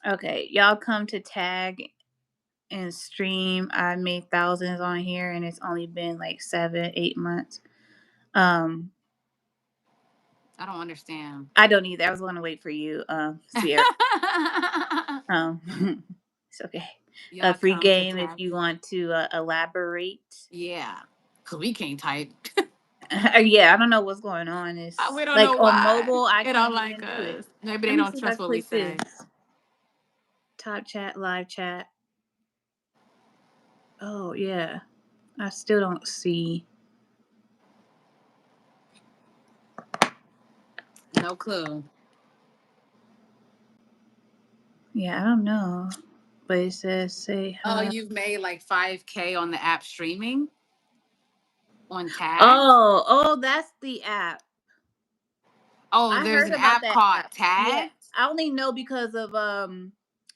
Okay, y'all come to tag and stream. I made thousands on here, and it's only been like 7, 8 months. Um, I don't understand. I don't either. I was going to wait for you, Sierra. It's okay. A Y'all free come to game if tag. you want to elaborate. Yeah. Because we can't type. Yeah, I don't know what's going on. It's We don't like know on why. mobile, I They don't can't like even do it. us. Maybe Let they me don't see if I trust what we click this. say. Top chat, live chat. Oh yeah, I still don't see. No clue. Yeah, I don't know. But it says say Oh, hi. you've made like 5K on the app streaming on tags? Oh, that's the app. Oh, I there's heard an about app that called app. Yeah, Tags. I only know because of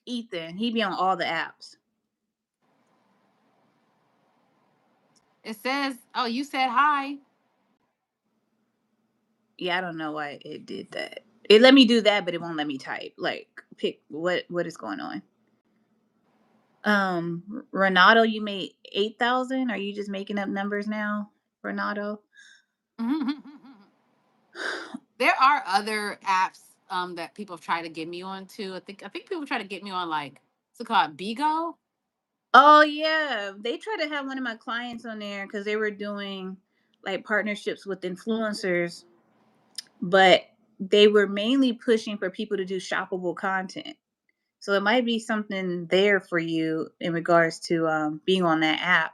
Ethan. He be on all the apps. It says, oh, you said hi. Yeah, I don't know why it did that. It let me do that, but it won't let me type. Like pick what is going on. Renato, you made 8,000. Are you just making up numbers now, Renato? There are other apps that people try to get me on too. I think people try to get me on like what's it called? Bigo? Oh yeah, they tried to have one of my clients on there because they were doing like partnerships with influencers, but they were mainly pushing for people to do shoppable content. So it might be something there for you in regards to being on that app.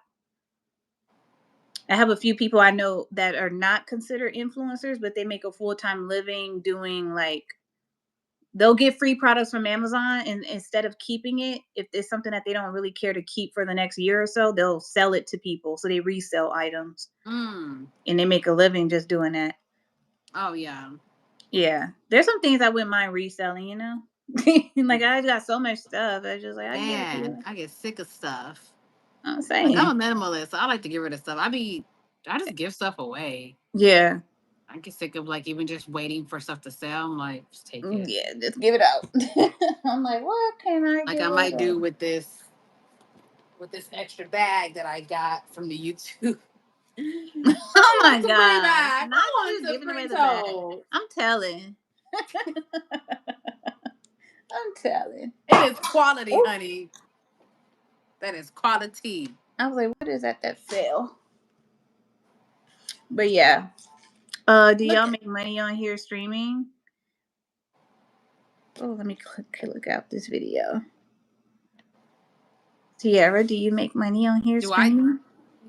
I have a few people I know that are not considered influencers, but they make a full time living doing like they'll get free products from Amazon, and instead of keeping it, if it's something that they don't really care to keep for the next year or so, they'll sell it to people. So they resell items Mm. and they make a living just doing that. Oh yeah. Yeah. There's some things I wouldn't mind reselling. Like I got so much stuff. I just like I can give it to Man, you. I get sick of stuff. I'm Like saying. I'm a minimalist, so I like to get rid of stuff. I just give stuff away. Yeah. I get sick of like even just waiting for stuff to sell. I'm like, just take it. Yeah, just give it out. I'm like, what can I Like I give might away? do with this extra bag that I got from the YouTube. Oh I my want some free gosh. bag. Not I want you some giving free away the bag. toes. I'm telling. I'm telling. It is quality, Ooh. honey. That is quality. I was like, what is that sale? But yeah. Do Look y'all at make money on here streaming? Oh, let me look out this video. Sierra, do you make money on here do I streaming?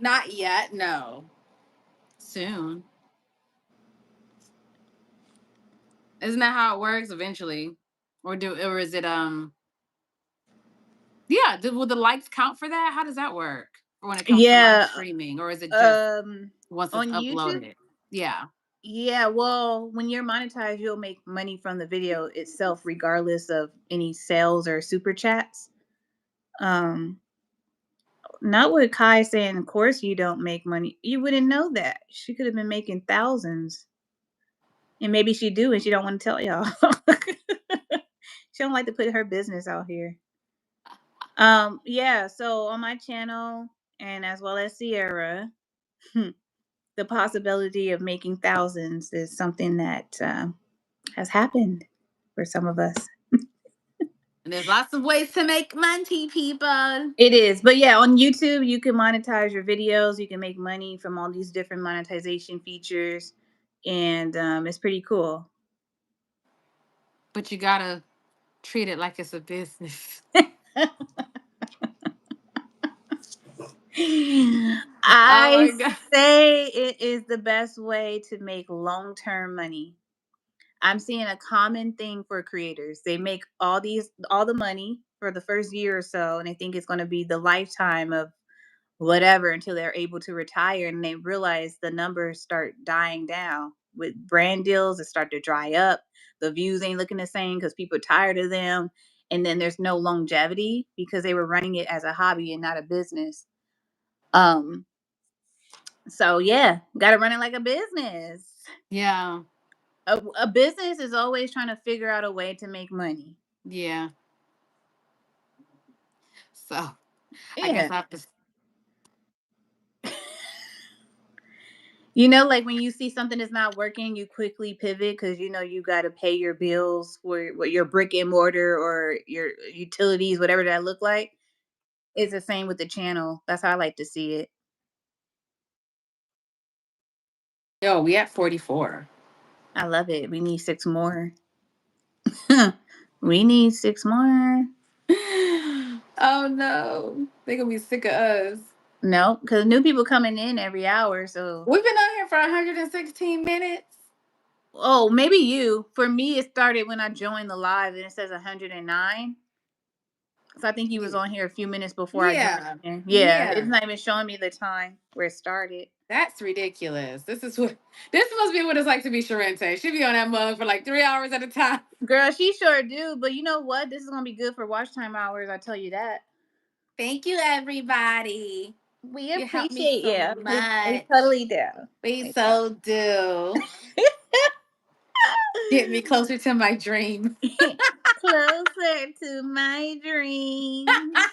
not yet? No. Soon. Isn't that how it works eventually? Or is it yeah, will the likes count for that? How does that work? Or when it comes to live Yeah. streaming? Or is it just Um once it's on YouTube? uploaded? Yeah. Yeah, well, when you're monetized, you'll make money from the video itself, regardless of any sales or super chats. Um, not with Kai saying, of course you don't make money. You wouldn't know that. She could have been making thousands. And maybe she do and she don't want to tell y'all. She don't like to put her business out here. Yeah, so on my channel and as well as Sierra, the possibility of making thousands is something that has happened for some of us. And there's lots of ways to make money, people. It is. But yeah, on YouTube, you can monetize your videos. You can make money from all these different monetization features. And it's pretty cool. But you gotta treat it like it's a business. Oh I my god. say it is the best way to make long term money. I'm seeing a common thing for creators. They make all the money for the first year or so, and they think it's going to be the lifetime of whatever until they're able to retire, and they realize the numbers start dying down with brand deals that start to dry up. The views ain't looking the same because people are tired of them, and then there's no longevity because they were running it as a hobby and not a business. um so yeah, gotta run it like a business. Yeah. A business is always trying to figure out a way to make money. Yeah. So I Yeah. guess I have to. You know, like when you see something is not working, you quickly pivot because you know you got to pay your bills for what your brick and mortar or your utilities, whatever that look like. It's the same with the channel. That's how I like to see it. Yo, we at 44. I love it. We need six more. We need six more. Oh no. They're gonna be sick of us. No, because new people coming in every hour. So, We've been on here for 116 minutes. oh, maybe you. For me, it started when I joined the live and it says 109. So I think he was on here a few minutes before I joined Yeah. in. Yeah, it's Yeah. not even showing me the time where it started. That's ridiculous. This must be what it's like to be Sharente. She be on that mug for like 3 hours at a time. Girl, she sure do. But you know what? This is gonna be good for watch time hours. I tell you that. Thank you, everybody. We You helped me appreciate so you. We much. totally do. We We so do. Get me closer to my dream. do. Closer to my dreams.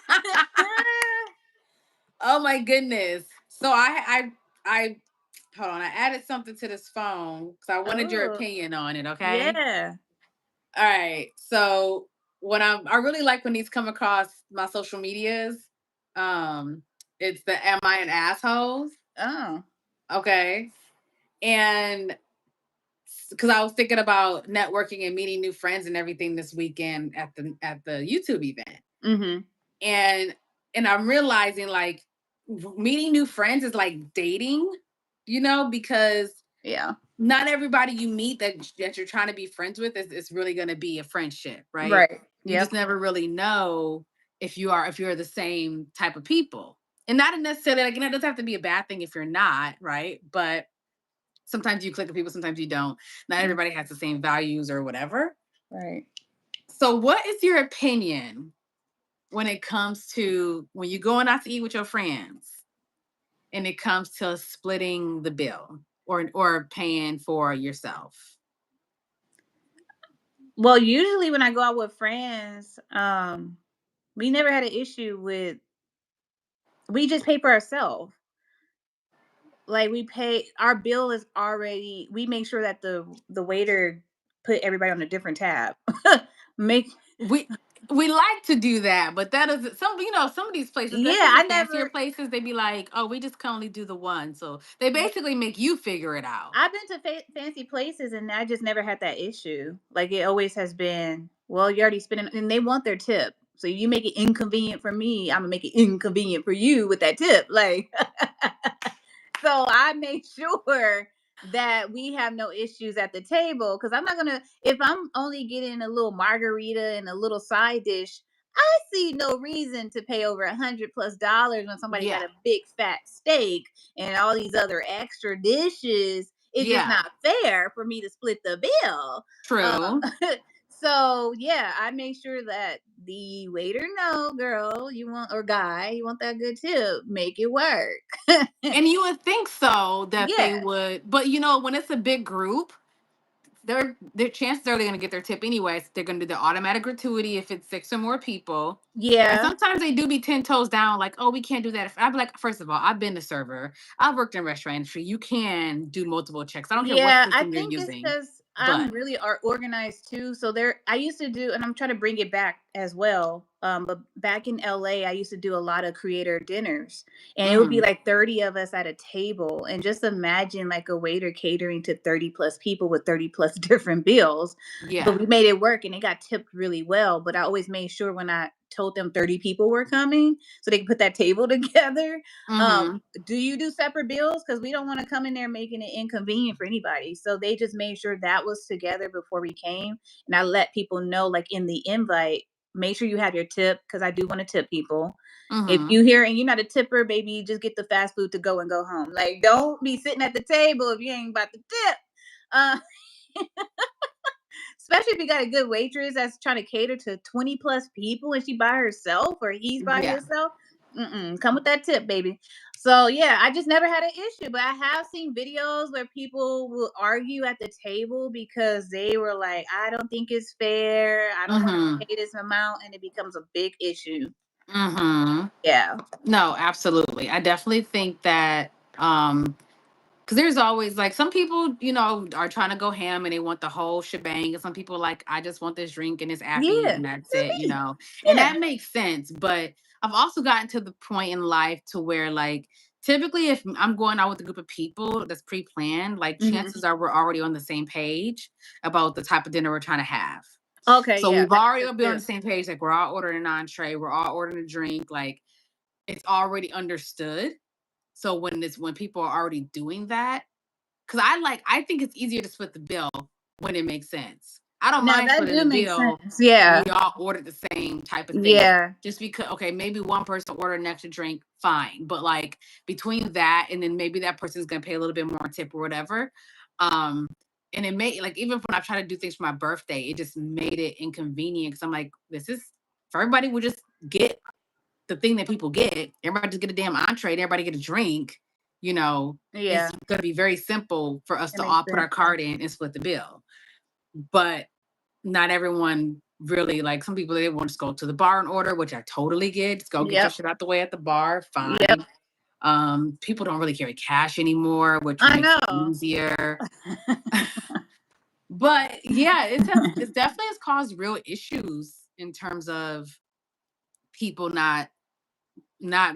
Oh my goodness. So I hold on. I added something to this phone because I wanted your Oh, opinion on it. Okay. yeah. All right. So I really like when these come across my social medias. Um, it's the "Am I an asshole?" Oh. Okay, and because I was thinking about networking and meeting new friends and everything this weekend at the YouTube event, Mm-hmm. and I'm realizing like meeting new friends is like dating, because Yeah. not everybody you meet that you're trying to be friends with is really going to be a friendship, right? Right. You just Yep. never really know if you're the same type of people. And not necessarily like, it doesn't have to be a bad thing if you're not, right? But sometimes you click with people, sometimes you don't. Not Mm, everybody has the same values or whatever. right. So what is your opinion when it comes to when you're going out to eat with your friends and it comes to splitting the bill? or paying for yourself? Well, usually when I go out with friends, we never had an issue with we just pay for ourselves. Like we pay our bill is already we make sure that the waiter put everybody on a different tab. Make We we like to do that, but that is some, some of these places, yeah, especially the I fancier never places, they be like, "Oh, we just can only do the one." So they basically make you figure it out. I've been to fancy places and I just never had that issue. Like it always has been, well, you already spending, and they want their tip. So you make it inconvenient for me, I'm gonna make it inconvenient for you with that tip. Like, so I make sure that we have no issues at the table because I'm not gonna. If I'm only getting a little margarita and a little side dish, I see no reason to pay over $100+ when somebody got Yeah. a big fat steak and all these other extra dishes. It's just Yeah. not fair for me to split the bill. True. So yeah, I make sure that the waiter know, girl, you want or guy, you want that good tip, make it work. And you would think so that they Yeah, would, but when it's a big group, their chances are they're going to get their tip anyways. They're going to do the automatic gratuity if it's six or more people. And yeah, sometimes they do be 10 toes down, like, "Oh, we can't do that." I'd be like, first of all, I've been a server. I've worked in restaurant industry. You can do multiple checks. I don't care what yeah. I system you're think it's using. because I'm But really organized too. So there, I used to do, and I'm trying to bring it back as well. But back in LA, I used to do a lot of creator dinners, and it would be mhm, like 30 of us at a table. And just imagine like a waiter catering to 30+ people with 30+ different bills. But yeah. we made it work, and it got tipped really well. But I always made sure when I told them 30 people were coming, so they could put that table together. Mhm. Do you do separate bills? Because we don't want to come in there making it inconvenient for anybody. So they just made sure that was together before we came. And I let people know, like in the invite, make sure you have your tip because I do want to tip people. If Mhm. you hear and you're not a tipper, baby, just get the fast food to go and go home. Like, don't be sitting at the table if you ain't about to tip. Uh, Especially if you got a good waitress that's trying to cater to 20+ people and she by herself or he's by Yeah. himself. Come with that tip, baby. So yeah, I just never had an issue, but I have seen videos where people will argue at the table because they were like, "I don't think it's fair. I don't want Mhm. to pay this amount," and it becomes a big issue. Mhm. Yeah, No, absolutely. I definitely think that because there's always like some people, are trying to go ham and they want the whole shebang. And some people like, I just want this drink and it's appy yeah, and that's yeah, me, it. And yeah. that makes sense. But I've also gotten to the point in life to where like typically if I'm going out with a group of people that's pre-planned, like Hmm. chances are we're already on the same page about the type of dinner we're trying to have. Okay, So yeah, we've that's already good been on too. the same page. Like we're all ordering an entree, we're all ordering a drink. Like it's already understood. So when people are already doing that, because I think it's easier to split the bill when it makes sense. I don't Now mind that splitting do the make bill sense. when Yeah, we all ordered the same type of thing. yeah, Just because, okay, maybe one person ordered an extra drink, fine. But like between that and then maybe that person's gonna pay a little bit more tip or whatever. Um, and it made like even when I try to do things for my birthday, it just made it inconvenient because I'm like, this is for everybody would just get the thing that people get. Everybody just get a damn entree, and everybody get a drink. You know, it's yeah. going to be very simple for us That to makes all put sense. our card in and split the bill. But not everyone really like. Some people they want to just go to the bar and order, which I totally get. Just go get your Yep, shit out the way at the bar, yep. fine. People don't really carry cash anymore, which I makes it know. easier. But yeah, it's definitely has caused real issues in terms of people not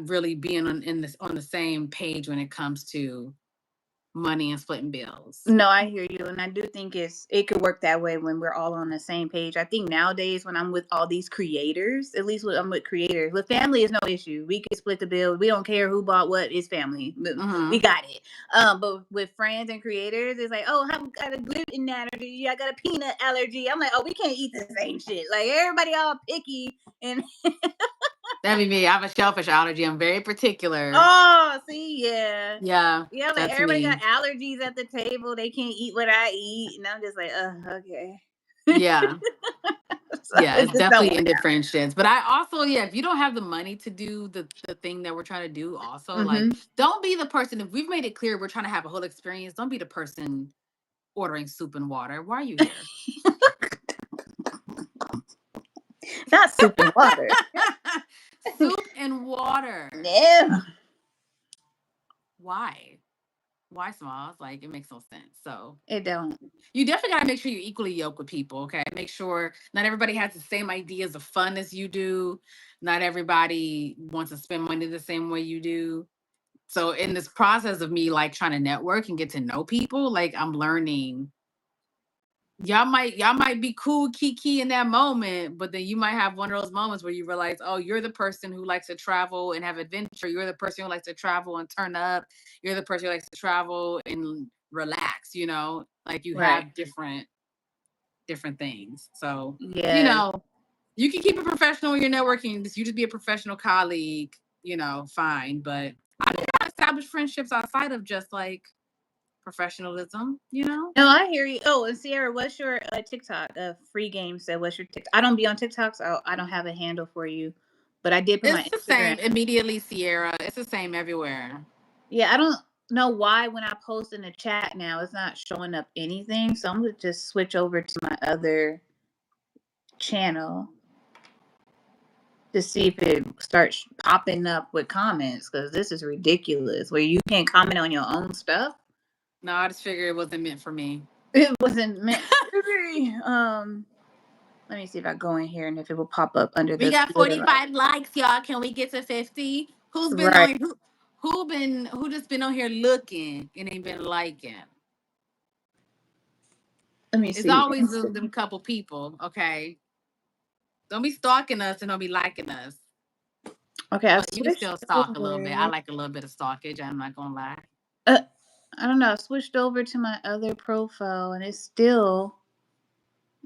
really being on the same page when it comes to money and splitting bills. No, I hear you, and I do think it could work that way when we're all on the same page. I think nowadays when I'm with all these creators, at least when I'm with creators, with family is no issue. We can split the bill. We don't care who bought what. It's family. We Mhm. got it. But with friends and creators, it's like, oh, I've got a gluten allergy. I got a peanut allergy. I'm like, oh, we can't eat the same shit. Like everybody all picky and That'd be me. I have a shellfish allergy. I'm very particular. oh, see, yeah. Yeah, Yeah, like that's everybody got me. allergies at the table. They can't eat what I eat. And I'm just like, okay. Yeah. So Yeah, it it's just don't definitely work ended friendships. But I also, yeah, if you don't have the money to do the thing that we're trying to do, also out. like don't be the person. If we've made it clear we're trying to have a whole experience, don't be the person ordering soup and water. Why are you here? Not soup and water. Soup and water. No, Why? Why smalls? Like it makes no sense. So it don't. you definitely gotta make sure you're equally yoked with people. Okay, make sure not everybody has the same ideas of fun as you do. Not everybody wants to spend money the same way you do. So in this process of me like trying to network and get to know people, like I'm learning y'all might be cool kiki in that moment, but then you might have one of those moments where you realize, oh, you're the person who likes to travel and have adventure. You're the person who likes to travel and turn up. You're the person who likes to travel and relax, like you Right. have different things. So, Yeah. you can keep it professional when you're networking. You just be a professional colleague, fine. But I think I established friendships outside of just like professionalism. No, I hear you. Oh, and Sierra, what's your TikTok? Free game said, "What's your TikTok?" I don't be on TikTok, so I don't have a handle for you, but I did put my It's the Instagram. same immediately, Sierra. It's the same everywhere. Yeah, I don't know why when I post in the chat now, it's not showing up anything. So I'm gonna just switch over to my other channel to see if it starts popping up with comments because this is ridiculous. Where you can't comment on your own stuff. No, I just figured it wasn't meant for me. It wasn't meant to be. Let me see if I go in here and if it will pop up under We the got glitter light. 45 likes, y'all. Can we get to 50? Who's been Right. on who just been on here looking and ain't been liking? Let me It's see. always them couple people, okay? Don't be stalking us and don't be liking us. Okay, I Well, you can switched still stalk a little bit. I over. like a little bit of stalkage. I'm not gonna lie. Uh, I don't know. I switched over to my other profile and it's still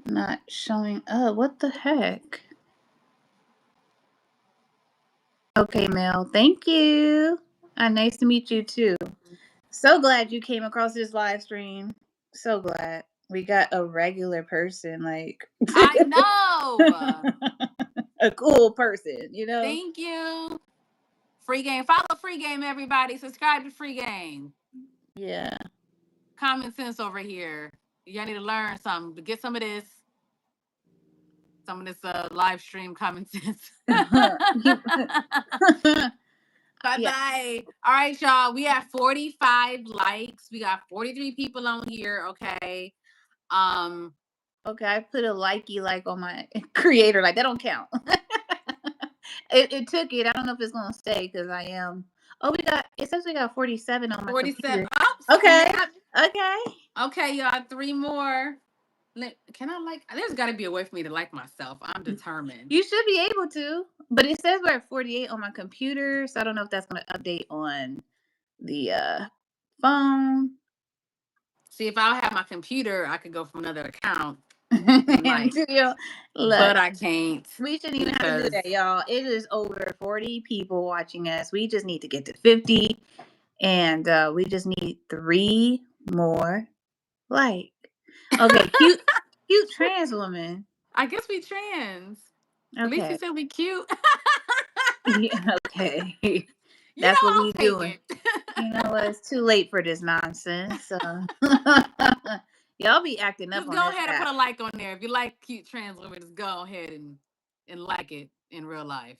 not showing up. What the heck? Okay, Mel. Thank you. Nice to meet you too. So glad you came across this live stream. So glad we got a regular person, like I know. a cool person. Thank you. Free game. Follow free game, everybody. Subscribe to free game. Yeah. Common sense over here. Y'all need to learn something. To get some of this. Some of this live stream common sense. Bye Yeah. bye. All right, y'all. We have 45 likes. We got 43 people on here. Okay. Um, Okay, I put a likey like on my creator. Like that don't count. It took it. I don't know if it's gonna stay because I am. Oh, it says we got 47 on my 47. computer. Oh, Okay. snap. Okay. Okay, y'all. Three more. Can I like? There's got to be a way for me to like myself. I'm determined. You should be able to. But it says we're at 48 on my computer, so I don't know if that's gonna update on the phone. See, if I have my computer, I could go from another account and And like, to your look. but I can't We shouldn't even have to do because that, y'all. It is over 40 people watching us. We just need to get to 50. And we just need 3 more like. Okay, cute trans woman. I guess we trans. At least you Okay. said we cute. Yeah, okay. That's what I'll we take doing. it. You know what? It's too late for this nonsense. Y'all be acting up Just on go this ahead and put app. a like on there. If you like cute trans women, just go ahead and like it in real life.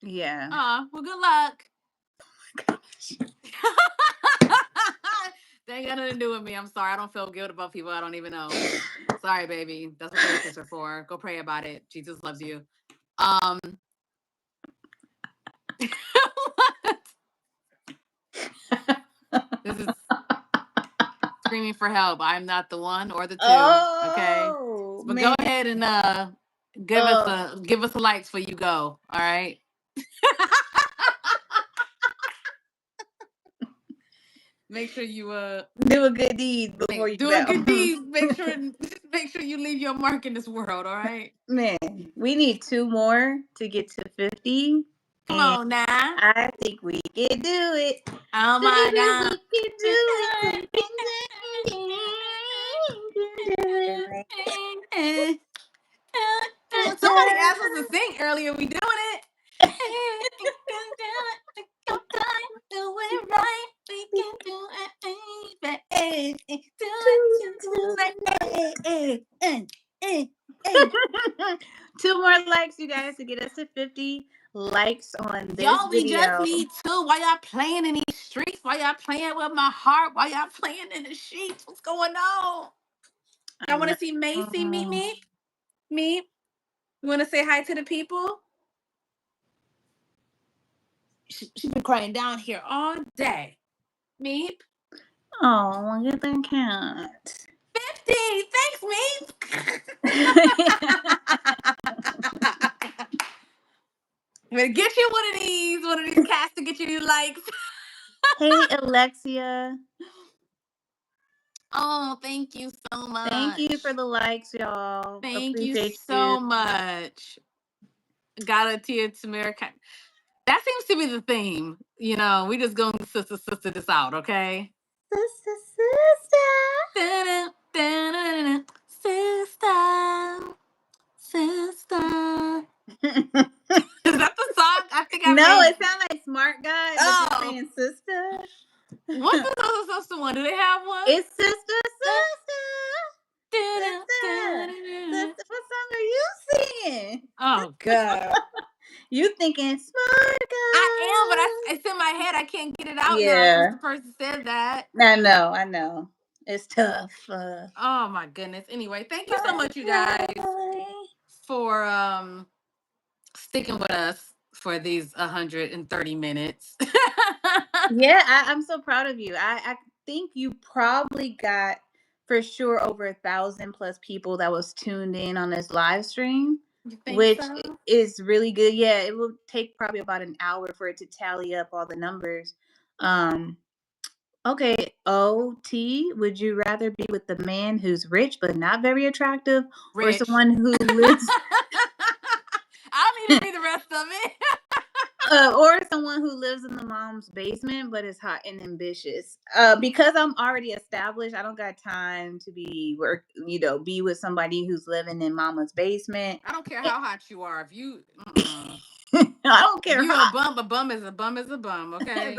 Yeah. Well, good luck. That ain't got nothing to do with me. I'm sorry. I don't feel good about people I don't even know. Sorry, baby. That's what therapists are for. Go pray about it. Jesus loves you. Um This is screaming for help. I'm not the one or the two. Okay. Oh But go man. ahead and Uh, give us a likes for you go. All right. Make sure you do a good deed before you do a good bounce. deed. Make sure you leave your mark in this world. All right. Man, we need 2 more to get to 50. Come And on now. I think we can do it. Oh my Baby, we god. can do it. We can do it. Somebody asked us to sing earlier. We doing it. We can do it. Do it right. We can do it, baby. Do it. 2 more likes, you guys, to get us to 50 likes on this Y'all, we just video. need two. Why y'all playing in these streets? Why y'all playing with my heart? Why y'all playing in the sheets? What's going on? I Y'all want know. to see Macy meet me? Me? You want to say hi to the people? She's been crying down here all day. Meep. Oh, look at the cat. 50. Thanks, Meep. I'm going to get you one of these cats to get you these likes. Hey, Alexia. Oh, thank you so Thank you for much. the likes, y'all. Thank you Appreciate you. so much. Got a tear to America. That seems to be the theme. You know, we just going to sister this out, okay? Sister, Da-da, da-da-da-da. Sister, sister. sister. Is that the song? I think I No, made. it sounds like Smart Guy, but you're Oh, saying sister. what's the other sister one? Do they have one? It's sister, Uh, sister, da-da, sister, da-da-da-da. sister. What song are you singing? Oh God, You thinking Smart I am, but Guy? it's in my head. I can't get it out now since Yeah, the person said that. I know. It's tough. Oh my goodness. Anyway, thank you so Smart much, you guys, Guy. for sticking with us for these 130 minutes. Yeah, I'm so proud of you. I think you probably got for sure over 1,000 plus people that was tuned in on this live stream, You think which so? is really good. Yeah, it will take probably about an hour for it to tally up all the numbers. Um, okay, OT, would you rather be with the man who's rich but not very attractive, or Rich. someone who lives I don't need to read the rest of it. or someone who lives in the mom's basement but is hot and ambitious. Because I'm already established, I don't got time to be with somebody who's living in mama's basement. I don't care how hot you are. If you, I don't if care you how. a bum is a bum is a bum. As Okay.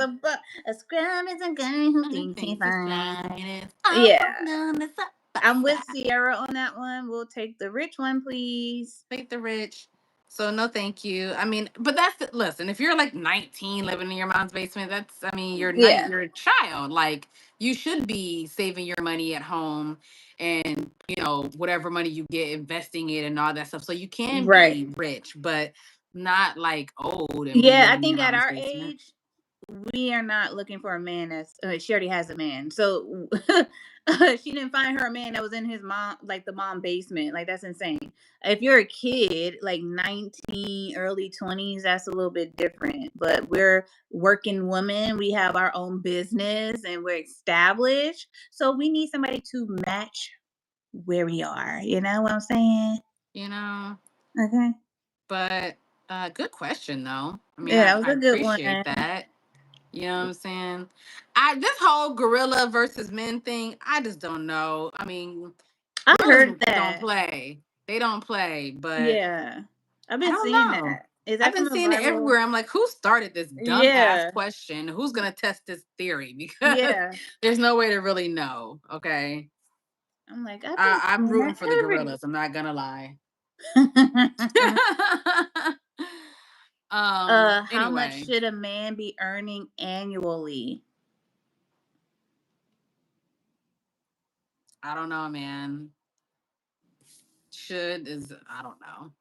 a scrum is a guy who Who thinks he's thinks it's fine? fine. It's all Yeah, on the I'm with side. Sierra on that one. We'll take the rich one, please. Make the rich. So no, thank you. I mean, but listen. If you're like 19, living in your mom's basement, I mean, Yeah, you're a child. Like you should be saving your money at home, and whatever money you get, investing it and all that stuff. So you can right. be rich, but not like old and be Yeah, I living in your think at mom's our basement. age, we are not looking for a man that's she already has a man. So she didn't find her a man that was in his mom, like the mom basement. Like that's insane. If you're a kid, like 19, early 20s, that's a little bit different. But we're working women. We have our own business and we're established. So we need somebody to match where we are. You know what I'm saying? You know. Okay. But good question though. I mean, Yeah, that was I a good one. appreciate that. You know what I'm saying? I This whole gorilla versus men thing, I just don't know. I mean, I gorillas heard don't that. play. They don't play, but Yeah. I've I been don't seeing know. that. Is I've that from been a seeing it viral? everywhere. I'm like, who started this dumb ass Yeah. question? Who's gonna test this theory? Because Yeah. there's no way to really know. Okay, I'm like, I've been I'm seeing rooting that for the every. gorillas. I'm not gonna lie. How much Anyway, should a man be earning annually? I don't know, man. Should is I don't know.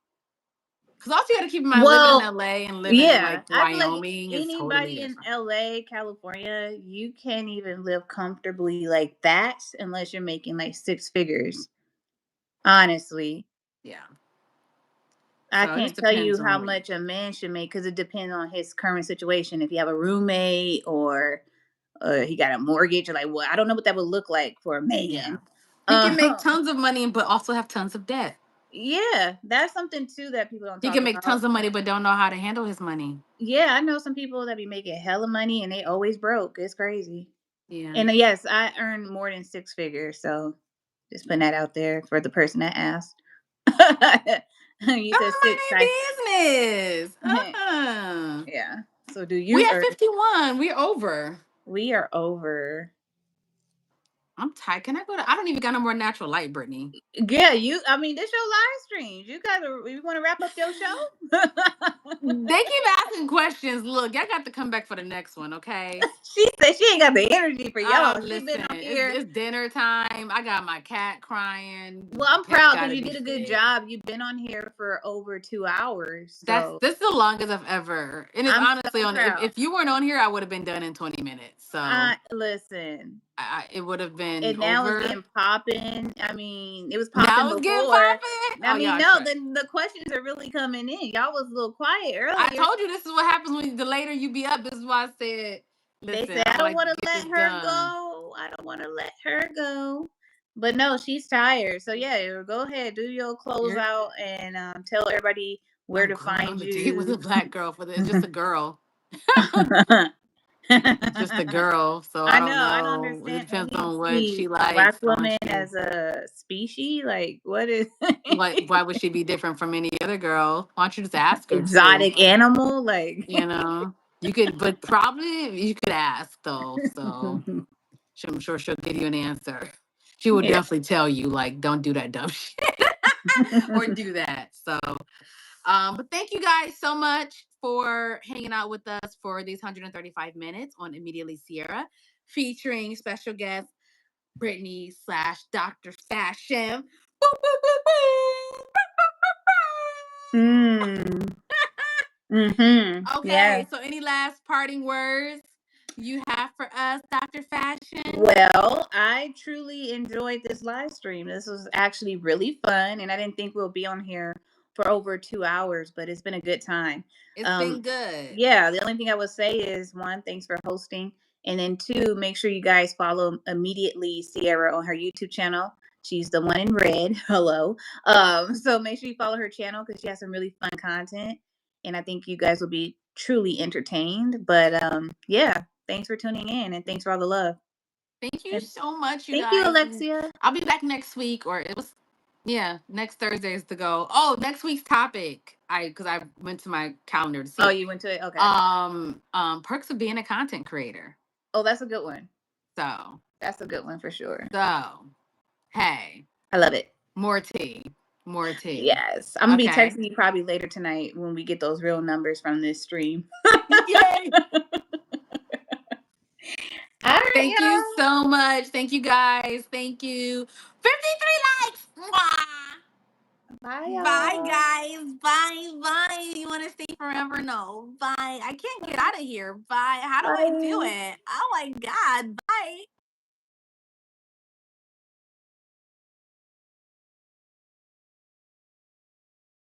Because also you got to keep in mind, living in Well, LA and living in yeah. like I feel like Wyoming is totally anybody in different. LA, California, you can't even live comfortably like that unless you're making like six figures. Honestly. Yeah. I So it can't just tell you depends how on what you much a man should make because it depends on his current situation. If you have a roommate or he got a mortgage, or like, well, I don't know what that would look like for a yeah. man. He can make Uh, tons of money, but also have tons of debt. yeah, that's something too that people don't He talk can make about. tons of money, but don't know how to handle his money. Yeah, I know some people that be making hella money and they always broke. It's crazy. Yeah. And yes, I earn more than six figures, so just putting that out there for the person that asked. You Don't said six. mind my business. Yeah. So do We you at or 51. We're over. we are over. I'm tired. Can I go to? I don't even got no more natural light, Brittany. Yeah, you. I mean, this your live stream. You gotta. You want to wrap up your show? They keep asking questions. Look, I got to come back for the next one, okay? She said she ain't got the energy for y'all. She been Listen, on it's, here. it's dinner time. I got my cat crying. Well, I'm Cat's proud got because to you be did a good fed. job. You've been on here for over 2 hours, so This is the longest I've ever. And it's I'm honestly so on. If, proud. if you weren't on here, I would have been done in 20 minutes. So Listen. it would have been And now it's over. getting popping. I mean, it was popping Now it's getting before. popping. I Oh, mean, y'all no, try. the questions are really coming in. Y'all was a little quiet I earlier. told you this is what happens when the later you be up. This is why I said, They listen, said, I I would don't like want to to get let this her done. go. I don't want to let her go. But no, she's tired. So yeah, go ahead, do your You're, closeout and tell everybody where I'm to going find on a date with you. a black girl for this. Just a girl. Just a girl. So I I don't know. I don't know. It understand. Let depends me on what see. she Black likes. woman as a species? Like, what is Why would she be different from any other girl? Why don't you just ask her too? exotic animal? Like, You know, you could, but probably you could ask though. So I'm sure she'll give you an answer. She will yeah. definitely tell you like, don't do that dumb shit or do that. So, but thank you guys so much for hanging out with us for these 135 minutes on Immediately Sierra, featuring special guest Brittany slash Dr. Fashion. Mm. Mm-hmm. Yeah. Okay, so any last parting words you have for us, Dr. Fashion? Well, I truly enjoyed this live stream. This was actually really fun, and I didn't think we'll be on here for over 2 hours, but it's been a good time. It's Um, been good. yeah, the only thing I would say is one, thanks for hosting, and then two, make sure you guys follow immediately Sierra on her YouTube channel. She's the one in red. Hello. So make sure you follow her channel because she has some really fun content, and I think you guys will be truly entertained. But yeah, thanks for tuning in, and thanks for all the love. Thank you And so much, you thank you, guys. And Alexia. I'll be back next week, or it was, yeah, next Thursday is to go. Oh, next week's topic. Because I went to my calendar to see Oh, it. you went to it? Okay. Perks of being a content creator. Oh, that's a good one. So, That's a good one for sure. so, hey, I love it. more tea, more tea. Yes. I'm gonna be Okay. texting you probably later tonight when we get those real numbers from this stream. Yay! All right, Thank you y'all. so much. Thank you guys. Thank you. 53 likes. Mwah. Bye, Bye, y'all. guys. Bye, bye. You want to stay forever? No. Bye. I can't get out of here. Bye. How do I do Bye. it? Oh my God. Bye.